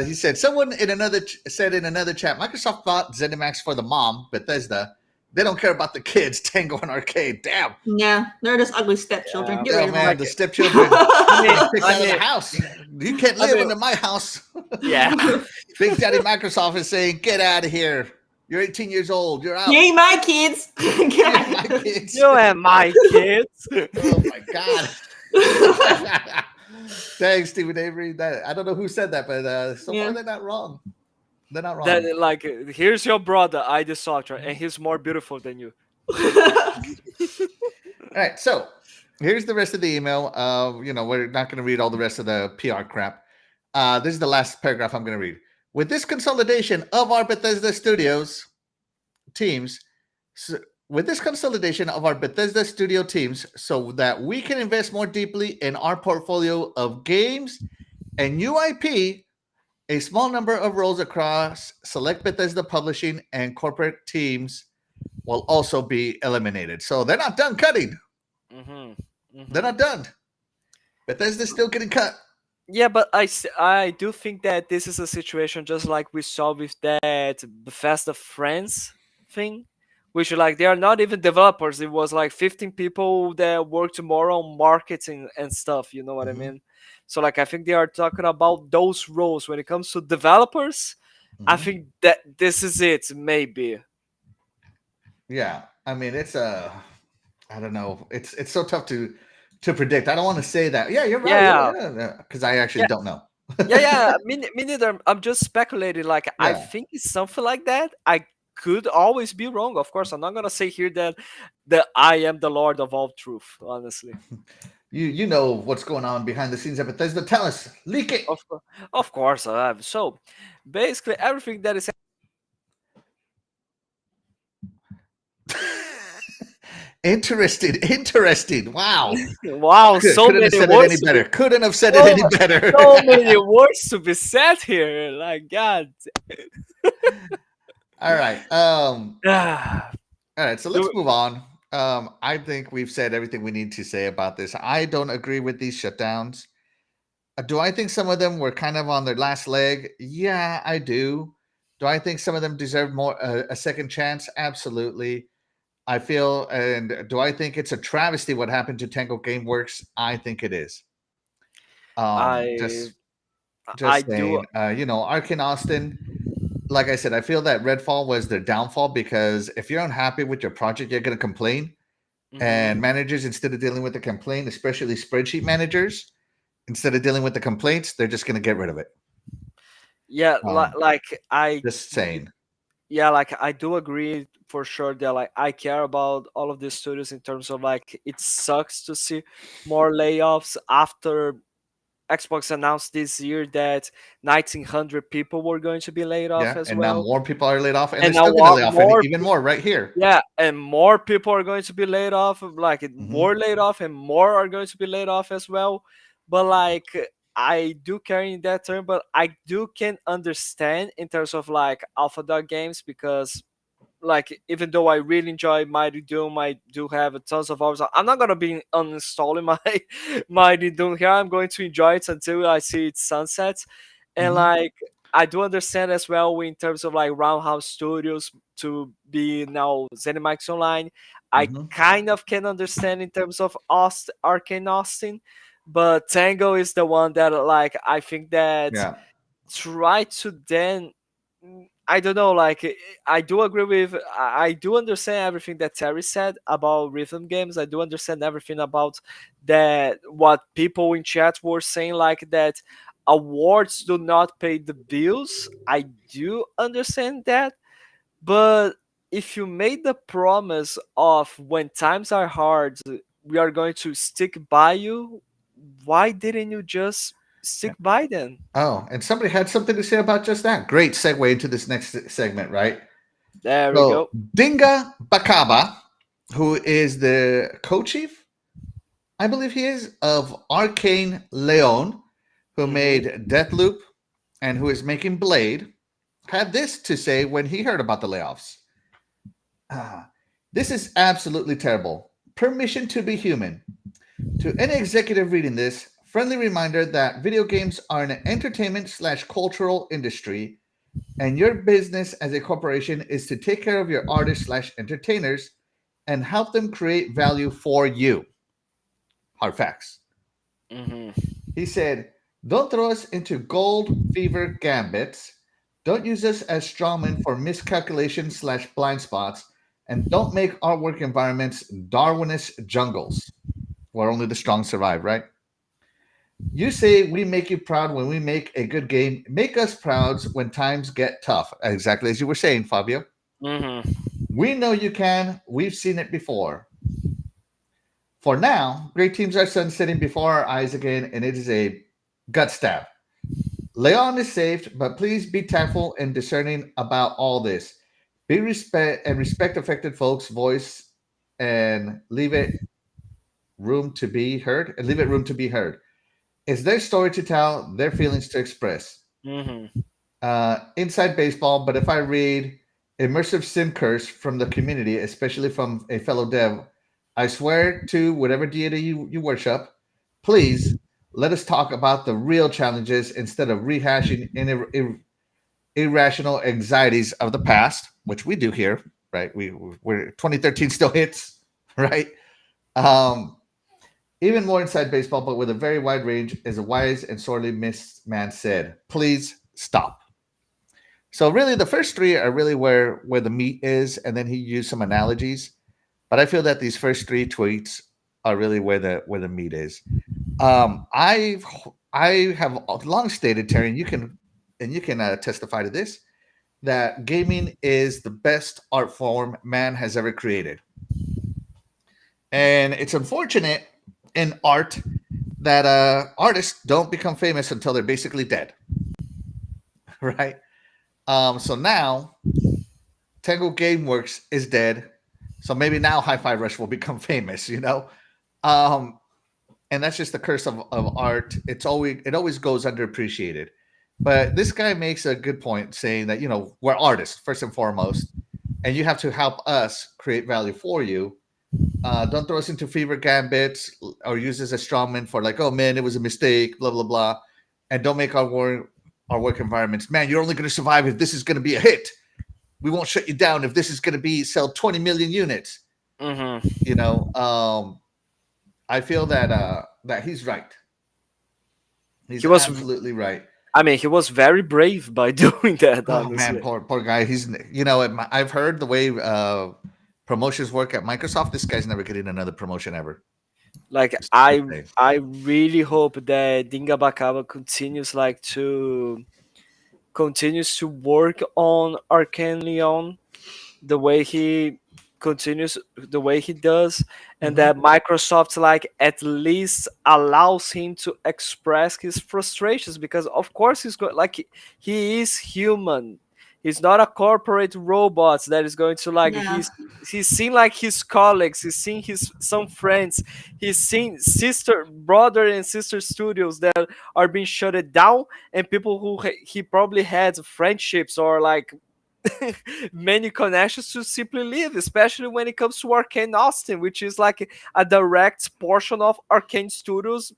He said someone said in another chat, Microsoft bought ZeniMax for the mom, Bethesda. They don't care about the kids. Tango and Arcade. Damn. Yeah, they're just ugly stepchildren. Yeah. Get rid Oh of man, them. the stepchildren kicked out of the mean- house. You can't live under my house. Yeah. Big Daddy Microsoft is saying, "Get out of here. You're 18 years old. You're out." You ain't my kids. Get You're out my of here. kids. You and my kids. Oh my god. Thanks, Stephen Avery. I don't know who said that, but so Yeah. far they're not wrong. They're not wrong. That, like, here's your brother, ID Software, and he's more beautiful than you. All right, so here's the rest of the email. We're not going to read all the rest of the PR crap. This is the last paragraph I'm going to read. With this consolidation of our Bethesda Studios teams, so that we can invest more deeply in our portfolio of games and new IP, a small number of roles across select Bethesda publishing and corporate teams will also be eliminated. So they're not done cutting. They're not done. Bethesda's still getting cut. Yeah, but I do think that this is a situation just like we saw with that Bethesda Friends thing, which like they are not even developers. It was like 15 people that work tomorrow on marketing and stuff. You know what I mean? So like I think they are talking about those roles when it comes to developers. I think that this is it, maybe. Yeah, I mean I don't know. It's so tough to predict. I don't want to say that. Yeah, you're right. Yeah. Because I actually don't know. Yeah. Me neither. I'm just speculating. Like I Yeah. think it's something like that. I could always be wrong. Of course, I'm not gonna say here that I am the Lord of all truth. Honestly, You know what's going on behind the scenes at Bethesda. Tell us. Leak it. of course I have. So basically, everything that is Interesting. Wow. wow, so Couldn't have many said it words. any better. Couldn't have said it any better. So many words to be said here. Like God. All right. All right. So let's Do- move on. I think we've said everything we need to say about this. I don't agree with these shutdowns. Do I think some of them were kind of on their last leg? Yeah, I do. Do I think some of them deserve more a second chance? Absolutely. I feel, and do I think it's a travesty what happened to Tango GameWorks? I think it is. I Just I saying, do. Ark and Austin, like I said, I feel that Redfall was their downfall because if you're unhappy with your project, you're going to complain. Mhm. And managers, instead of dealing with the complaint, especially spreadsheet managers, instead of dealing with the complaints, they're just going to get rid of it. Yeah, Um, like I Just saying. yeah, like I do agree for sure that like I care about all of these studios in terms of like it sucks to see more layoffs after Xbox announced this year that 1900 people were going to be laid off Yeah. as And now well. more people are laid off, and And they're now still going to lay off more even more right here. Yeah, and more people are going to be laid off, like more laid off, and more are going to be laid off as well. But like I do care in that term, but I do can understand in terms of like Alpha Dog games because like even though I really enjoy Mighty Doom, I do have a tons of hours. I'm not gonna be uninstalling my Mighty Doom here. I'm going to enjoy it until I see its sunset. And Mhm. like I do understand as well in terms of like Roundhouse Studios to be now ZeniMax Online. I Mhm. kind of can understand in terms of Arcane Austin, but Tango is the one that like I think that Yeah. try to then I don't know, like I do agree with I do understand everything that Terry said about rhythm games. I do understand everything about that what people in chat were saying, like that awards do not pay the bills. I do understand that, but if you made the promise of when times are hard, we are going to stick by you, why didn't you just stick by them? Oh, and somebody had something to say about just that. Great segue into this next segment, right? There we So, go. Dinga Bakaba, who is the co-chief I believe he is, of Arcane Leon, who made Deathloop and who is making Blade, had this to say when he heard about the layoffs. This is absolutely terrible. Permission to be human. To any executive reading this, friendly reminder that video games are an entertainment slash cultural industry, and your business as a corporation is to take care of your artists slash entertainers and help them create value for you. Hard facts. He said, don't throw us into gold fever gambits. Don't use us as strawmen for miscalculation slash blind spots. And don't make our work environments Darwinist jungles where only the strong survive, right? You say we make you proud when we make a good game. Make us proud when times get tough. Exactly as you were saying, Fabio. We know you can. We've seen it before. For now, great teams are sunsetting before our eyes again, and it is a gut stab. Leon is saved, but please be tactful and discerning about all this. Be respect affected folks' voice and leave it room to be heard. It's their story to tell, their feelings to express. Inside baseball, but if I read immersive sim curse from the community, especially from a fellow dev, I swear to whatever deity you worship, please let us talk about the real challenges instead of rehashing irrational anxieties of the past, which we do here, right? We're 2013 still hits, right? Even more inside baseball, but with a very wide range, as a wise and sorely missed man said, please stop. So really the first three are really where the meat is, and then he used some analogies. But I feel that these first three tweets are really where the meat is. I have long stated, Terry, and you can testify to this, that gaming is the best art form man has ever created. And it's unfortunate in art that artists don't become famous until they're basically dead, right? So now Tango Gameworks is dead. So maybe now Hi-Fi Rush will become famous, you know? And that's just the curse of art. It always goes underappreciated. But this guy makes a good point saying that, you know, we're artists first and foremost, and you have to help us create value for you. Don't throw us into fever gambits or use us as strongmen for like, oh man, it was a mistake, blah, blah, blah. And don't make our work environments, man, you're only going to survive if this is going to be a hit. We won't shut you down if this is going to sell 20 million units. You know, I feel that he's right. He was absolutely right. I mean, he was very brave by doing that. Oh man, poor guy. He's, you know, I've heard the way promotions work at Microsoft. This guy's never getting another promotion ever. Like I really hope that Dinga Bakaba continues to work on Arcane Leon the way he does, and that Microsoft like at least allows him to express his frustrations, because of course he is human. He's not a corporate robot that is going to like he's seen like his colleagues, he's seen some friends, he's seen brother and sister studios that are being shut down, and people who he probably had friendships or like many connections to simply leave, especially when it comes to Arcane Austin, which is like a direct portion of Arcane Studios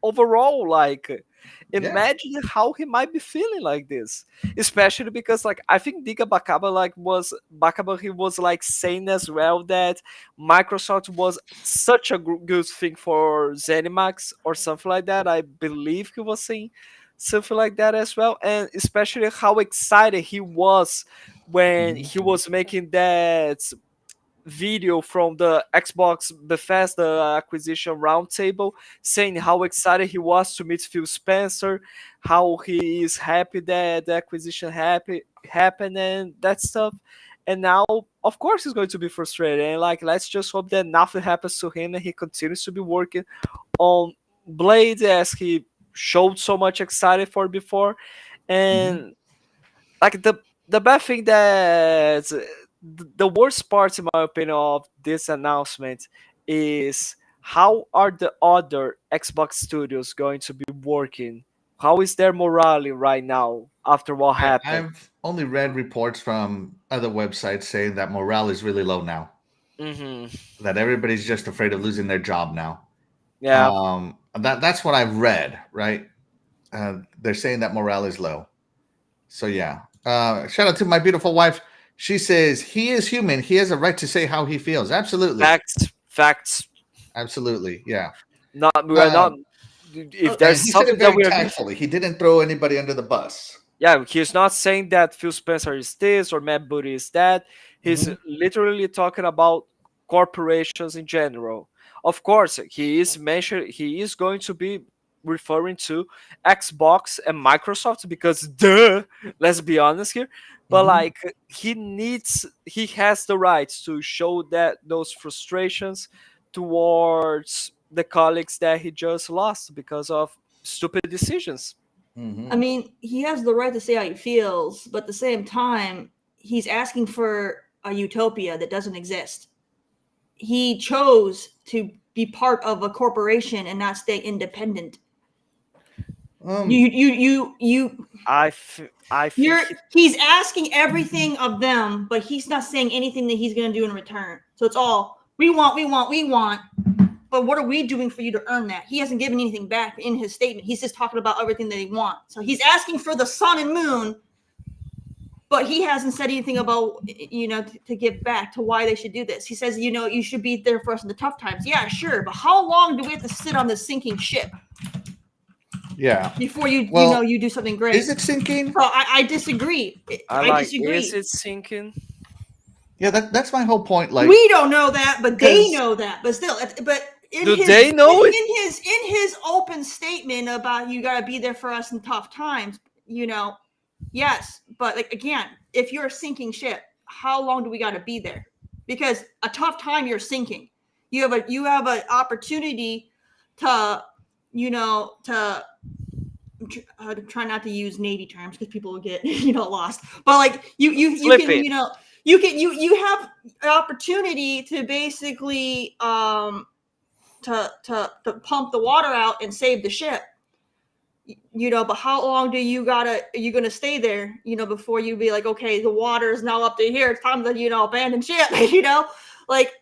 overall. Like, imagine how he might be feeling like this, especially because like I think Diga Bakaba he was like saying as well that Microsoft was such a good thing for ZeniMax or something like that. I believe he was saying something like that as well, and especially how excited he was when he was making that video from the Xbox Bethesda acquisition roundtable, saying how excited he was to meet Phil Spencer, how he is happy that the acquisition happened and that stuff. And now, of course, he's going to be frustrated. And like, let's just hope that nothing happens to him and he continues to be working on Blade as he showed so much excited for before. And like the bad thing the worst part in my opinion of this announcement is how are the other Xbox studios going to be working? How is their morale right now after what happened? I've only read reports from other websites saying that morale is really low now. Hmm. That everybody's just afraid of losing their job now. Yeah, That's what I've read, right? They're saying that morale is low. So yeah. Shout out to my beautiful wife. She says he is human. He has a right to say how he feels. Absolutely. facts. Absolutely. Yeah. Not we are not. Um, If and there's he said it something that very we are, tactfully. He didn't throw anybody under the bus. yeah, he's not saying that Phil Spencer is this or Matt Booty is that. He's Mhm. literally talking about corporations in general. Of course, he is going to be referring to Xbox and Microsoft because duh, let's be honest here. But Mhm. like he has the right to show that those frustrations towards the colleagues that he just lost because of stupid decisions. Mhm. I mean, he has the right to say how he feels, but at the same time, he's asking for a utopia that doesn't exist. He chose to be part of a corporation and not stay independent. You I you're think he's asking everything of them, but he's not saying anything that he's going to do in return. So it's all we want, we want, we want. But what are we doing for you to earn that? He hasn't given anything back in his statement. He's just talking about everything that he wants. So he's asking for the sun and moon, but he hasn't said anything about to give back to why they should do this. He says, you should be there for us in the tough times. Yeah, sure, but how long do we have to sit on this sinking ship Yeah. before you Well, you do something great? is it sinking? So I disagree. I disagree. is it sinking? Yeah, that's my whole point. Like, We don't know that, but they 'cause- know that. But still, but Do they know it? in his open statement about you got to be there for us in tough times, yes, but like again, if you're a sinking ship, how long do we got to be there? Because a tough time, you're sinking. You have an opportunity to to try not to use Navy terms because people will get lost. But like you Flip can it. you have an opportunity to basically to pump the water out and save the ship. But how long are you gonna stay there? Before you be like, okay, the water is now up to here. It's time to abandon ship. Like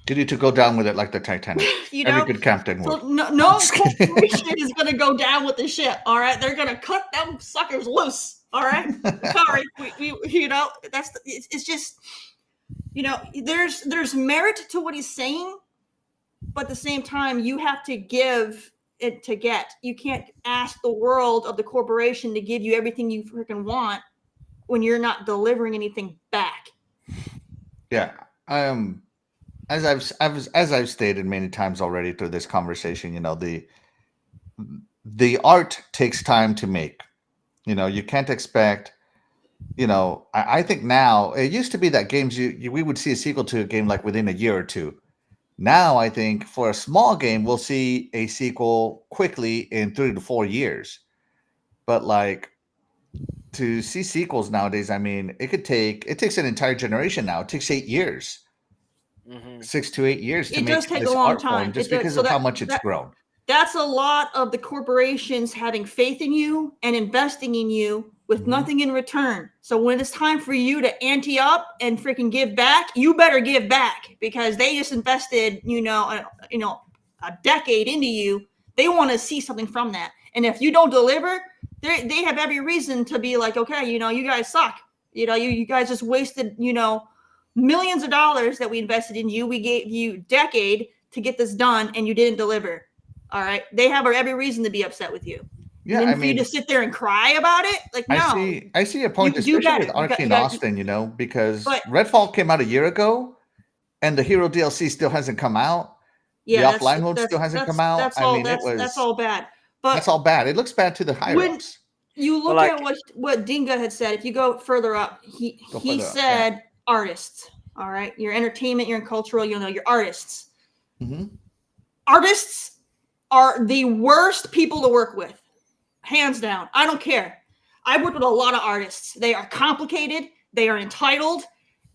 you need to go down with it like the Titanic. Every good captain would. So no corporation is going to go down with the ship. All right, they're going to cut them suckers loose. All right, sorry, we it's just there's merit to what he's saying, but at the same time you have to give it to get. You can't ask the world of the corporation to give you everything you freaking want when you're not delivering anything back. Yeah. As I've stated many times already through this conversation, the art takes time to make. You can't expect. I think now it used to be that games we would see a sequel to a game like within a year or two. Now I think for a small game we'll see a sequel quickly in 3 to 4 years. But like to see sequels nowadays, I mean, it takes an entire generation now. It takes 8 years. 6 to 8 years to It make does take a this long art form time. just It does. because So of how that- much it's that- grown. That's a lot of the corporations having faith in you and investing in you with nothing in return. So when it's time for you to ante up and freaking give back, you better give back because they just invested, a decade into you. They want to see something from that. And if you don't deliver, they have every reason to be like, okay, you guys suck. You guys just wasted, millions of dollars that we invested in you. We gave you a decade to get this done and you didn't deliver. All right. They have every reason to be upset with you. Yeah, and then I for you mean, to sit there and cry about it, like no. I see a point, You do especially with better. You Arcane got- Austin, because But- Redfall came out a year ago, and the Hero DLC still hasn't come out. Yeah, the offline mode still hasn't come out. That's I all. mean, That's all bad. But that's all bad. It looks bad to the higher when ups. you look But, at what Dinga had said, if you go further up, he further up, said artists. All right, your entertainment, your cultural, your artists. Hmm. Artists are the worst people to work with, hands down. I don't care. I worked with a lot of artists. They are complicated. They are entitled,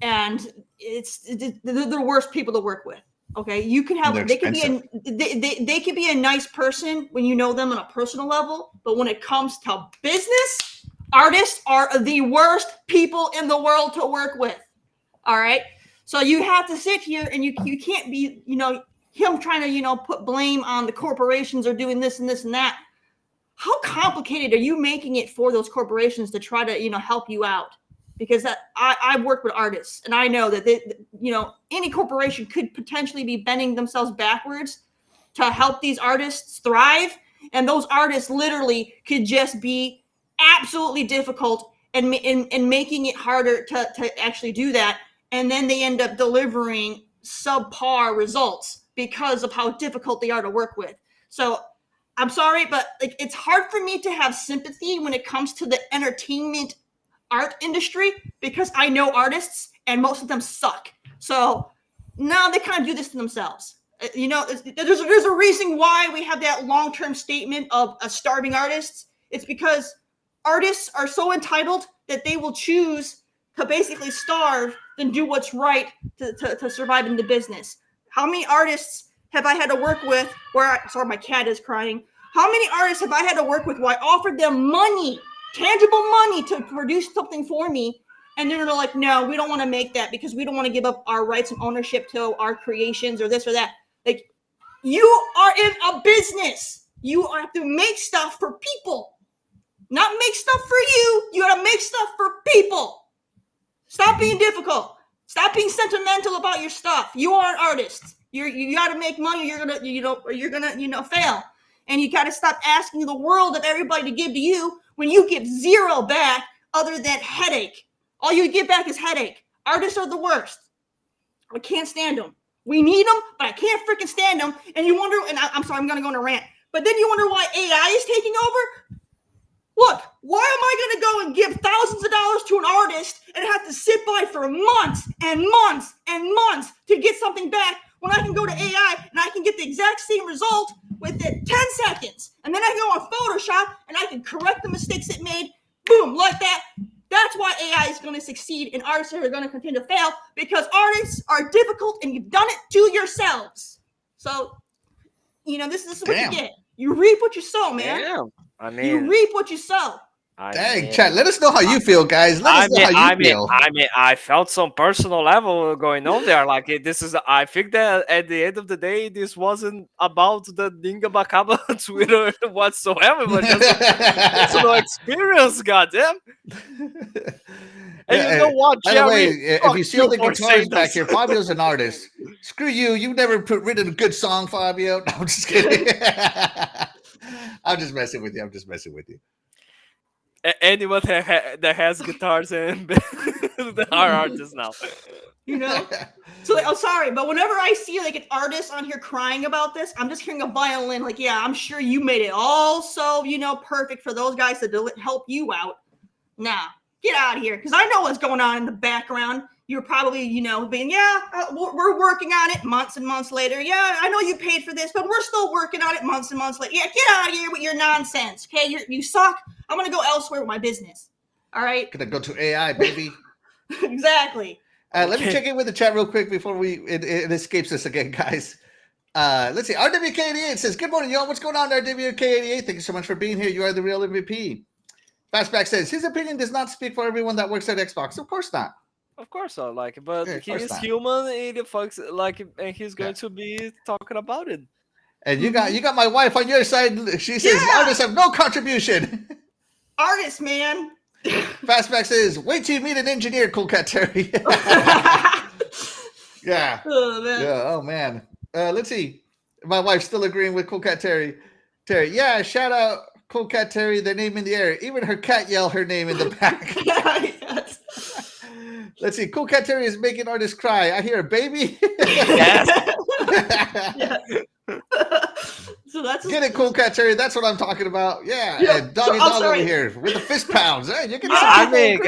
and they're the worst people to work with. Okay, you can have And they could be a nice person when you know them on a personal level, but when it comes to business, artists are the worst people in the world to work with. All right, so you have to sit here and you can't be him trying to put blame on the corporations or doing this and this and that. How complicated are you making it for those corporations to try to help you out? Because I've worked with artists, and I know that any corporation could potentially be bending themselves backwards to help these artists thrive, and those artists literally could just be absolutely difficult and making it harder to actually do that, and then they end up delivering subpar results because of how difficult they are to work with. So I'm sorry, but it's hard for me to have sympathy when it comes to the entertainment art industry because I know artists and most of them suck. So now they kind of do this to themselves. There's a reason why we have that long-term statement of starving artists. It's because artists are so entitled that they will choose to basically starve than do what's right to survive in the business. How many artists have I had to work with sorry, my cat is crying. How many artists have I had to work with where I offered them money, tangible money to produce something for me, and then they're like, no, we don't want to make that because we don't want to give up our rights and ownership to our creations or this or that. Like, you are in a business. You have to make stuff for people, not make stuff for you. You got to make stuff for people. Stop being difficult. Stop being sentimental about your stuff. You are an artist. You got to make money. You're gonna fail, and you got to stop asking the world of everybody to give to you when you give zero back other than headache. All you give back is headache. Artists are the worst. I can't stand them. We need them, but I can't freaking stand them. And you wonder, and I'm sorry, I'm going to go on a rant, but then you wonder why AI is taking over? Look, why am I going to go and give thousands of dollars to an artist and have to sit by for months and months and months to get something back when I can go to AI and I can get the exact same result within 10 seconds? And then I can go on Photoshop and I can correct the mistakes it made, boom, like that. That's why AI is going to succeed and artists are going to continue to fail, because artists are difficult and you've done it to yourselves. So, this is what you get. You reap what you sow, man. Damn. I mean, you reap what you sow. Dang, chat. Let us know how you feel, guys. Let us know how you feel. I felt some personal level going on there. Like, this is. I think that at the end of the day, this wasn't about the Dingabakaba Twitter whatsoever, but just a personal experience. Goddamn. And you know what, By Jerry? the way, if you see all the guitars back here, Fabio's an artist. Screw you. You've never written a good song, Fabio. No, I'm just kidding. I'm just messing with you. Anyone that has guitars and are artists now. So I'm sorry, but whenever I see an artist on here crying about this, I'm just hearing a violin. Like, yeah, I'm sure you made it all so perfect for those guys to help you out. Nah, get out of here, because I know what's going on in the background. You're probably being we're working on it months and months later. Yeah, I know you paid for this, but we're still working on it months and months later. Yeah, get out of here with your nonsense. Okay, you suck. I'm gonna go elsewhere with my business. All right. Gonna go to AI, baby. Exactly. Let me check in with the chat real quick before it escapes us again, guys. Let's see. RWK88 says, "Good morning, y'all. What's going on, RWK88? Thank you so much for being here. You are the real MVP." Fastback says, "His opinion does not speak for everyone that works at Xbox." Of course not. Of course not. But he is human, and the folks and he's going to be talking about it. And you got my wife on your side. She says artists have no contribution. Artists, man. Fastback says, "Wait till you meet an engineer, coolcatterri." Yeah. Oh man. Yeah. Oh man. Let's see. My wife's still agreeing with coolcatterri. Terry. Yeah. Shout out coolcatterri. The name in the air. Even her cat yelled her name in the back. Yes. Let's see. coolcatterri is making artists cry. I hear a baby. Yes. Yes. So get it, coolcatterri. That's what I'm talking about. Yeah. And Doggy Dog over here with the fist pounds. Hey, you can. Goddamn,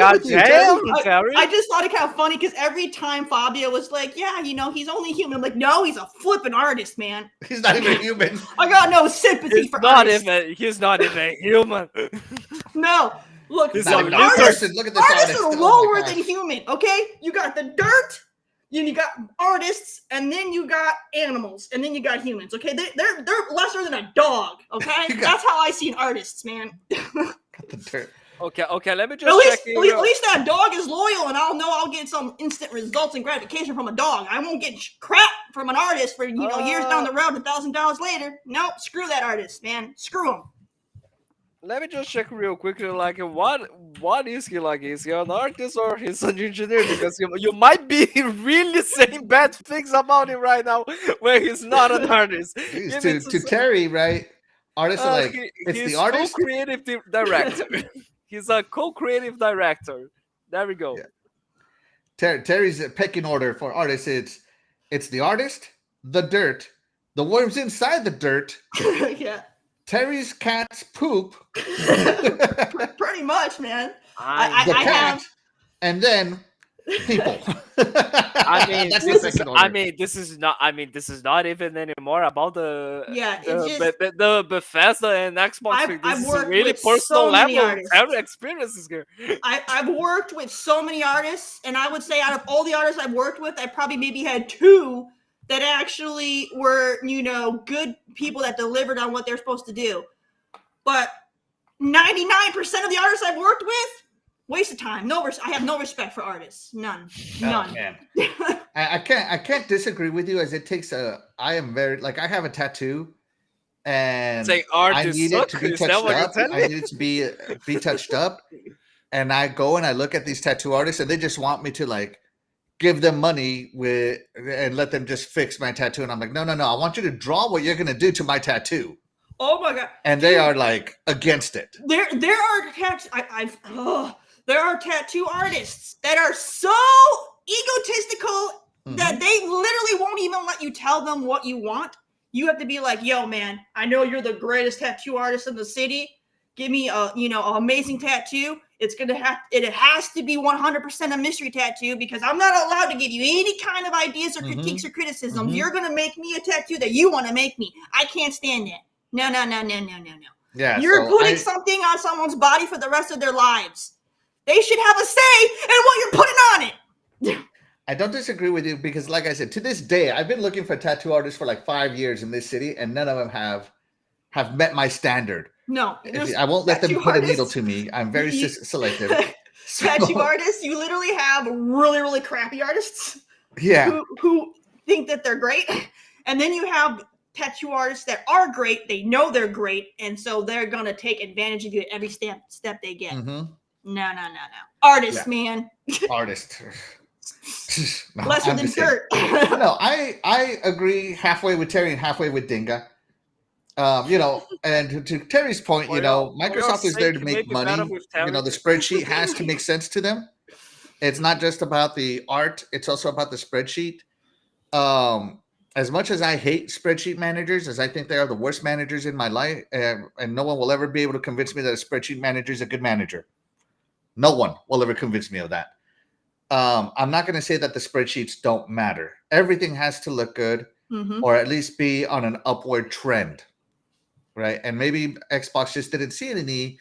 Terry. I just thought it kind of funny because every time Fabio was like, "Yeah, he's only human," I'm like, "No, he's a flipping artist, man. He's not even human. I got no sympathy for artists. He's not even human. No, look, He's artists, look at this artist. are lower than human. Okay, you got the dirt, You got artists, and then you got animals, and then you got humans. Okay, they're lesser than a dog. Okay, that's how I see artists, man. Got the dirt. Okay. Let me At just check. least that dog is loyal, and I'll know I'll get some instant results and gratification from a dog. I won't get crap from an artist for years down the road, $1,000 later. Nope, screw that artist, man. Screw him. Let me just check real quickly. Like, what is he like? Is he an artist or he's an engineer? Because you might be really saying bad things about him right now, where he's not an artist. To Terry, right? Artists are like, it's the artist. Co-creative director. He's a co-creative director. There we go. Yeah. Terry's pecking order for artists. It's the artist, the dirt, the worms inside the dirt. Yeah. Terry's cat's poop. Pretty much, man. The cat, and then people. This is not even anymore about the the the Bethesda and Xbox. This is really personal so level experiences here. I've worked with so many artists, and I would say out of all the artists I've worked with, I probably maybe had 2 that actually were, good people that delivered on what they're supposed to do. But 99% of the artists I've worked with, waste of time. I have no respect for artists. None. Oh, man. I can't disagree with you, as it takes I am very, I have a tattoo, and I need it to be touched up. I need it to be touched up. And I go and I look at these tattoo artists, and they just want me to give them money and let them just fix my tattoo. And I'm like, no. I want you to draw what you're going to do to my tattoo. Oh my God. And they are against it. There are there are tattoo artists that are so egotistical that they literally won't even let you tell them what you want. You have to be like, yo, man, I know you're the greatest tattoo artist in the city. Give me an amazing tattoo. It has to be 100% a mystery tattoo, because I'm not allowed to give you any kind of ideas or critiques or criticisms. You're going to make me a tattoo that you want to make me. I can't stand that. No. Yeah, you're putting something on someone's body for the rest of their lives. They should have a say in what you're putting on it. I don't disagree with you, because like I said, to this day, I've been looking for tattoo artists for 5 years in this city, and none of them have met my standard. No, I won't let them put a needle to me. I'm very selective. Tattoo artists, you literally have really, really crappy artists. Yeah. Who think that they're great, and then you have tattoo artists that are great. They know they're great, and so they're gonna take advantage of you at every step they get. No. Artists, man. Artist. Lesser than dirt. No, I agree halfway with Terry and halfway with Dinga. And to Terry's point, Microsoft is there to make money. The spreadsheet has to make sense to them. It's not just about the art; it's also about the spreadsheet. As much as I hate spreadsheet managers, as I think they are the worst managers in my life, and no one will ever be able to convince me that a spreadsheet manager is a good manager. No one will ever convince me of that. I'm not going to say that the spreadsheets don't matter. Everything has to look good, or at least be on an upward trend, right? And maybe Xbox just didn't see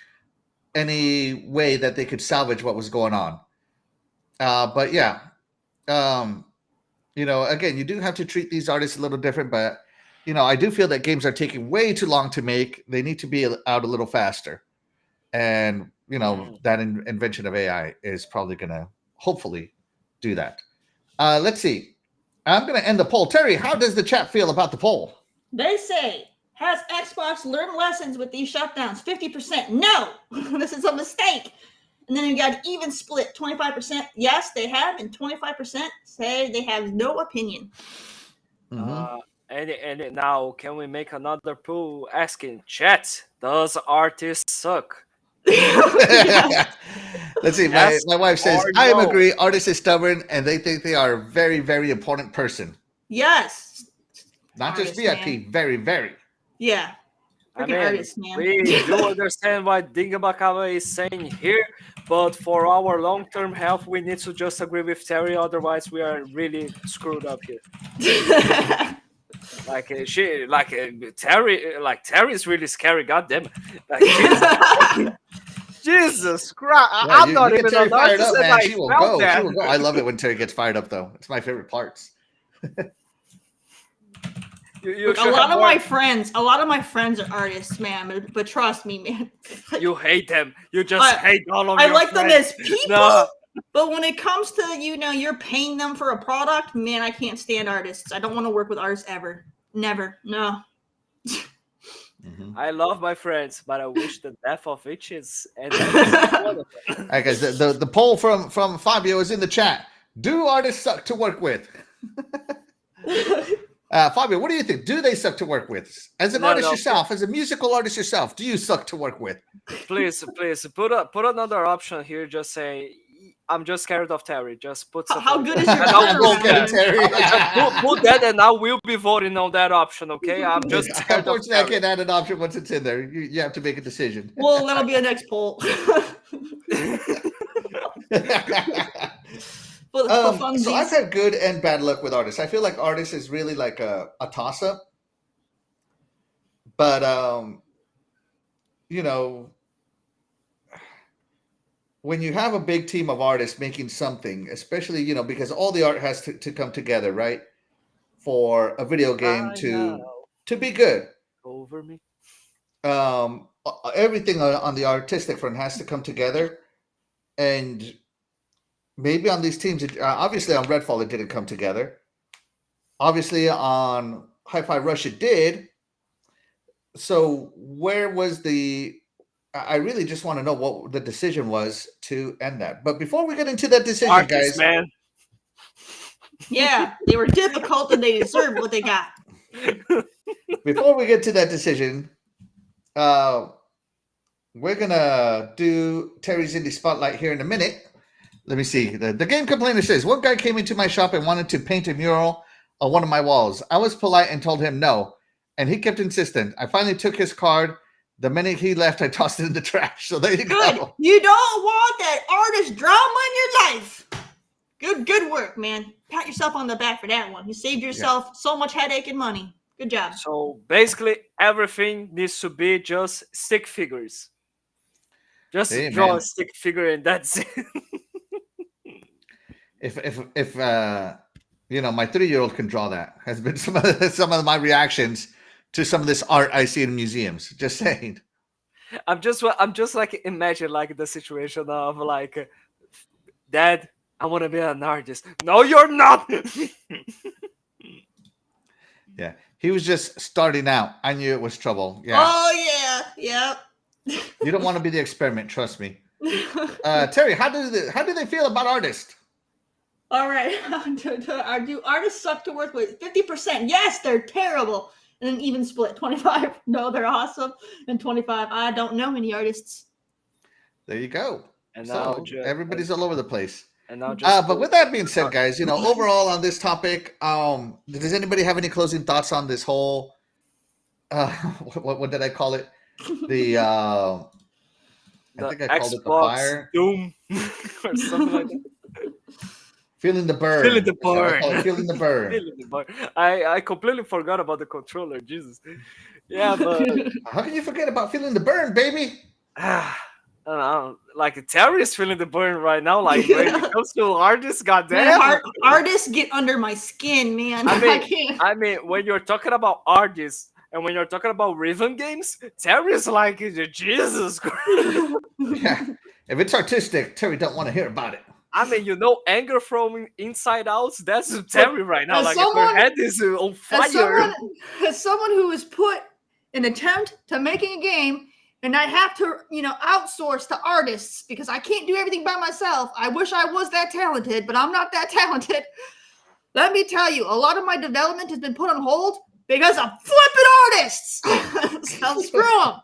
any way that they could salvage what was going on. But yeah, again, you do have to treat these artists a little different. But I do feel that games are taking way too long to make. They need to be out a little faster, and that invention of AI is probably going to hopefully do that. Let's see. I'm going to end the poll. Terry, how does the chat feel about the poll? They say, has Xbox learned lessons with these shutdowns? 50% no. This is a mistake. And then you got even split, 25% yes, they have, and 25% say they have no opinion. And now, can we make another poll asking chat, does artists suck? Let's see. My wife says, I agree. Artists is stubborn, and they think they are a very, very important person. Yes. Not just VIP, man. Very, very. Yeah. Artists, man. We do understand what Dingabakaba is saying here, but for our long-term health, we need to just agree with Terry. Otherwise, we are really screwed up here. Terry is really scary. Goddamn. Jesus Christ! Yeah, I'm you not get even Terry a fired up, narcissist, and man. I She will felt go. She that. will go. I love it when Terry gets fired up, though. It's my favorite parts. You Look, a should have lot of more. my friends are artists, man. But trust me, man. You hate them. You just hate all of I your like them friends. as people, No. but when it comes to you're paying them for a product, man, I can't stand artists. I don't want to work with artists ever, never, no. I love my friends, but I wish the death of each is. And All right, guys. The poll from Fabio is in the chat. Do artists suck to work with? Fabio, what do you think? Do they suck to work with? As an artist yourself, as a musical artist yourself, do you suck to work with? please put another option here. Just say I'm just scared of Terry. Just put something. How like good that. is your And I'll camera, vote Scared that. of Terry. Just put that, and I will be voting on that option. Okay, I'm just scared of Unfortunately, I Terry. can't add an option once it's in there. You have to make a decision. Well, that'll be a next poll. For So funsies. I've had good and bad luck with artists. I feel like artists is really like a toss-up. But when you have a big team of artists making something, especially, because all the art has to come together, right? For a video game to be good. Over me. Everything on the artistic front has to come together. And maybe on these teams, obviously on Redfall, it didn't come together. Obviously on Hi-Fi Rush, it did. So where was I really just want to know what the decision was to end that. But before we get into that decision, Artists, guys. man. Yeah, they were difficult and they deserved what they got. Before we get to that decision, we're going to do Terry's Indie Spotlight here in a minute. Let me see. The game complainer says, one guy came into my shop and wanted to paint a mural on one of my walls. I was polite and told him no, and he kept insistent. I finally took his card. The minute he left, I tossed it in the trash. So there you Good. go. You don't want that artist drama in your life. Good work, man. Pat yourself on the back for that one. You saved yourself so much headache and money. Good job. So basically, everything needs to be just stick figures. Just draw a stick figure, and that's it. If my 3-year-old can draw that, has been some of my reactions to some of this art I see in museums. Just saying. I'm just like imagine like the situation of like, Dad, I want to be an artist. No, you're not. Yeah, he was just starting out. I knew it was trouble. Yeah. Oh yeah, You don't want to be the experiment. Trust me. Terry, how do they feel about artists? All right. Do artists suck to work with? 50%. Yes, they're terrible. And an even split. 25. No, they're awesome. And 25. I don't know any artists. There you go. And so now everybody's all over the place. And now just but with that being said, guys, overall on this topic, does anybody have any closing thoughts on this whole? What did I call it? I think I called it the fire. Doom or something like that. Feeling the burn. Feeling the burn. Feeling the burn. Feeling the burn. I completely forgot about the controller. Jesus. Yeah, but how can you forget about feeling the burn, baby? I don't know. Like Terry is feeling the burn right now. Like when it comes to artists, goddamn. Artists get under my skin, man. I mean, when you're talking about artists and when you're talking about rhythm games, Terry is like Jesus Christ. Yeah. If it's artistic, Terry don't want to hear about it. I mean, anger from inside out, that's Terry right now. Like her head is on fire. As someone who has put an attempt to making a game, and I have to, outsource to artists because I can't do everything by myself. I wish I was that talented, but I'm not that talented. Let me tell you, a lot of my development has been put on hold because of flipping artists. So screw them.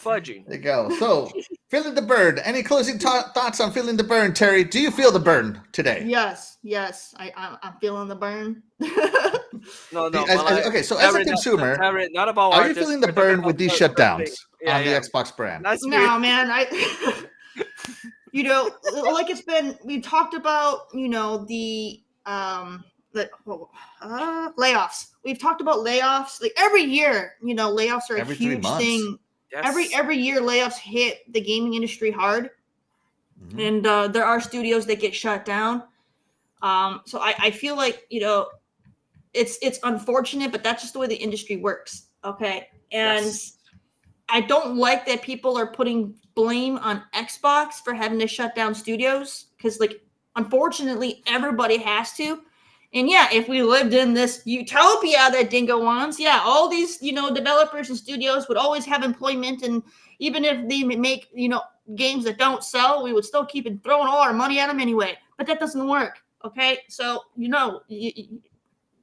Fudging. There you go. So, feeling the burn. Any closing thoughts on feeling the burn, Terry? Do you feel the burn today? Yes. I'm feeling the burn. No. Okay, so as a consumer, not about are you feeling the burn with these shutdowns on the Xbox brand? No, man. We've talked about, the layoffs. We've talked about layoffs. Like every year, layoffs are a huge thing. Yes. every year layoffs hit the gaming industry hard, Mhm. and there are studios that get shut down. So I feel like, it's unfortunate, but that's just the way the industry works. Okay, and Yes. I don't like that people are putting blame on Xbox for having to shut down studios, because, like, unfortunately, everybody has to. And yeah, if we lived in this utopia that Dingo wants, yeah, all these, developers and studios would always have employment, and even if they make, games that don't sell, we would still keep throwing all our money at them anyway. But that doesn't work. Okay, so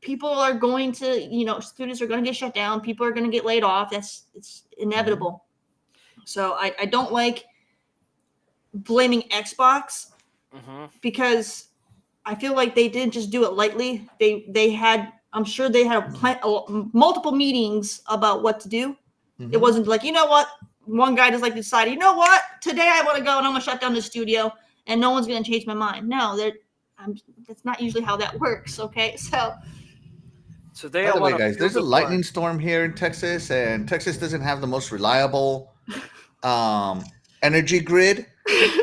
people are going to, students are going to get shut down. People are going to get laid off. It's inevitable. So I don't like blaming Xbox, Hmm. because I feel like they didn't just do it lightly. They had, I'm sure they had multiple meetings about what to do. It Mhm. wasn't like, one guy just like decided, today I want to go and I'm gonna shut down the studio and no one's gonna change my mind. No, that's not usually how that works. Okay, so Today By I the way, want to guys, feel there's a the fun. lightning storm here in Texas, and Texas doesn't have the most reliable energy grid.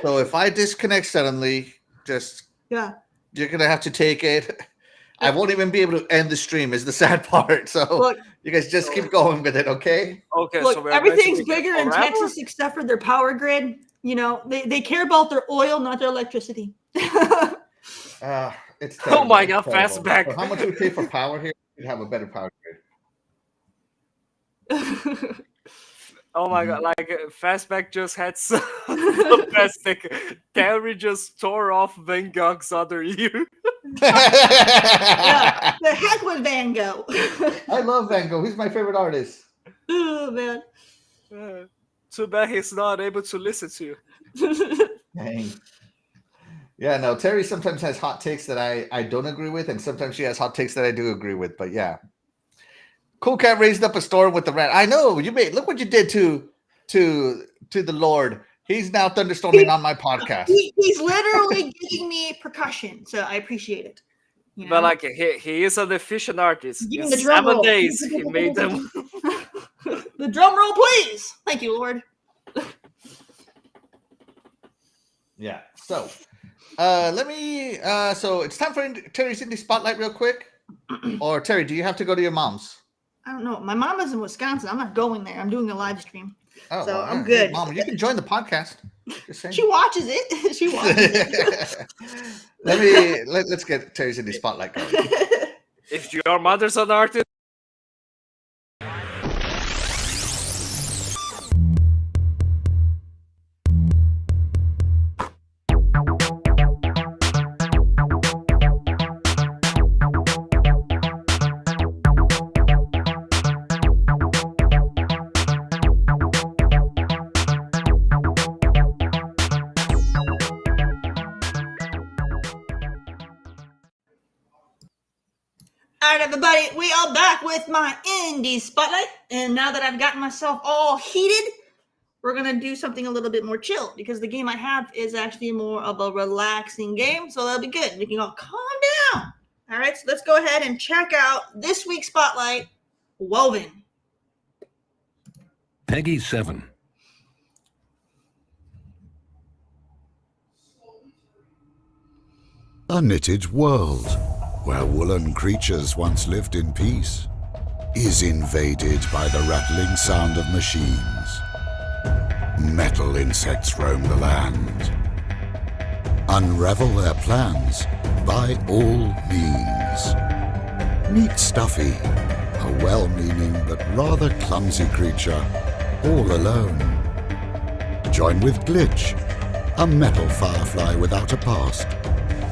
So if I disconnect suddenly, just yeah. you're gonna have to take it. I won't even be able to end the stream. Is the sad part. So Look, you guys just keep going with it, okay? Okay, Look, so we are going to everything's be here bigger in forever? Texas except for their power grid. They care about their oil, not their electricity. It's Oh terrible. my It's God, terrible. fastback. For how much we pay for power here, we'd have a better power grid. Oh my Mhm. God, like Fastback just had some fantastic. Terry just tore off Van Gogh's other ear. Yeah, the heck with Van Gogh. I love Van Gogh. He's my favorite artist. Oh man. Too bad he's not able to listen to you. Dang. Yeah, no, Terry sometimes has hot takes that I don't agree with, and sometimes she has hot takes that I do agree with. But yeah. Cool Cat raised up a storm with the rat. I know you made. Look what you did to the Lord. He's now thunderstorming on my podcast. He's literally giving me percussion, so I appreciate it. But like he is an efficient artist. Give In him the drum 7 roll. days he made them. The drum roll, please. Thank you, Lord. Yeah. So, let me. So it's time for Terry's Indie Spotlight, real quick. Or Terry, do you have to go to your mom's? I don't know. My mom is in Wisconsin. I'm not going there. I'm doing a live stream. Oh, So well, I'm yeah. good. Hey, Mom, you can join the podcast. Just saying. She watches it. She watches it. Let's get Terry's Indie Spotlight going. If your mother's an artist. All right, everybody, we are back with my indie spotlight. And now that I've gotten myself all heated, we're going to do something a little bit more chill, because the game I have is actually more of a relaxing game. So that'll be good. We can all calm down. All right, so let's go ahead and check out this week's spotlight, Woven. Peggy 7. A knitted world, where woolen creatures once lived in peace, is invaded by the rattling sound of machines. Metal insects roam the land. Unravel their plans by all means. Meet Stuffy, a well-meaning but rather clumsy creature, all alone. Join with Glitch, a metal firefly without a past,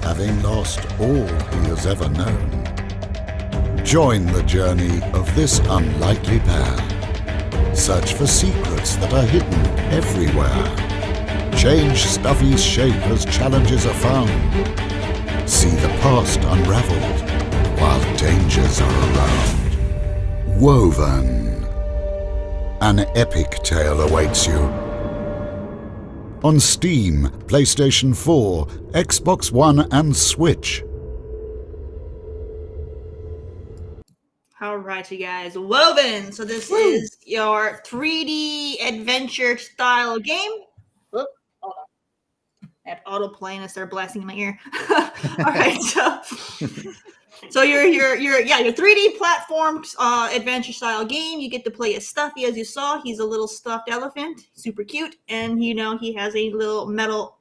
having lost all he has ever known. Join the journey of this unlikely pair. Search for secrets that are hidden everywhere. Change Stuffy's shape as challenges are found. See the past unraveled while dangers are around. Woven. An epic tale awaits you. On Steam, PlayStation 4, Xbox One, and Switch. All right, you guys. Woven. So this is your 3D adventure style game. Whoop, hold on. I have autoplay and I start blasting in my ear. All right, so your 3D platform adventure style game. You get to play as Stuffy, as you saw. He's a little stuffed elephant, super cute, and he has a little metal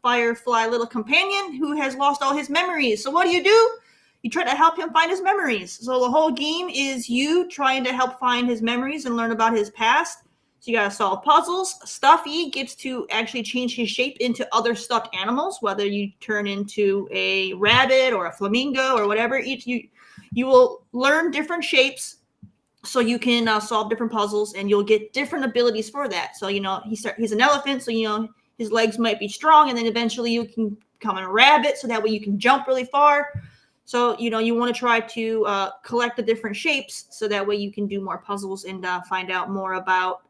firefly little companion who has lost all his memories. So what do? You try to help him find his memories. So the whole game is you trying to help find his memories and learn about his past. So you gotta solve puzzles. Stuffy gets to actually change his shape into other stuffed animals, whether you turn into a rabbit or a flamingo or whatever. You will learn different shapes so you can solve different puzzles, and you'll get different abilities for that. So he's an elephant, so his legs might be strong, and then eventually you can become a rabbit, so that way you can jump really far. So, you want to try to collect the different shapes so that way you can do more puzzles and find out more about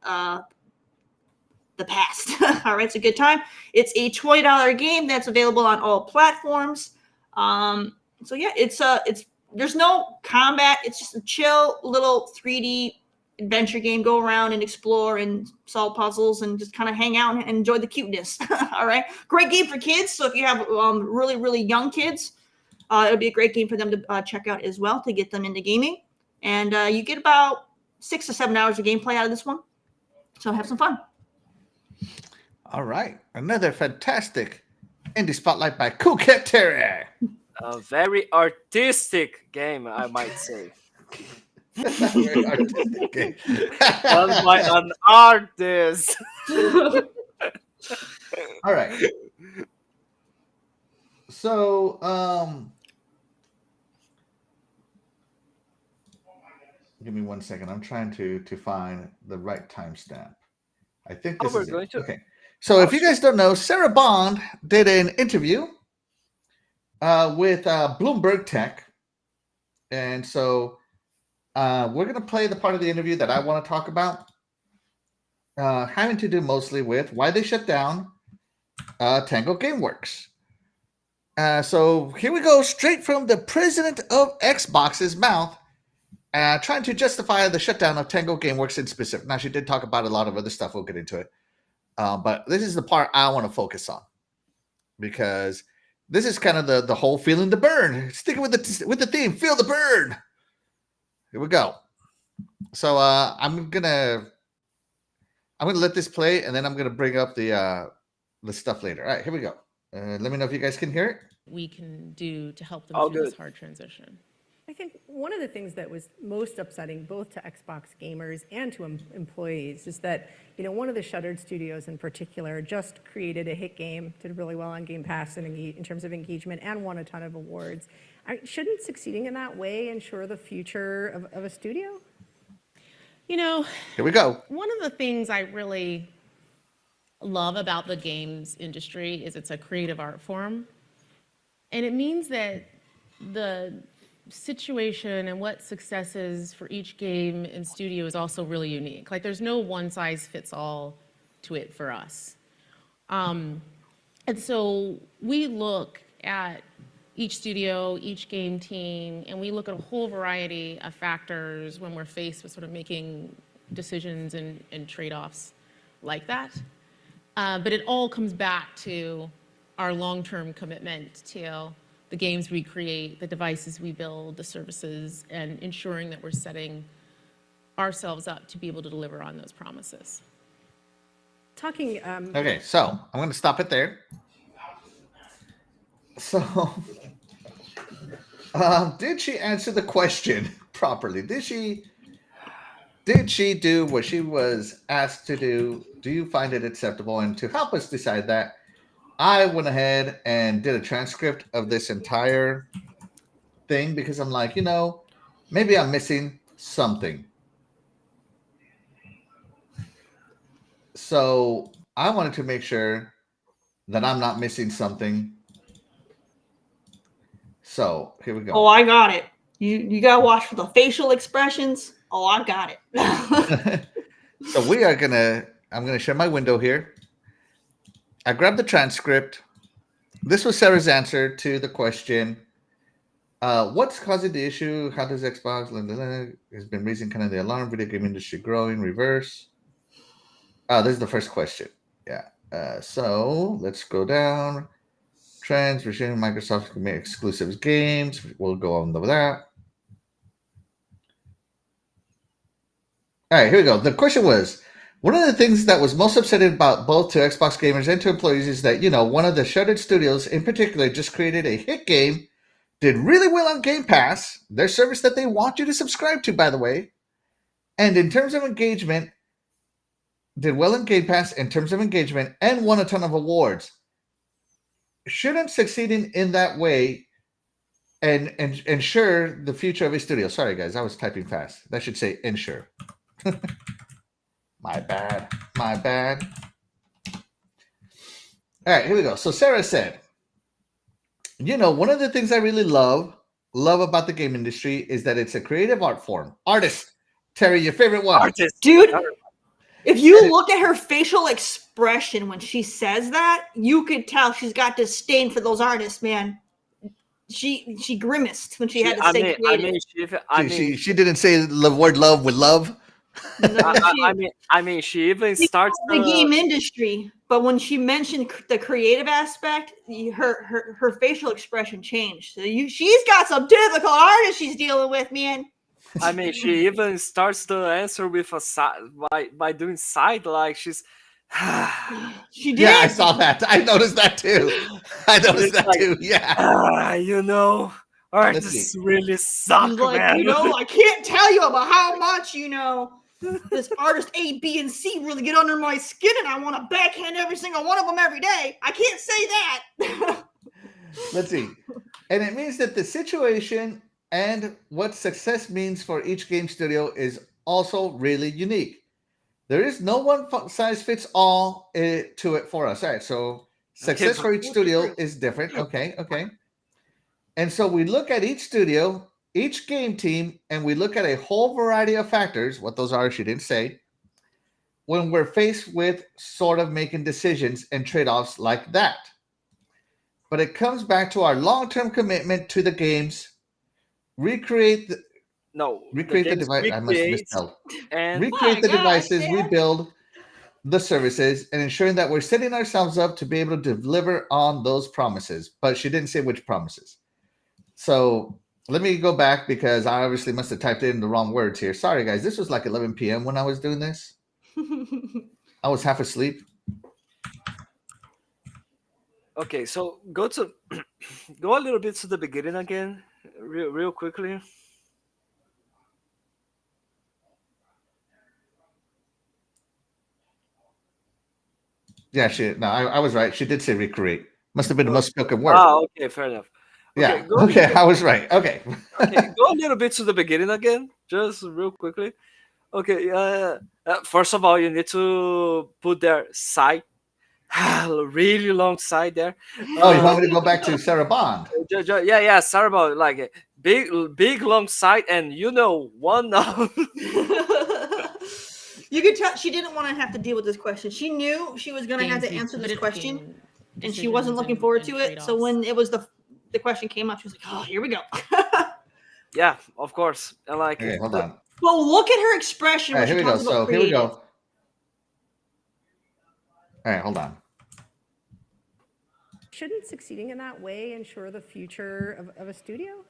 the past. All right, it's a good time. It's a $20 game that's available on all platforms. So yeah, it's there's no combat. It's just a chill little 3D adventure game. Go around and explore and solve puzzles and just kind of hang out and enjoy the cuteness. All right, great game for kids. So if you have really, really young kids, it'll be a great game for them to check out as well to get them into gaming. And you get about 6 to 7 hours of gameplay out of this one. So have some fun. All right. Another fantastic indie spotlight by coolcatterri. A very artistic game, I might say. Very artistic game. Done by an artist. All right. So, give me 1 second. I'm trying to find the right timestamp. I think this is it. Okay. So if you guys don't know, Sarah Bond did an interview with Bloomberg Tech. And so we're going to play the part of the interview that I want to talk about, having to do mostly with why they shut down Tango Gameworks. So here we go, straight from the president of Xbox's mouth, trying to justify the shutdown of Tango Gameworks in specific. Now, she did talk about a lot of other stuff. We'll get into it. But this is the part I want to focus on, because this is kind of the whole feeling the burn. Sticking with the theme, feel the burn. Here we go. So I'm gonna let this play, and then I'm gonna bring up the stuff later. All right, here we go. Let me know if you guys can hear it. We can do to help them All through good. this hard transition. I think one of the things that was most upsetting both to Xbox gamers and to employees is that, one of the shuttered studios in particular just created a hit game, did really well on Game Pass in terms of engagement, and won a ton of awards. Shouldn't succeeding in that way ensure the future of a studio? Here we go. One of the things I really love about the games industry is it's a creative art form. And it means that the situation and what success is for each game and studio is also really unique. Like, there's no one size fits all to it for us. And so we look at each studio, each game team, and we look at a whole variety of factors when we're faced with sort of making decisions and trade-offs like that. But it all comes back to our long-term commitment to the games we create, the devices we build, the services, and ensuring that we're setting ourselves up to be able to deliver on those promises. Talking. Okay, so I'm going to stop it there. So, did she answer the question properly? Did she do what she was asked to do? Do you find it acceptable? And to help us decide that, I went ahead and did a transcript of this entire thing, because I'm like, maybe I'm missing something. So I wanted to make sure that I'm not missing something. So here we go. Oh, I got it. You gotta watch for the facial expressions. Oh, I got it. So I'm gonna share my window here. I grabbed the transcript. This was Sarah's answer to the question. What's causing the issue? How does Xbox has been raising kind of the alarm? Video game industry growing, reverse. This is the first question. Yeah. So let's go down. Trends, regime Microsoft can make exclusive games. We'll go on with that. All right, here we go. The question was, one of the things that was most upsetting about both to Xbox gamers and to employees is that, one of the Shuttered studios in particular just created a hit game, did really well on Game Pass, their service that they want you to subscribe to, by the way. And in terms of engagement, did well in Game Pass in terms of engagement and won a ton of awards. Shouldn't succeeding in that way and ensure the future of a studio. Sorry, guys, I was typing fast. That should say ensure. My bad. All right, here we go. So Sarah said, one of the things I really love about the game industry is that it's a creative art form. Artist. Terry, your favorite one. Artist. Dude, if you look at her facial expression when she says that, you could tell she's got disdain for those artists, man. She grimaced when she had to say creative. She didn't say the word love with love. No, she even starts the game industry, but when she mentioned the creative aspect, her facial expression changed. So she's got some difficult artists she's dealing with, man. She even starts the answer with a side by doing side, like she's. She did. Yeah, I saw that. I noticed that too. Yeah. Artists really suck, like, man. I can't tell you about how much this artist A, B, and C really get under my skin, and I want to backhand every single one of them every day. I can't say that. Let's see. And it means that the situation and what success means for each game studio is also really unique. There is no one size fits all to it for us. All right, so success for each studio is different. Okay. And so we look at each studio, each game team, and we look at a whole variety of factors. What those are, she didn't say. When we're faced with sort of making decisions and trade-offs like that. But it comes back to our long-term commitment to the games, recreate the device. I must misspell. Recreate the devices, rebuild the services, and ensuring that we're setting ourselves up to be able to deliver on those promises. But she didn't say which promises. So let me go back because I obviously must have typed in the wrong words here. Sorry, guys. This was like 11 p.m. when I was doing this. I was half asleep. Okay, so go a little bit to the beginning again, real quickly. Yeah, I was right. She did say recreate. Must have been the most spoken word. Okay, fair enough. Okay, I was right. Okay. Go a little bit to the beginning again, just real quickly. Okay, first of all, you need to put their side, really long side there. Oh, you want me to go back to Sarah Bond? Yeah, Sarah Bond, like big long side, and one of. You could tell she didn't want to have to deal with this question. She knew she was going to have to answer this question, and she wasn't looking forward to it. So when it was the question came up, she was like, "Oh, here we go." Yeah, of course. And like, okay, hold on. Well, look at her expression. All right, here we go. So here we go. All right, hold on. Shouldn't succeeding in that way ensure the future of a studio?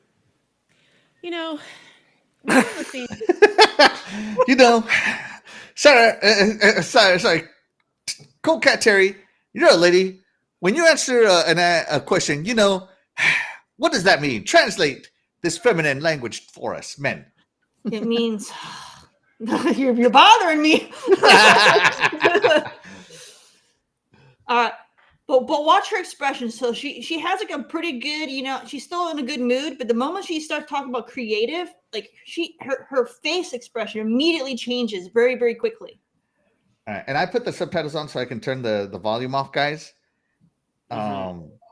One of the things. Sorry. coolcatterri, you're a lady. When you answer a question, what does that mean? Translate this feminine language for us, men. It means you're bothering me. But watch her expression. So she has like a pretty good, she's still in a good mood. But the moment she starts talking about creative, like her face expression immediately changes very, very quickly. All right, and I put the subtitles on so I can turn the volume off, guys.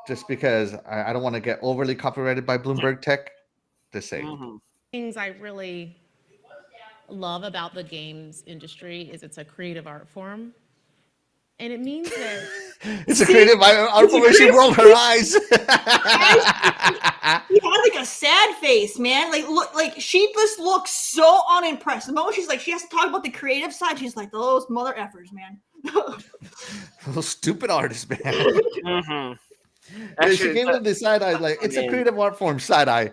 Just because I don't want to get overly copyrighted by Bloomberg Tech. Just saying. Things I really love about the games industry is it's a creative art form. And it means that It's a creative art form. She rolled her eyes. She had like a sad face, man. Like look, like she just looks so unimpressed. The moment she's like, she has to talk about the creative side. She's like, those mother effers, man. Those stupid artists, man. Mm-hmm. Yeah, she gave them the side eye. Like it's a creative art form side eye.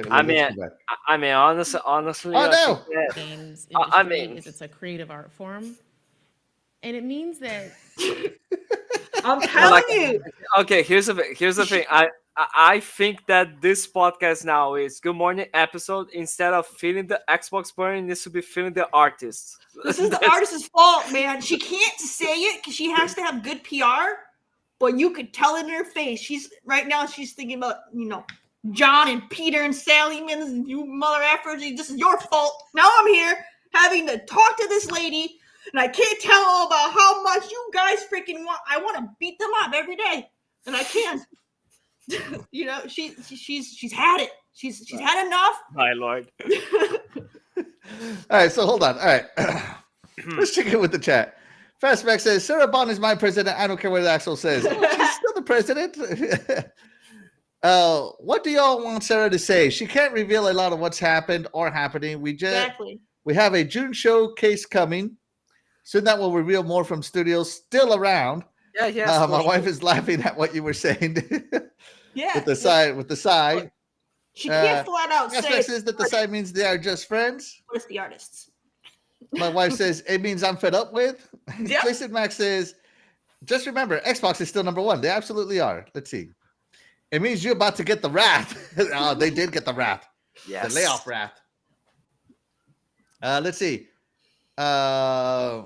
I mean, honestly, Oh, no. games I industry mean- is it's a creative art form. And it means that I'm telling you. Okay, here's the thing. I think that this podcast now is Good Morning episode. Instead of feeling the Xbox burn, it needs to be feeling the artist. This is the artist's fault, man. She can't say it because she has to have good PR, but you could tell it in her face. She's thinking about, John and Peter and Sally, man, you mother effers. This is your fault. Now I'm here having to talk to this lady, and I can't tell her about how much you guys freaking want. I want to beat them up every day, and I can't. She's had it. She's had enough. My lord. All right, so hold on. All right. Let's check in with the chat. Fastback says, Sarah Bond is my president. I don't care what Axel says. She's still the president. What do y'all want Sarah to say? She can't reveal a lot of what's happened or happening. We have a June showcase coming. Soon that will reveal more from studios still around. Yeah, yes. My wife is laughing at what you were saying. Yeah. With the side. She can't flat out say Fastback says that the side means they are just friends. What is the artists? My wife says it means I'm fed up with. Yep. Jason Max says, just remember, Xbox is still number one. They absolutely are. Let's see. It means you're about to get the wrath. Oh, they did get the wrath. Yes. The layoff wrath. Let's see. I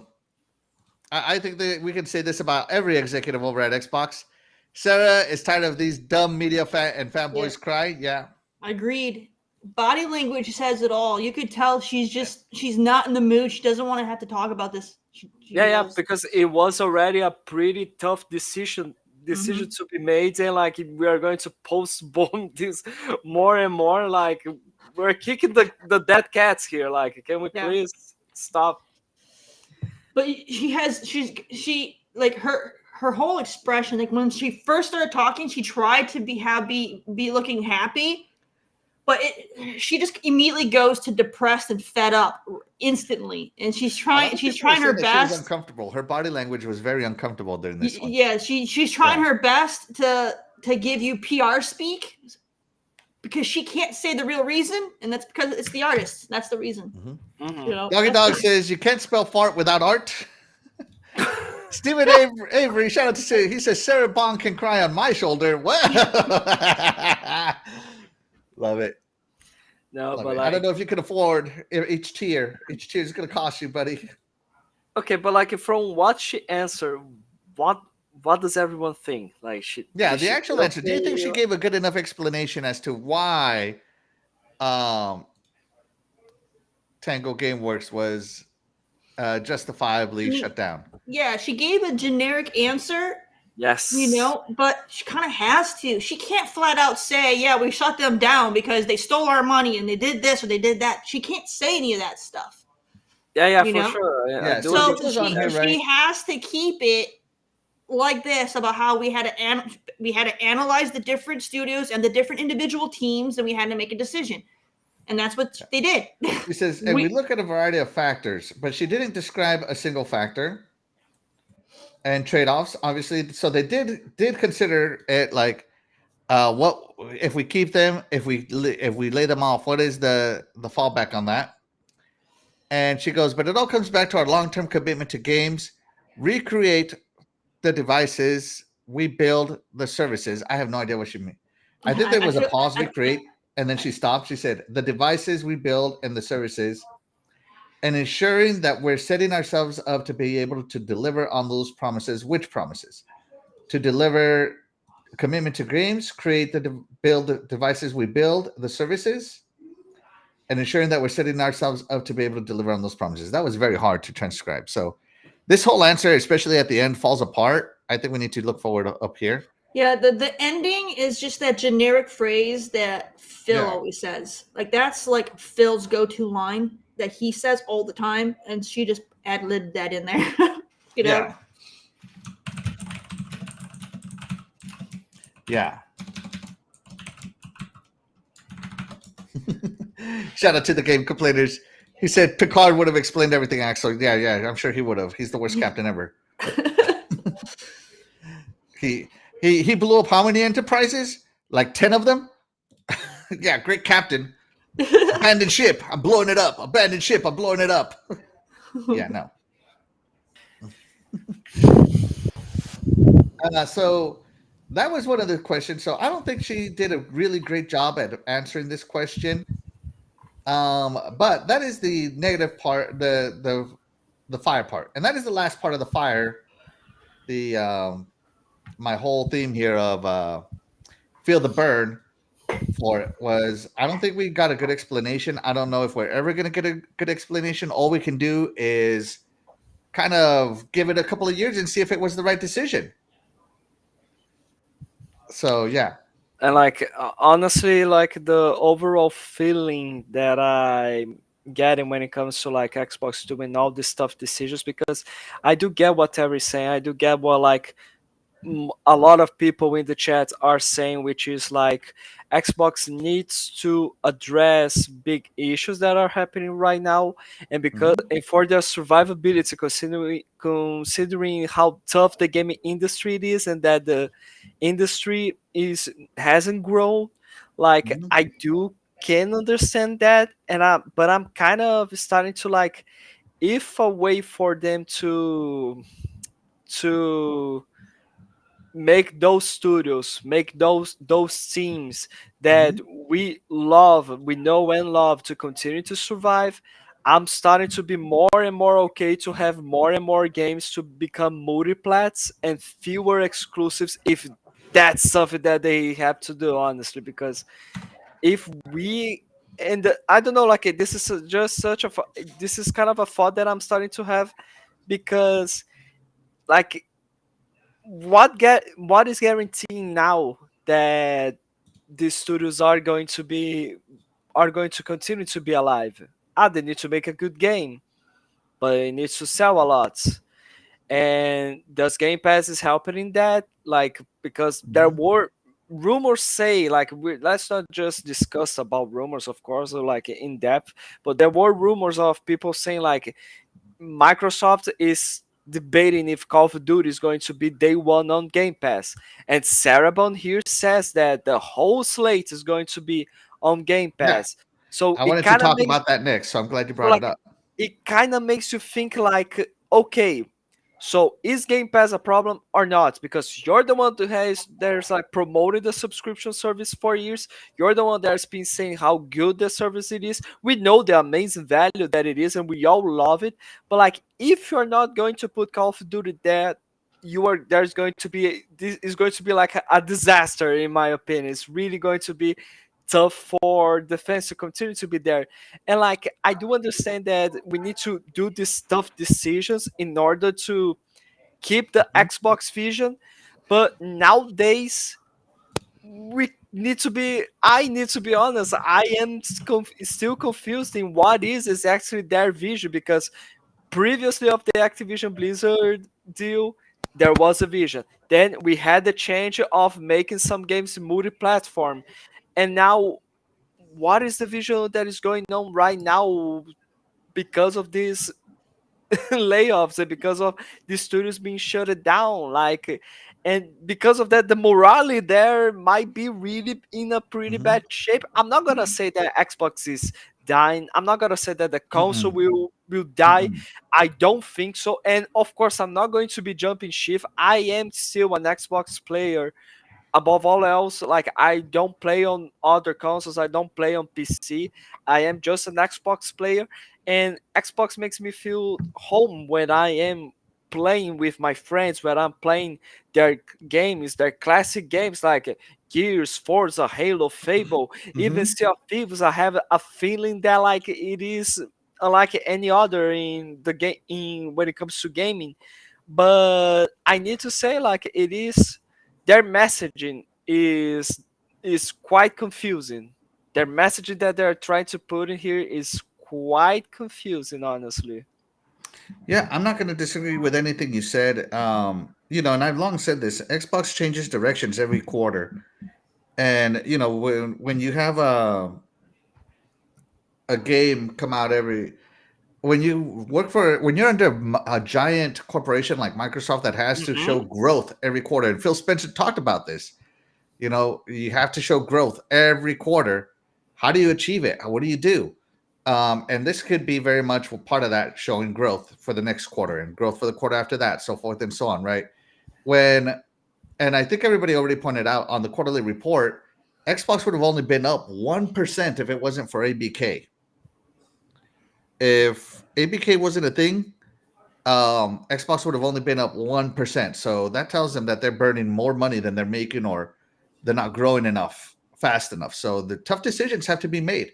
think that we can say this about every executive over at Xbox. Sarah is tired of these dumb media and fanboys cry. Yeah. Agreed. Body language says it all. You could tell she's not in the mood. She doesn't want to have to talk about this. She knows. Because it was already a pretty tough decision to be made, and like we are going to postpone this more and more. Like we're kicking the dead cats here. Like, can we please stop? But she like her whole expression, like when she first started talking, she tried to be looking happy. But she just immediately goes to depressed and fed up instantly, and she's trying her best. She was uncomfortable. Her body language was very uncomfortable during this one. Yeah, she's trying her best to give you PR speak because she can't say the real reason, and that's because it's the artist. That's the reason. Mm-hmm. Doggy Dog says you can't spell fart without art. Stephen Avery, shout out to say he says Sarah Bond can cry on my shoulder. Well, love it. No, love but it. I don't know if you can afford each tier. Each tier is going to cost you, buddy. Okay, but like from what she answered, what does everyone think? Like the actual answer. Do you think she gave a good enough explanation as to why Tango GameWorks was justifiably shut down? Yeah, she gave a generic answer. Yes. But she kind of has to. She can't flat out say, yeah, we shut them down because they stole our money and they did this or they did that. She can't say any of that stuff. Yeah, for sure. Yeah, so she has to keep it like this about how we had to analyze the different studios and the different individual teams, and we had to make a decision. And that's what they did. She says, and we look at a variety of factors, but she didn't describe a single factor. And trade-offs, obviously. So they did consider it like, what if we keep them? If we lay them off, what is the fallback on that? And she goes, but it all comes back to our long-term commitment to games, recreate the devices, we build the services. I have no idea what she meant. I think there was a pause, recreate, and then she stopped. She said, the devices we build and the services, and ensuring that we're setting ourselves up to be able to deliver on those promises. Which promises? To deliver commitment to games, create build the devices we build, the services, and ensuring that we're setting ourselves up to be able to deliver on those promises. That was very hard to transcribe. So this whole answer, especially at the end, falls apart. I think we need to look forward up here. Yeah, the ending is just that generic phrase that Phil always says. Like that's like Phil's go-to line that he says all the time, and she just ad-libbed that in there. Yeah. Shout out to the game complainers. He said Picard would have explained everything, Axel. Yeah, I'm sure he would have. He's the worst captain ever. He blew up how many enterprises? Like 10 of them? Yeah, great captain. Abandoned ship. I'm blowing it up. Abandoned ship. I'm blowing it up. Yeah, no. So that was one of the questions. So I don't think she did a really great job at answering this question. But that is the negative part, the fire part, and that is the last part of the fire. The my whole theme here of feel the burn for it was I don't think we got a good explanation. I don't know if we're ever going to get a good explanation. All we can do is kind of give it a couple of years and see if it was the right decision. So yeah. And like honestly, like the overall feeling that I getting when it comes to like Xbox doing all these tough decisions, because I do get what Terry's saying. I do get what like a lot of people in the chat are saying, which is like Xbox needs to address big issues that are happening right now, and because and for their survivability, considering how tough the gaming industry it is, and that the industry hasn't grown. Like I do can understand that, and but I'm kind of starting to like, if a way for them to make those studios, make those teams that we love, we know and love, to continue to survive, I'm starting to be more and more okay to have more and more games to become multiplats and fewer exclusives, if that's something that they have to do, honestly. Because if we, and I don't know, like this is just such a this is kind of a thought that I'm starting to have, because like what is guaranteeing now that these studios are going to continue to be alive? They need to make a good game, but it needs to sell a lot. And does Game Pass is helping in that? Like, because there were rumors say, like, let's not just discuss about rumors, of course, or like in depth, but there were rumors of people saying like Microsoft is debating if Call of Duty is going to be day one on Game Pass, and Sarabon here says that the whole slate is going to be on Game Yeah. Pass. So I it wanted to kind of talk makes, about that next, so I'm glad you brought like, it up. it kind of makes you think like, okay, so is Game Pass a problem or not? Because you're the one who has there's like promoted the subscription service for years. You're the one that's been saying how good the service it is. We know the amazing value that it is, and we all love it. But like, if you're not going to put Call of Duty there, there's going to be, this is going to be like a disaster, in my opinion. It's really going to be tough for defense to continue to be there. And like, I do understand that we need to do these tough decisions in order to keep the Xbox vision, but nowadays I need to be honest, I am still confused in what is actually their vision, because previously of the Activision Blizzard deal, there was a vision. Then we had the change of making some games multi-platform, and now what is the vision that is going on right now because of these layoffs and because of the studios being shut down? Like, and because of that, the morale there might be really in a pretty bad shape. I'm not gonna say that Xbox is dying. I'm not gonna say that the console will die. I don't think so. And of course, I'm not going to be jumping ship. I am still an Xbox player above all else. Like, I don't play on other consoles, I don't play on PC. I am just an Xbox player, and Xbox makes me feel home when I am playing with my friends, when I'm playing their games, their classic games like Gears, Forza, Halo, Fable, even Sea of Thieves. I have a feeling that like it is unlike any other in the game, in when it comes to gaming. But I need to say, like, it is, their messaging is quite confusing. Their messaging that they're trying to put in here is quite confusing, honestly. Yeah, I'm not going to disagree with anything you said. And I've long said this: Xbox changes directions every quarter, and when you have a game come out every when you when you're under a giant corporation like Microsoft that has to show growth every quarter, and Phil Spencer talked about this. You have to show growth every quarter. How do you achieve it? What do you do? And this could be very much part of that, showing growth for the next quarter and growth for the quarter after that, so forth and so on, right? And I think everybody already pointed out on the quarterly report, Xbox would have only been up 1% if it wasn't for ABK. If ABK wasn't a thing, Xbox would have only been up 1%. So that tells them that they're burning more money than they're making, or they're not growing fast enough. So the tough decisions have to be made.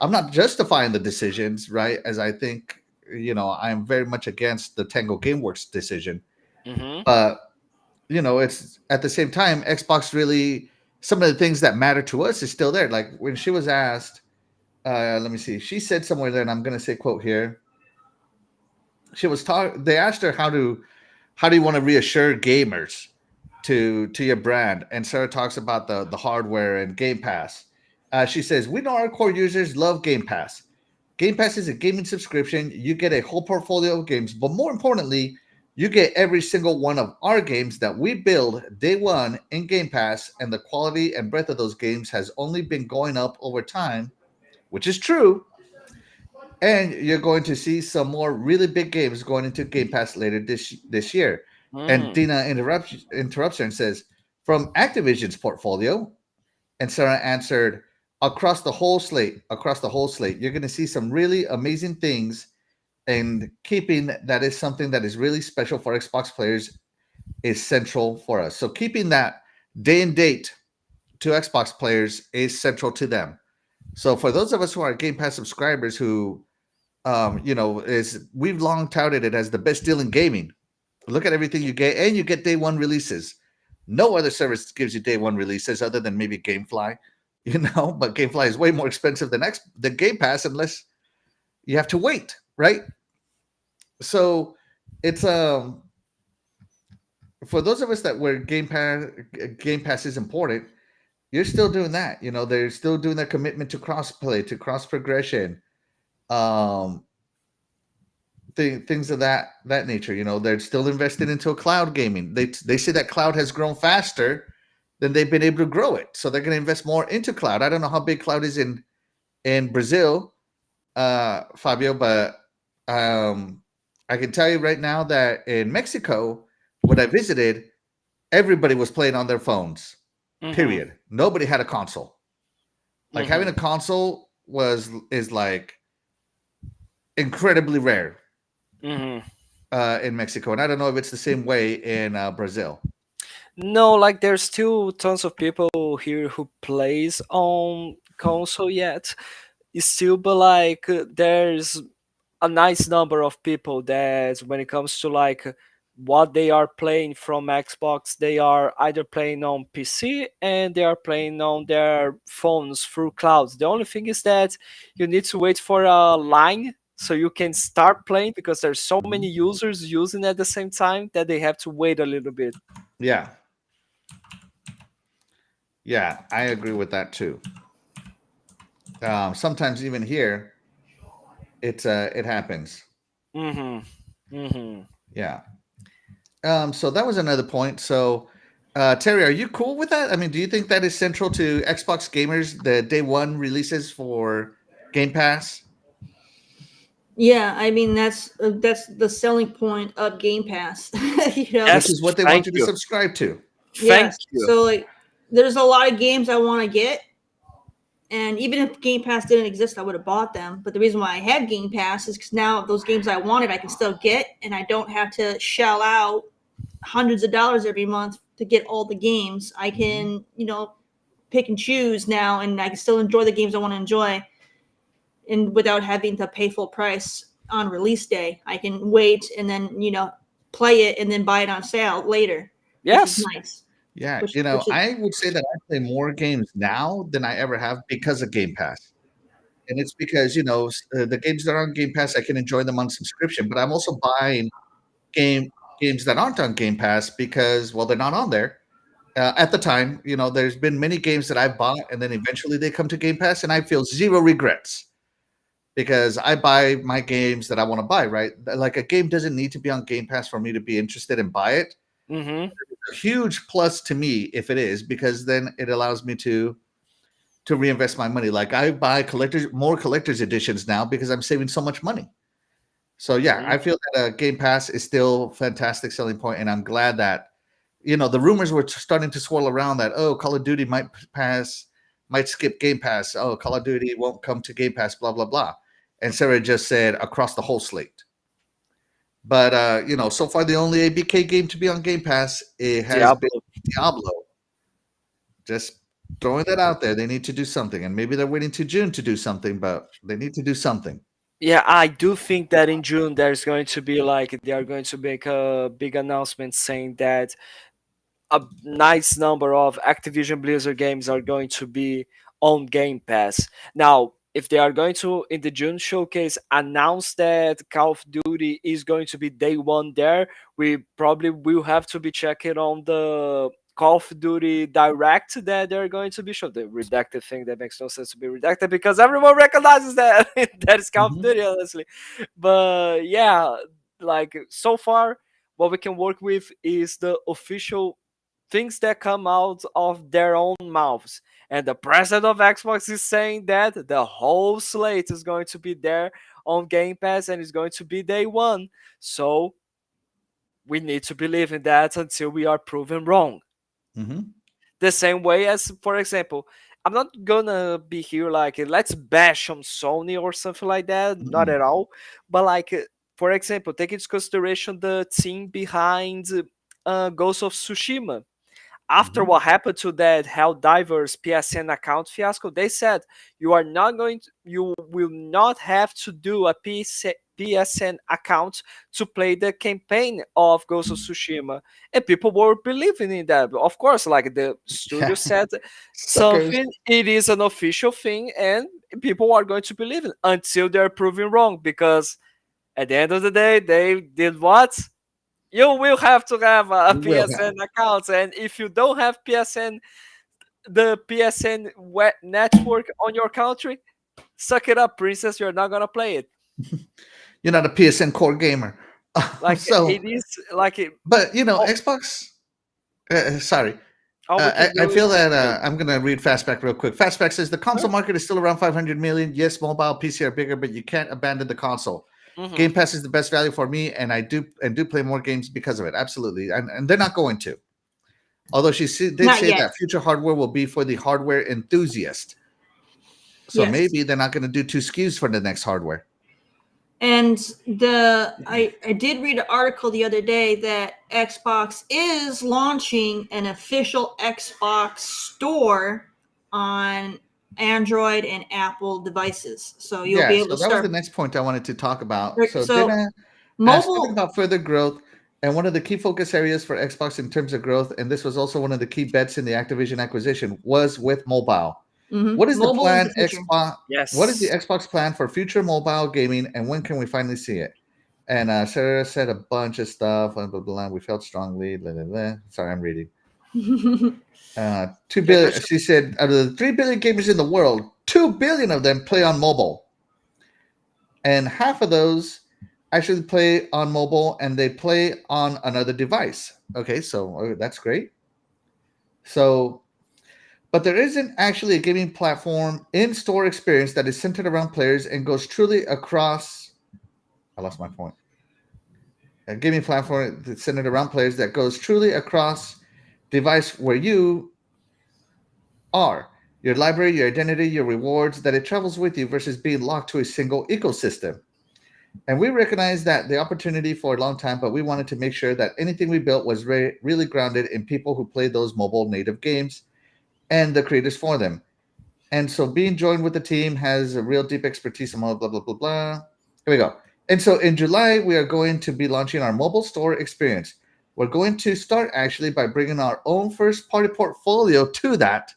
I'm not justifying the decisions, right? As I think, I'm very much against the Tango Gameworks decision. But, it's at the same time, Xbox really, some of the things that matter to us is still there. Like when she was asked, let me see, she said somewhere there, and I'm going to say quote here. They asked her how do you want to reassure gamers to your brand, and Sarah talks about the hardware and Game Pass. She says, we know our core users love Game Pass. Game Pass is a gaming subscription. You get a whole portfolio of games, but more importantly, you get every single one of our games that we build day one in Game Pass, and the quality and breadth of those games has only been going up over time, which is true. And you're going to see some more really big games going into Game Pass later this year. And Dina interrupts her and says, from Activision's portfolio. And Sarah answered, across the whole slate, you're going to see some really amazing things. And keeping that is something that is really special for Xbox players is central for us. So keeping that day and date to Xbox players is central to them. So for those of us who are Game Pass subscribers who we've long touted it as the best deal in gaming. Look at everything you get, and you get day one releases. No other service gives you day one releases other than maybe GameFly, but GameFly is way more expensive than Game Pass unless you have to wait, right? So it's for those of us that where Game Pass is important, you're still doing that. They're still doing their commitment to cross-play, to cross-progression. Things of that nature. They're still invested into cloud gaming. They say that cloud has grown faster than they've been able to grow it, so they're going to invest more into cloud. I don't know how big cloud is in Brazil, Fabio, but I can tell you right now that in Mexico, when I visited, everybody was playing on their phones. Period. Nobody had a console. Like having a console is like incredibly rare in Mexico, and I don't know if it's the same way in Brazil. No, like there's still tons of people here who plays on console yet. It's still, but like there's a nice number of people that when it comes to like what they are playing from Xbox, they are either playing on PC and they are playing on their phones through clouds. The only thing is that you need to wait for a line so you can start playing, because there's so many users using at the same time that they have to wait a little bit. Yeah, I agree with that too. Sometimes even here, it happens. Yeah. So that was another point. So, Terry, are you cool with that? I mean, do you think that is central to Xbox gamers, the day one releases for Game Pass? Yeah, I mean that's the selling point of Game Pass. Yes, Which is what they want you to subscribe to. Thank you. So like, there's a lot of games I want to get, and even if Game Pass didn't exist, I would have bought them. But the reason why I have Game Pass is because now those games I wanted, I can still get, and I don't have to shell out hundreds of dollars every month to get all the games. I can, pick and choose now, and I can still enjoy the games I want to enjoy, and without having to pay full price on release day. I can wait and then, play it and then buy it on sale later. Yes. Which is nice. Yeah, I would say that I play more games now than I ever have because of Game Pass. and it's because the games that are on Game Pass, I can enjoy them on subscription, but I'm also buying games that aren't on Game Pass because, well, they're not on there at the time. There's been many games that I bought, and then eventually they come to Game Pass, and I feel zero regrets because I buy my games that I want to buy. Right, like a game doesn't need to be on Game Pass for me to be interested and buy it. Mm-hmm. A huge plus to me if it is, because then it allows me to reinvest my money. Like I buy more collector's editions now because I'm saving so much money. So yeah, I feel that Game Pass is still a fantastic selling point, and I'm glad that the rumors were starting to swirl around that Call of Duty might skip Game Pass. Call of Duty won't come to Game Pass. Blah blah blah. And Sarah just said across the whole slate. But so far the only ABK game to be on Game Pass has been Diablo. Just throwing that out there. They need to do something, and maybe they're waiting to June to do something, but they need to do something. Yeah, I do think that in June there's going to be they are going to make a big announcement saying that a nice number of Activision Blizzard games are going to be on Game Pass. Now, if they are going to, in the June showcase, announce that Call of Duty is going to be day one there, we probably will have to be checking on the Call of Duty Direct that they're going to be shown. The redacted thing that makes no sense to be redacted because everyone recognizes that that is Call of Duty, honestly. But yeah, so far, what we can work with is the official things that come out of their own mouths. And the president of Xbox is saying that the whole slate is going to be there on Game Pass and it's going to be day one. So we need to believe in that until we are proven wrong. Mm-hmm. The same way as, for example, I'm not gonna be here let's bash on Sony or something like that. Mm-hmm. Not at all. But for example, take into consideration the team behind Ghost of Tsushima. After what happened to that Helldivers PSN account fiasco, they said you will not have to do a PSN account to play the campaign of Ghost of Tsushima, and people were believing in that. Of course, the studio said something, it is an official thing, and people are going to believe it until they're proven wrong. Because at the end of the day, they did what? You will have to have a PSN account, and if you don't have the PSN network on your country, suck it up, princess. You're not gonna play it. You're not a PSN core gamer. It is But Xbox. Sorry. I feel that I'm gonna read Fastback real quick. Fastback says the console market is still around 500 million. Yes, mobile PC are bigger, but you can't abandon the console. Game Pass is the best value for me, and I do play more games because of it. Absolutely, and they're not going to. Although she did say that future hardware will be for the hardware enthusiast. So maybe they're not going to do 2 SKUs for the next hardware. And I did read an article the other day that Xbox is launching an official Xbox store on Android and Apple devices. So you'll be able to start. That was the next point I wanted to talk about. So mobile about further growth, and one of the key focus areas for Xbox in terms of growth, and this was also one of the key bets in the Activision acquisition, was with mobile. Mm-hmm. What is the plan, Xbox? Yes. What is the Xbox plan for future mobile gaming, and when can we finally see it? And Sarah said a bunch of stuff. Blah, blah, blah. We felt strongly. Blah, blah, blah. Sorry, I'm reading. 2 billion. She said, out of the 3 billion gamers in the world, 2 billion of them play on mobile, and half of those actually play on mobile, and they play on another device. Okay, so that's great. So, but there isn't actually a gaming platform in-store experience that is centered around players and goes truly across. I lost my point. A gaming platform that's centered around players that goes truly across device where you are, your library, your identity, your rewards, that it travels with you versus being locked to a single ecosystem. And we recognize that the opportunity for a long time, but we wanted to make sure that anything we built was really grounded in people who play those mobile native games and the creators for them. And so being joined with the team has a real deep expertise in blah, blah, blah, blah, blah. Here we go. And so in July, we are going to be launching our mobile store experience. We're going to start actually by bringing our own first-party portfolio to that.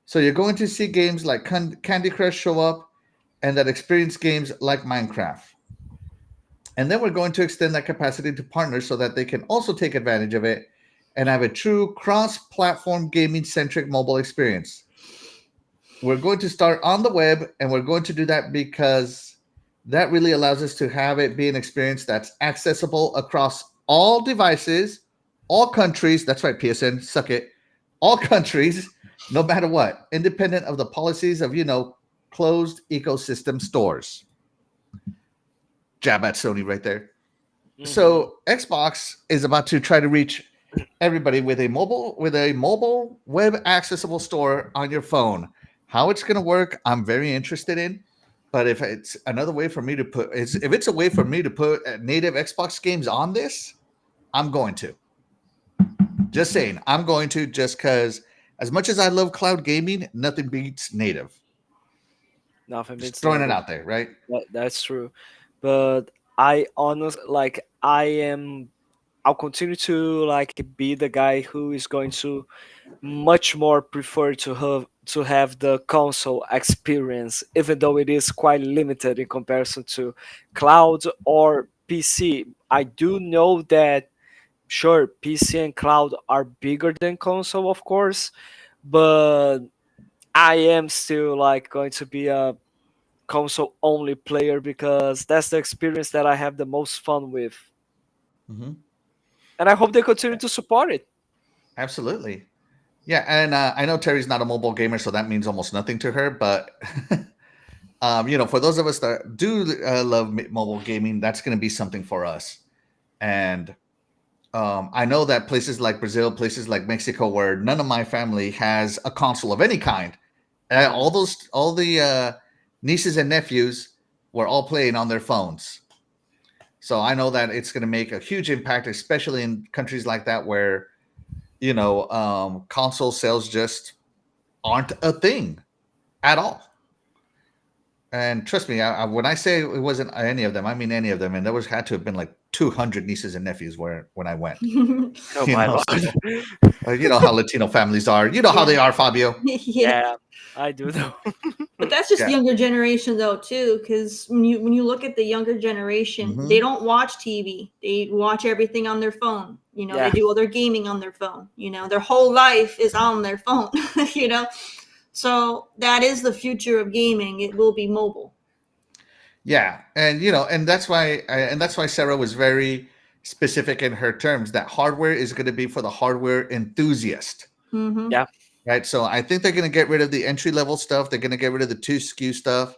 So you're going to see games like Candy Crush show up, and that experience games like Minecraft. And then we're going to extend that capacity to partners so that they can also take advantage of it and have a true cross-platform gaming-centric mobile experience. We're going to start on the web, and we're going to do that because that really allows us to have it be an experience that's accessible across all devices, all countries. That's right, PSN, suck it. All countries, no matter what, independent of the policies of, closed ecosystem stores. Jab at Sony right there. So Xbox is about to try to reach everybody with a mobile web accessible store on your phone. How it's going to work, I'm very interested in. But if it's another way for me to put, if it's a way for me to put native Xbox games on this, I'm going to. Just saying, I'm going to, just because as much as I love cloud gaming, nothing beats native. Nothing Just beats throwing it native. out there, right? That's true. But I honestly like I'll continue to be the guy who is going to much more prefer to have the console experience, even though it is quite limited in comparison to cloud or PC. I do know that sure PC and cloud are bigger than console, of course, but I am still going to be a console only player because that's the experience that I have the most fun with. Mm-hmm. And I hope they continue to support it. Absolutely. Yeah, and I know Terry's not a mobile gamer, so that means almost nothing to her. But for those of us that do love mobile gaming, that's going to be something for us. And I know that places like Brazil, places like Mexico, where none of my family has a console of any kind, all the nieces and nephews were all playing on their phones. So I know that it's going to make a huge impact, especially in countries like that where console sales just aren't a thing at all. And trust me, when I say it wasn't any of them, I mean any of them. And there had to have been like 200 nieces and nephews when I went. Oh my lord. You know how Latino families are. You know how they are, Fabio. Yeah, I do know. But that's just Yeah. the younger generation, though, too, because when you look at the younger generation, Mhm. they don't watch TV. They watch everything on their phone. Yeah. They do all their gaming on their phone. Their whole life is on their phone. So that is the future of gaming. It will be mobile. Yeah, and that's why Sarah was very specific in her terms that hardware is going to be for the hardware enthusiast. Mm-hmm. Yeah. Right. So I think they're going to get rid of the entry level stuff. They're going to get rid of the 2 SKU stuff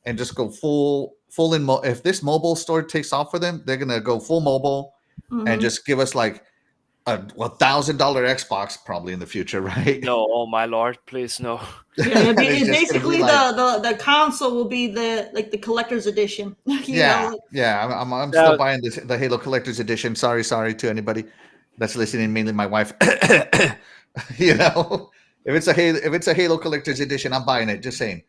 and just go full in. If this mobile store takes off for them, they're going to go full mobile and just give us like a $1,000 Xbox probably in the future, right? No, oh my lord, please no. Yeah, And it's it's just gonna be basically like- the console will be the collector's edition. Yeah. I'm still buying the Halo Collector's Edition. Sorry to anybody that's listening, mainly my wife. If it's a Halo Collector's Edition, I'm buying it. Just saying.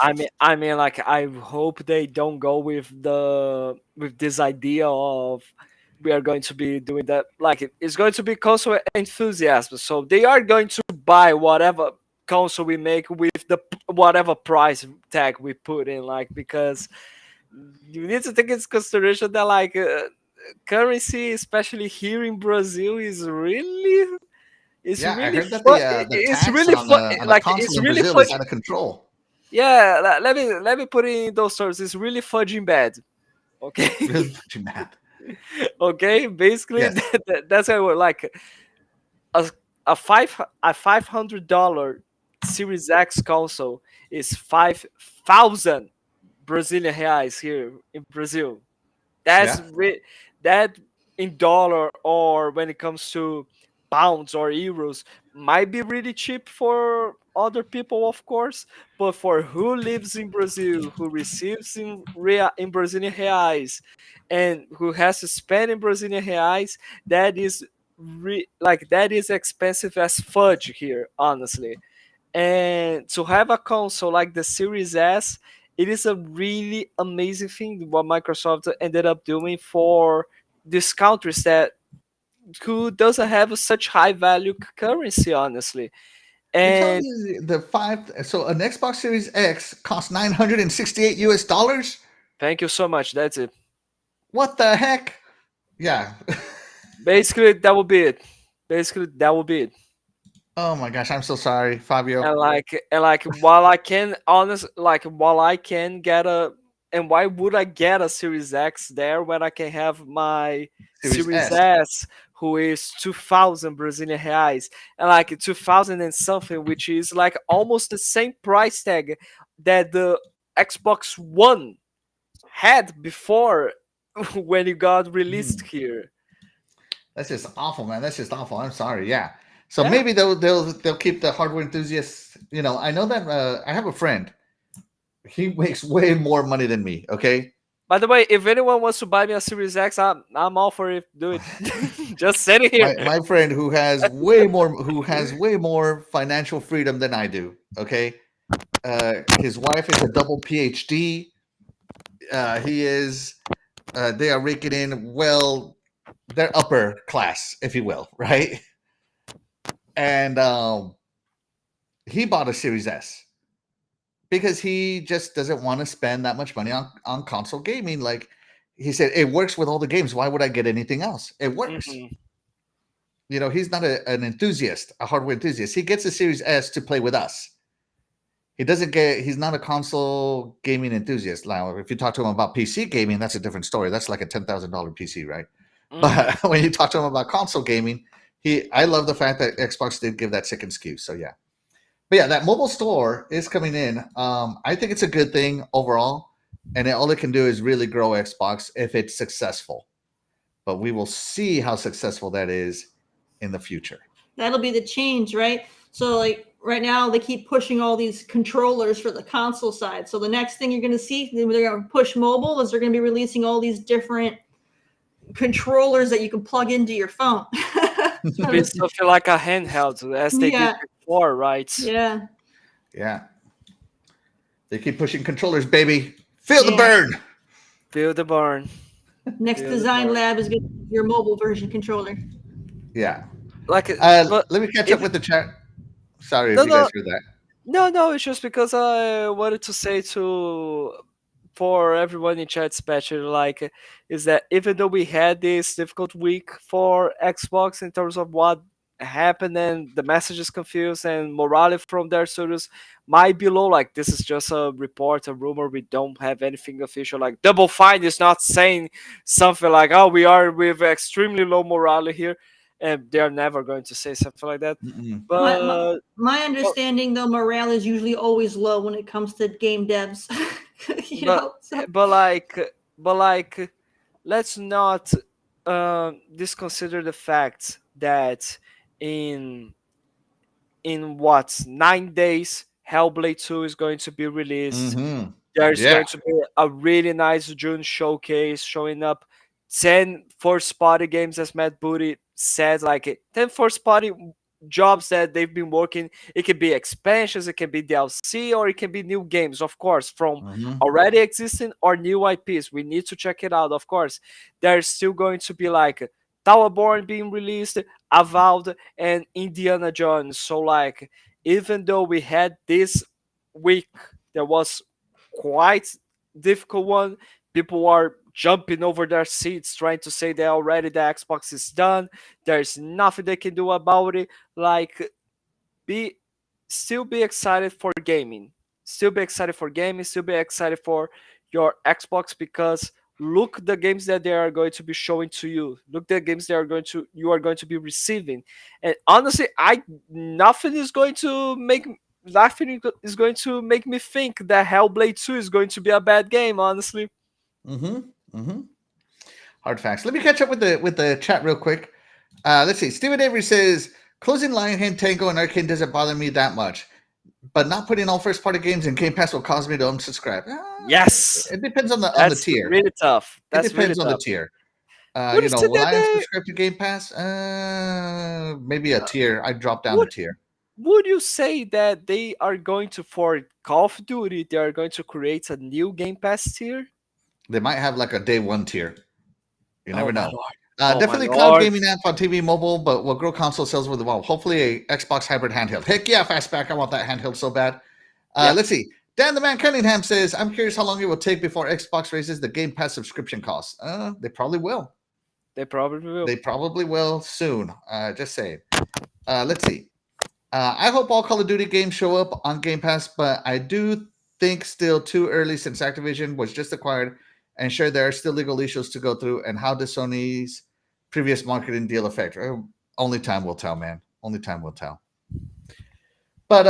I mean, I hope they don't go with this idea of we are going to be doing that. It's going to be console enthusiasm, so they are going to buy whatever console we make with the whatever price tag we put in. Because you need to take into consideration that currency, especially here in Brazil, is really. It's Yeah, I really heard that fun. the It's tax really on fun. the console It's in really Brazil fun. is out of control. Yeah, let me put it in those terms. It's really fudging bad. Okay. Really fucking mad. Okay. Basically, Yes. that's how we're a $500 Series X console is 5,000 Brazilian reais here in Brazil. That's Yeah. that in dollar or when it comes to pounds or euros might be really cheap for other people, of course, but for who lives in Brazil, who receives in Brazilian reais, and who has to spend in Brazilian reais, that is that is expensive as fudge here, honestly. And to have a console like the Series S, it is a really amazing thing what Microsoft ended up doing for these countries that who doesn't have such high value currency, honestly. You're telling And me so an Xbox Series X costs $968 US? thank you so much. That's it. What the heck? Yeah. Basically, that will be it. Basically, that will be it. Oh my gosh, I'm so sorry, Fabio. And while I can while I can get a, and why would I get a Series X there when I can have my Series Series S. S, who is 2,000 Brazilian reais, and like 2,000 and something, which is like almost the same price tag that the Xbox One had before when it got released here. That's just awful, man. That's just awful. I'm sorry. Yeah. So Yeah. maybe they'll keep the hardware enthusiasts. I know that I have a friend. He makes way more money than me. Okay. By the way, if anyone wants to buy me a Series X, I'm all for it. Do it. Just send it here. My friend who has way more financial freedom than I do. Okay. His wife is a double PhD. He is. They are raking in they're upper class, if you will, right? And he bought a Series S because he just doesn't want to spend that much money on console gaming. Like he said, it works with all the games. Why would I get anything else? It works. Mhm. He's not an enthusiast, a hardware enthusiast. He gets a Series S to play with us. He's not a console gaming enthusiast. Now, if you talk to him about PC gaming, that's a different story. That's like a $10,000 PC, right? Mhm. But when you talk to him about console gaming, I love the fact that Xbox did give that second SKU. So yeah. But yeah, that mobile store is coming in. I think it's a good thing overall, and all it can do is really grow Xbox if it's successful. But we will see how successful that is in the future. That'll be the change, right? So like right now they keep pushing all these controllers for the console side. So the next thing you're going to see, they're going to push mobile, is they're going to be releasing all these different controllers that you can plug into your phone. Be something like a handheld, as they did before, right? Yeah. Yeah. They keep pushing controllers, baby. Feel the burn. Feel the burn. Next design lab is going to be your mobile version controller. Yeah. Like, let me catch up with the chat. Sorry if you guys heard that. No, it's just because I wanted to say for everyone in chat, especially, like, is that even though we had this difficult week for Xbox in terms of what happened and the message is confused and morale from their studios might be low, like this is just a report, a rumor, we don't have anything official. Like Double Fine is not saying something like, oh, we are with extremely low morale here, and they're never going to say something like that. But my understanding, though, morale is usually always low when it comes to game devs. But like, let's not disconsider the fact that in 9 days, Hellblade 2 is going to be released. There's going to be a really nice June showcase showing up 10 first-party games, as Matt Booty said, like 10 first-party jobs that they've been working. It can be expansions, it can be DLC, or it can be new games, of course, from already existing or new IPs. We need to check it out, of course. There's still going to be like Towerborn being released, Avowed, and Indiana Jones. So like, even though we had this week, there was quite difficult one. People are jumping over their seats trying to say that already the Xbox is done. There's nothing they can do about it. Like, still be excited for gaming. Still be excited for gaming. Still be excited for your Xbox, because look the games that they are going to be showing to you. Look the games you are going to be receiving. And honestly, nothing is going to make me think that Hellblade 2 is going to be a bad game, honestly. Hard facts. Let me catch up with the chat real quick. Let's see. Stephen Avery says, closing Lionhead, Tango, and Arcane doesn't bother me that much, but not putting all first-party games in Game Pass will cause me to unsubscribe. Yes. It depends on the tier. Really tough. It depends on the tier. Will I unsubscribe to Game Pass? Maybe a tier. I drop down a tier. Would you say that they are going to, for Call of Duty, they are going to create a new Game Pass tier? They might have like a day one tier. You never know. Oh my Definitely cloud lord. gaming app on TV, mobile, but will grow console sales with the well. Hopefully, a Xbox hybrid handheld. Heck yeah, Fastback! I want that handheld so bad. Yeah. Let's see. Dan the Man Cunningham says, "I'm curious how long it will take before Xbox raises the Game Pass subscription costs." They probably will. They probably will. They probably will soon. Just saying. Let's see. I hope all Call of Duty games show up on Game Pass, but I do think still too early since Activision was just acquired, and sure there are still legal issues to go through. And how does Sony's previous marketing deal affect? Only time will tell, man. Only time will tell. But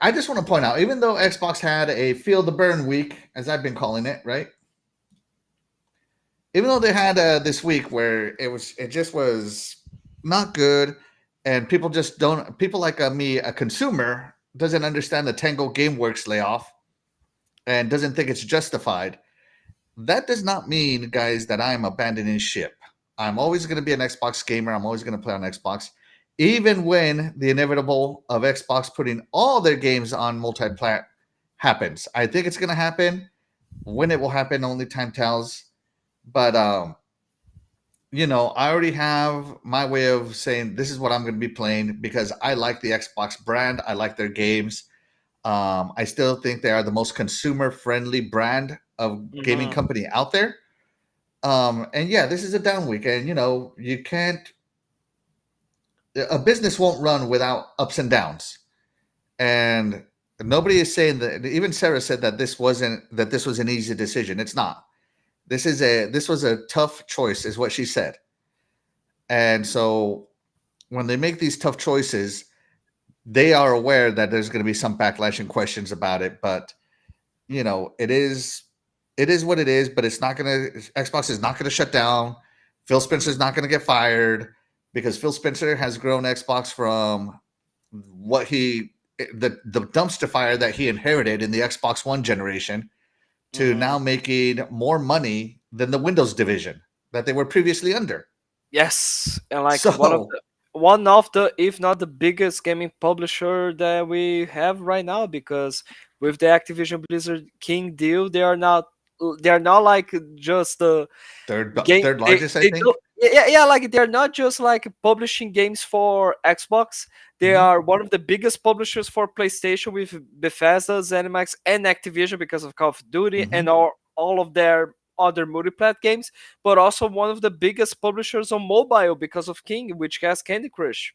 I just want to point out, even though Xbox had a feel the burn week, as I've been calling it, right? Even though they had this week where it just was not good, and people just don't. People like me, a consumer, doesn't understand the Tango GameWorks layoff, and doesn't think it's justified. That does not mean, guys, that I'm abandoning ship. I'm always going to be an Xbox gamer. I'm always going to play on Xbox, even when the inevitable of Xbox putting all their games on multi-plat happens. I think it's going to happen. When it will happen, only time tells. But I already have my way of saying this is what I'm going to be playing because I like the Xbox brand. I like their games. I still think they are the most consumer-friendly brand of gaming company out there. And yeah, this is a down week, and you can't. A business won't run without ups and downs, and nobody is saying that. Even Sarah said that this was an easy decision. It's not. This was a tough choice, is what she said. And so when they make these tough choices, they are aware that there's going to be some backlash and questions about it. But it is what it is. But Xbox is not going to shut down. Phil Spencer's not going to get fired because Phil Spencer has grown Xbox from the dumpster fire that he inherited in the Xbox One generation to now making more money than the Windows division that they were previously under. Yes, and one of the, if not the biggest gaming publisher that we have right now, because with the Activision Blizzard King deal, they are not like just the third game largest, I think. Yeah, like they're not just like publishing games for Xbox. They are one of the biggest publishers for PlayStation with Bethesda, ZeniMax, and Activision because of Call of Duty and all of their other multi-plat games, but also one of the biggest publishers on mobile because of King, which has Candy Crush.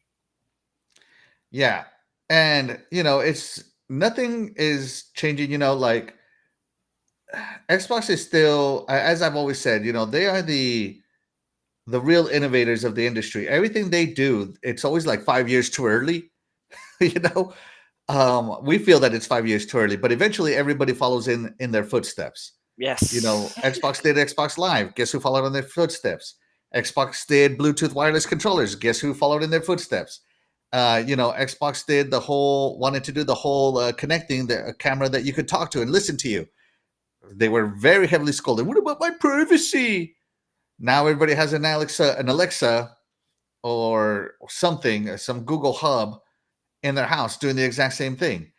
Yeah, and it's nothing is changing. Like Xbox is still, as I've always said, they are the real innovators of the industry. Everything they do, it's always like 5 years too early. We feel that it's 5 years too early, but eventually everybody follows in their footsteps. Yes. Xbox did Xbox Live. Guess who followed in their footsteps? Xbox did Bluetooth wireless controllers. Guess who followed in their footsteps? Xbox did wanted to do the whole connecting the camera that you could talk to and listen to you. They were very heavily scolded. What about my privacy? Now everybody has an Alexa or something, some Google Hub in their house doing the exact same thing.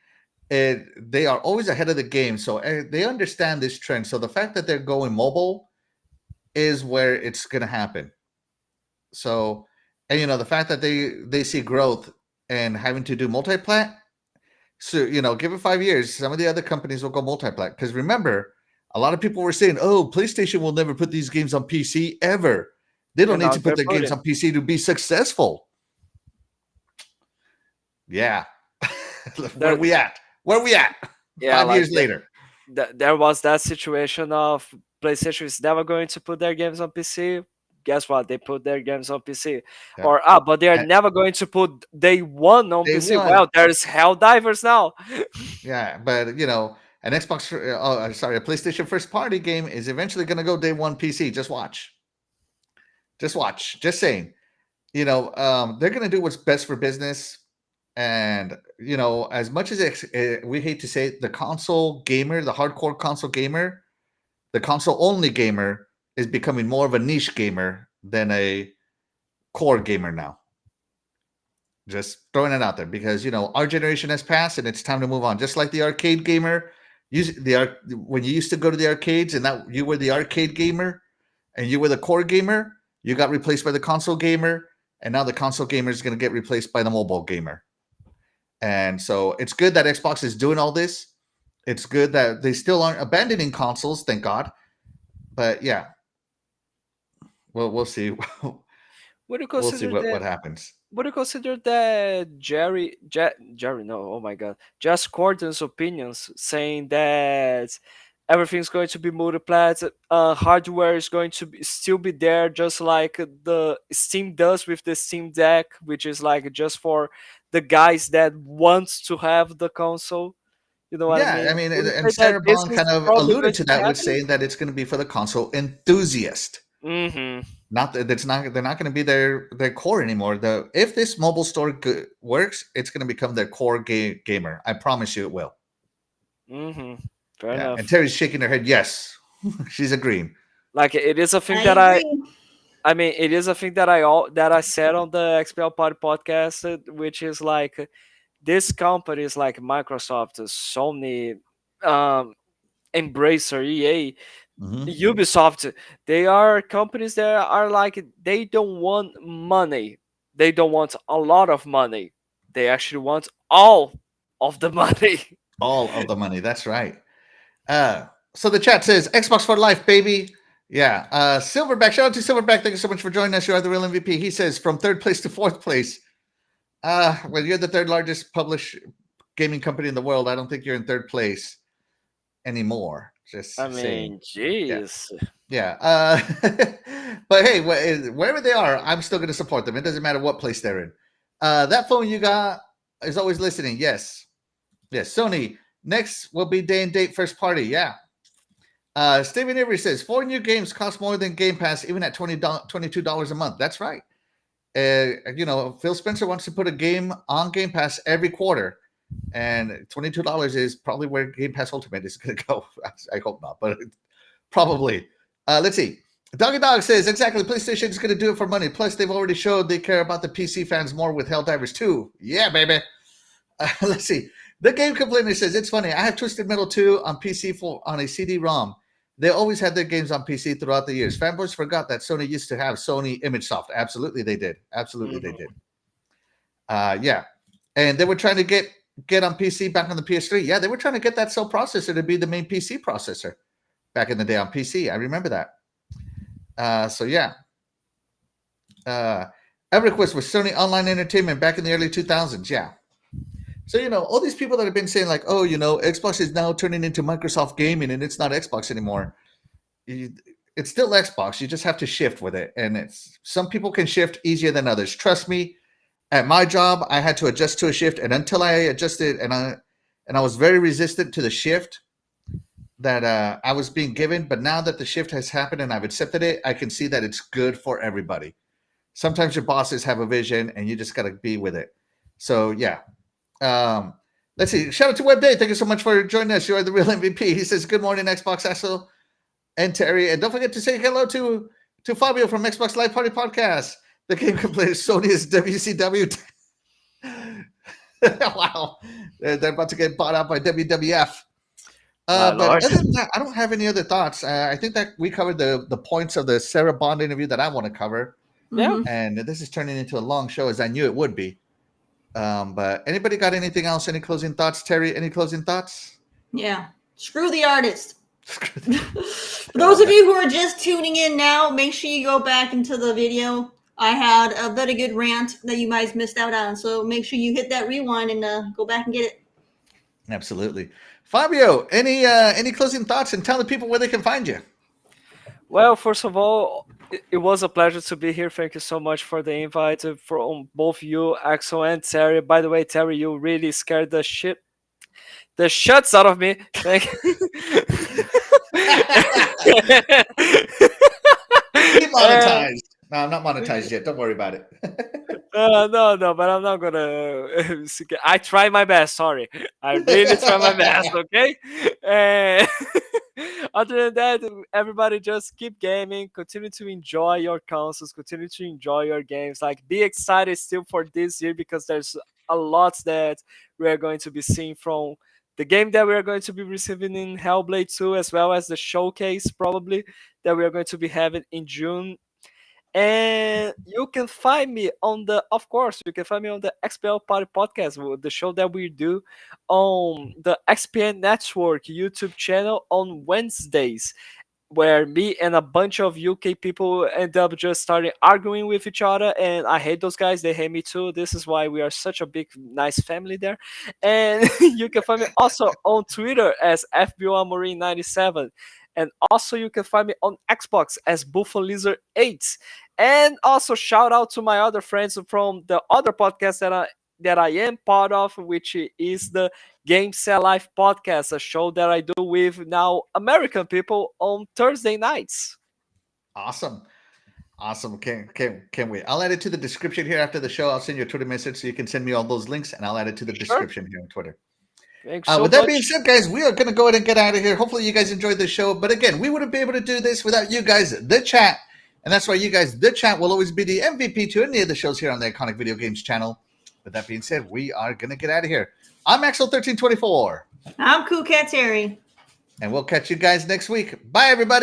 They are always ahead of the game, so they understand this trend. So the fact that they're going mobile is where it's going to happen. So, and the fact that they see growth and having to do multi-plat. So give it 5 years, some of the other companies will go multi-plat. Because remember, a lot of people were saying, "Oh, PlayStation will never put these games on PC ever. They don't need to put their games on PC to be successful." Yeah. Where are we at? Yeah, 5 years later. There was that situation of PlayStation is never going to put their games on PC. Guess what? They put their games on PC. Yeah. But they are never going to put Day One on PC. One. Well, there's Helldivers now. Yeah, but an Xbox, a PlayStation first party game is eventually going to go Day One PC. Just watch. Just saying. They're going to do what's best for business. And, as much as we hate to say it, the console gamer, the hardcore console gamer, the console only gamer is becoming more of a niche gamer than a core gamer now. Just throwing it out there because, our generation has passed and it's time to move on. Just like the arcade gamer, when you used to go to the arcades and that you were the arcade gamer, and you were the core gamer, you got replaced by the console gamer, and now the console gamer is going to get replaced by the mobile gamer. And so it's good that Xbox is doing all this. It's good that they still aren't abandoning consoles, thank God. But yeah, well, we'll see. Would you We'll see consider what that? happens. Would you consider that Jerry? No, oh my God, Just Gordon's opinions saying that everything's going to be multiplat, hardware is going to still be there, just like the Steam does with the Steam Deck, which is like just for the guys that want to have the console. You know what I Yeah, I mean? mean, Would you and say that Sarah this Bond is kind of probably going alluded to to be that with happening? saying that it's going to be for the console enthusiast. Mm-hmm. Not that it's not. They're not going to be their core anymore. If this mobile store works, it's going to become their core gamer. I promise you, it will. Mm-hmm. Fair Yeah. enough. And Terry's shaking her head. Yes, she's agreeing. Like it is a thing I that agree. I mean, it is a thing that I said on the XPL Pod podcast, which is like these companies like Microsoft, Sony, um, Embracer, EA, Mhm. Ubisoft. They are companies that are like they don't want money. They don't want a lot of money. They actually want all of the money. All of the money. That's right. So the chat says Xbox for life, baby. Yeah. Silverback. Shout out to Silverback. Thank you so much for joining us. You are the real MVP. He says from third place to fourth place. Well, you're the third largest published gaming company in the world. I don't think you're in third place anymore. Just I saying. mean, jeez. Yeah. But hey, wherever they are, I'm still going to support them. It doesn't matter what place they're in. That phone you got is always listening. Yes. Yes. Sony. Next will be day and date first party. Yeah. Steven Avery says 4 new games cost more than Game Pass, even at $22 a month. That's right. Phil Spencer wants to put a game on Game Pass every quarter, and $22 is probably where Game Pass Ultimate is going to go. I hope not, but probably. Let's see. Doggy Dog says exactly. PlayStation is going to do it for money. Plus, they've already showed they care about the PC fans more with Helldivers 2. Yeah, baby. Let's see. The Game Complainer says it's funny. I have Twisted Metal 2 on PC on a CD-ROM. They always had their games on PC throughout the years. Fanboys forgot that Sony used to have Sony ImageSoft. Absolutely, they did. Absolutely, they did. Yeah, and they were trying to get on PC back on the PS3. Yeah, they were trying to get that cell processor to be the main PC processor back in the day on PC. I remember that. So yeah, EverQuest was Sony Online Entertainment back in the early 2000s. Yeah. So, all these people that have been saying like, oh, Xbox is now turning into Microsoft Gaming and it's not Xbox anymore. It's still Xbox. You just have to shift with it. And some people can shift easier than others. Trust me, at my job, I had to adjust to a shift. And until I adjusted and I was very resistant to the shift that I was being given. But now that the shift has happened and I've accepted it, I can see that it's good for everybody. Sometimes your bosses have a vision and you just got to be with it. So, yeah. Let's see. Shout out to Web Day. Thank you so much for joining us. You are the real MVP. He says, good morning, Xbox Axel and Terry. And don't forget to say hello to Fabio from Xbox Live Party Podcast. The Game Complainer Sony is WCW. Wow. They're about to get bought out by WWF. But other than that, I don't have any other thoughts. I think that we covered the points of the Sarah Bond interview that I want to cover. Yeah. And this is turning into a long show, as I knew it would be. But anybody got anything else? Any closing thoughts? Terry, any closing thoughts? Yeah. Screw the artist. For those of you who are just tuning in now, make sure you go back into the video. I had a very good rant that you guys missed out on. So make sure you hit that rewind and go back and get it. Absolutely. Fabio, any closing thoughts, and tell the people where they can find you? Well, first of all, it was a pleasure to be here. Thank you so much for the invite from both you, Axel and Terry. By the way, Terry, you really scared the shuts out of me. Thank you. Demonetized. No, I'm not monetized yet. Don't worry about it. No, but I'm not gonna. I try my best. Sorry, I really try my best. Okay. And other than that, everybody just keep gaming. Continue to enjoy your consoles. Continue to enjoy your games. Like, be excited still for this year because there's a lot that we are going to be seeing from the game that we are going to be receiving in Hellblade 2, as well as the showcase probably that we are going to be having in June. And you can find me on the XPL Party Podcast, the show that we do on the XPN Network YouTube channel on Wednesdays, where me and a bunch of UK people end up just starting arguing with each other, and I hate those guys. They hate me too. This is why we are such a big, nice family there. And you can find me also on Twitter as FBOAmorin97. And also you can find me on Xbox as Buffalizer8. And also shout out to my other friends from the other podcast that I am part of, which is the Game Sell Life podcast, a show that I do with now American people on Thursday nights. Awesome. Can't wait. I'll add it to the description here after the show. I'll send you a Twitter message so you can send me all those links, and I'll add it to the description here on Twitter. Thanks so with that much. being said, guys, we are going to go ahead and get out of here. Hopefully you guys enjoyed the show. But again, we wouldn't be able to do this without you guys, the chat. And that's why you guys, the chat, will always be the MVP to any of the shows here on the Iconic Video Games channel. With that being said, we are going to get out of here. I'm Axel1324. I'm coolcatterri. And we'll catch you guys next week. Bye, everybody.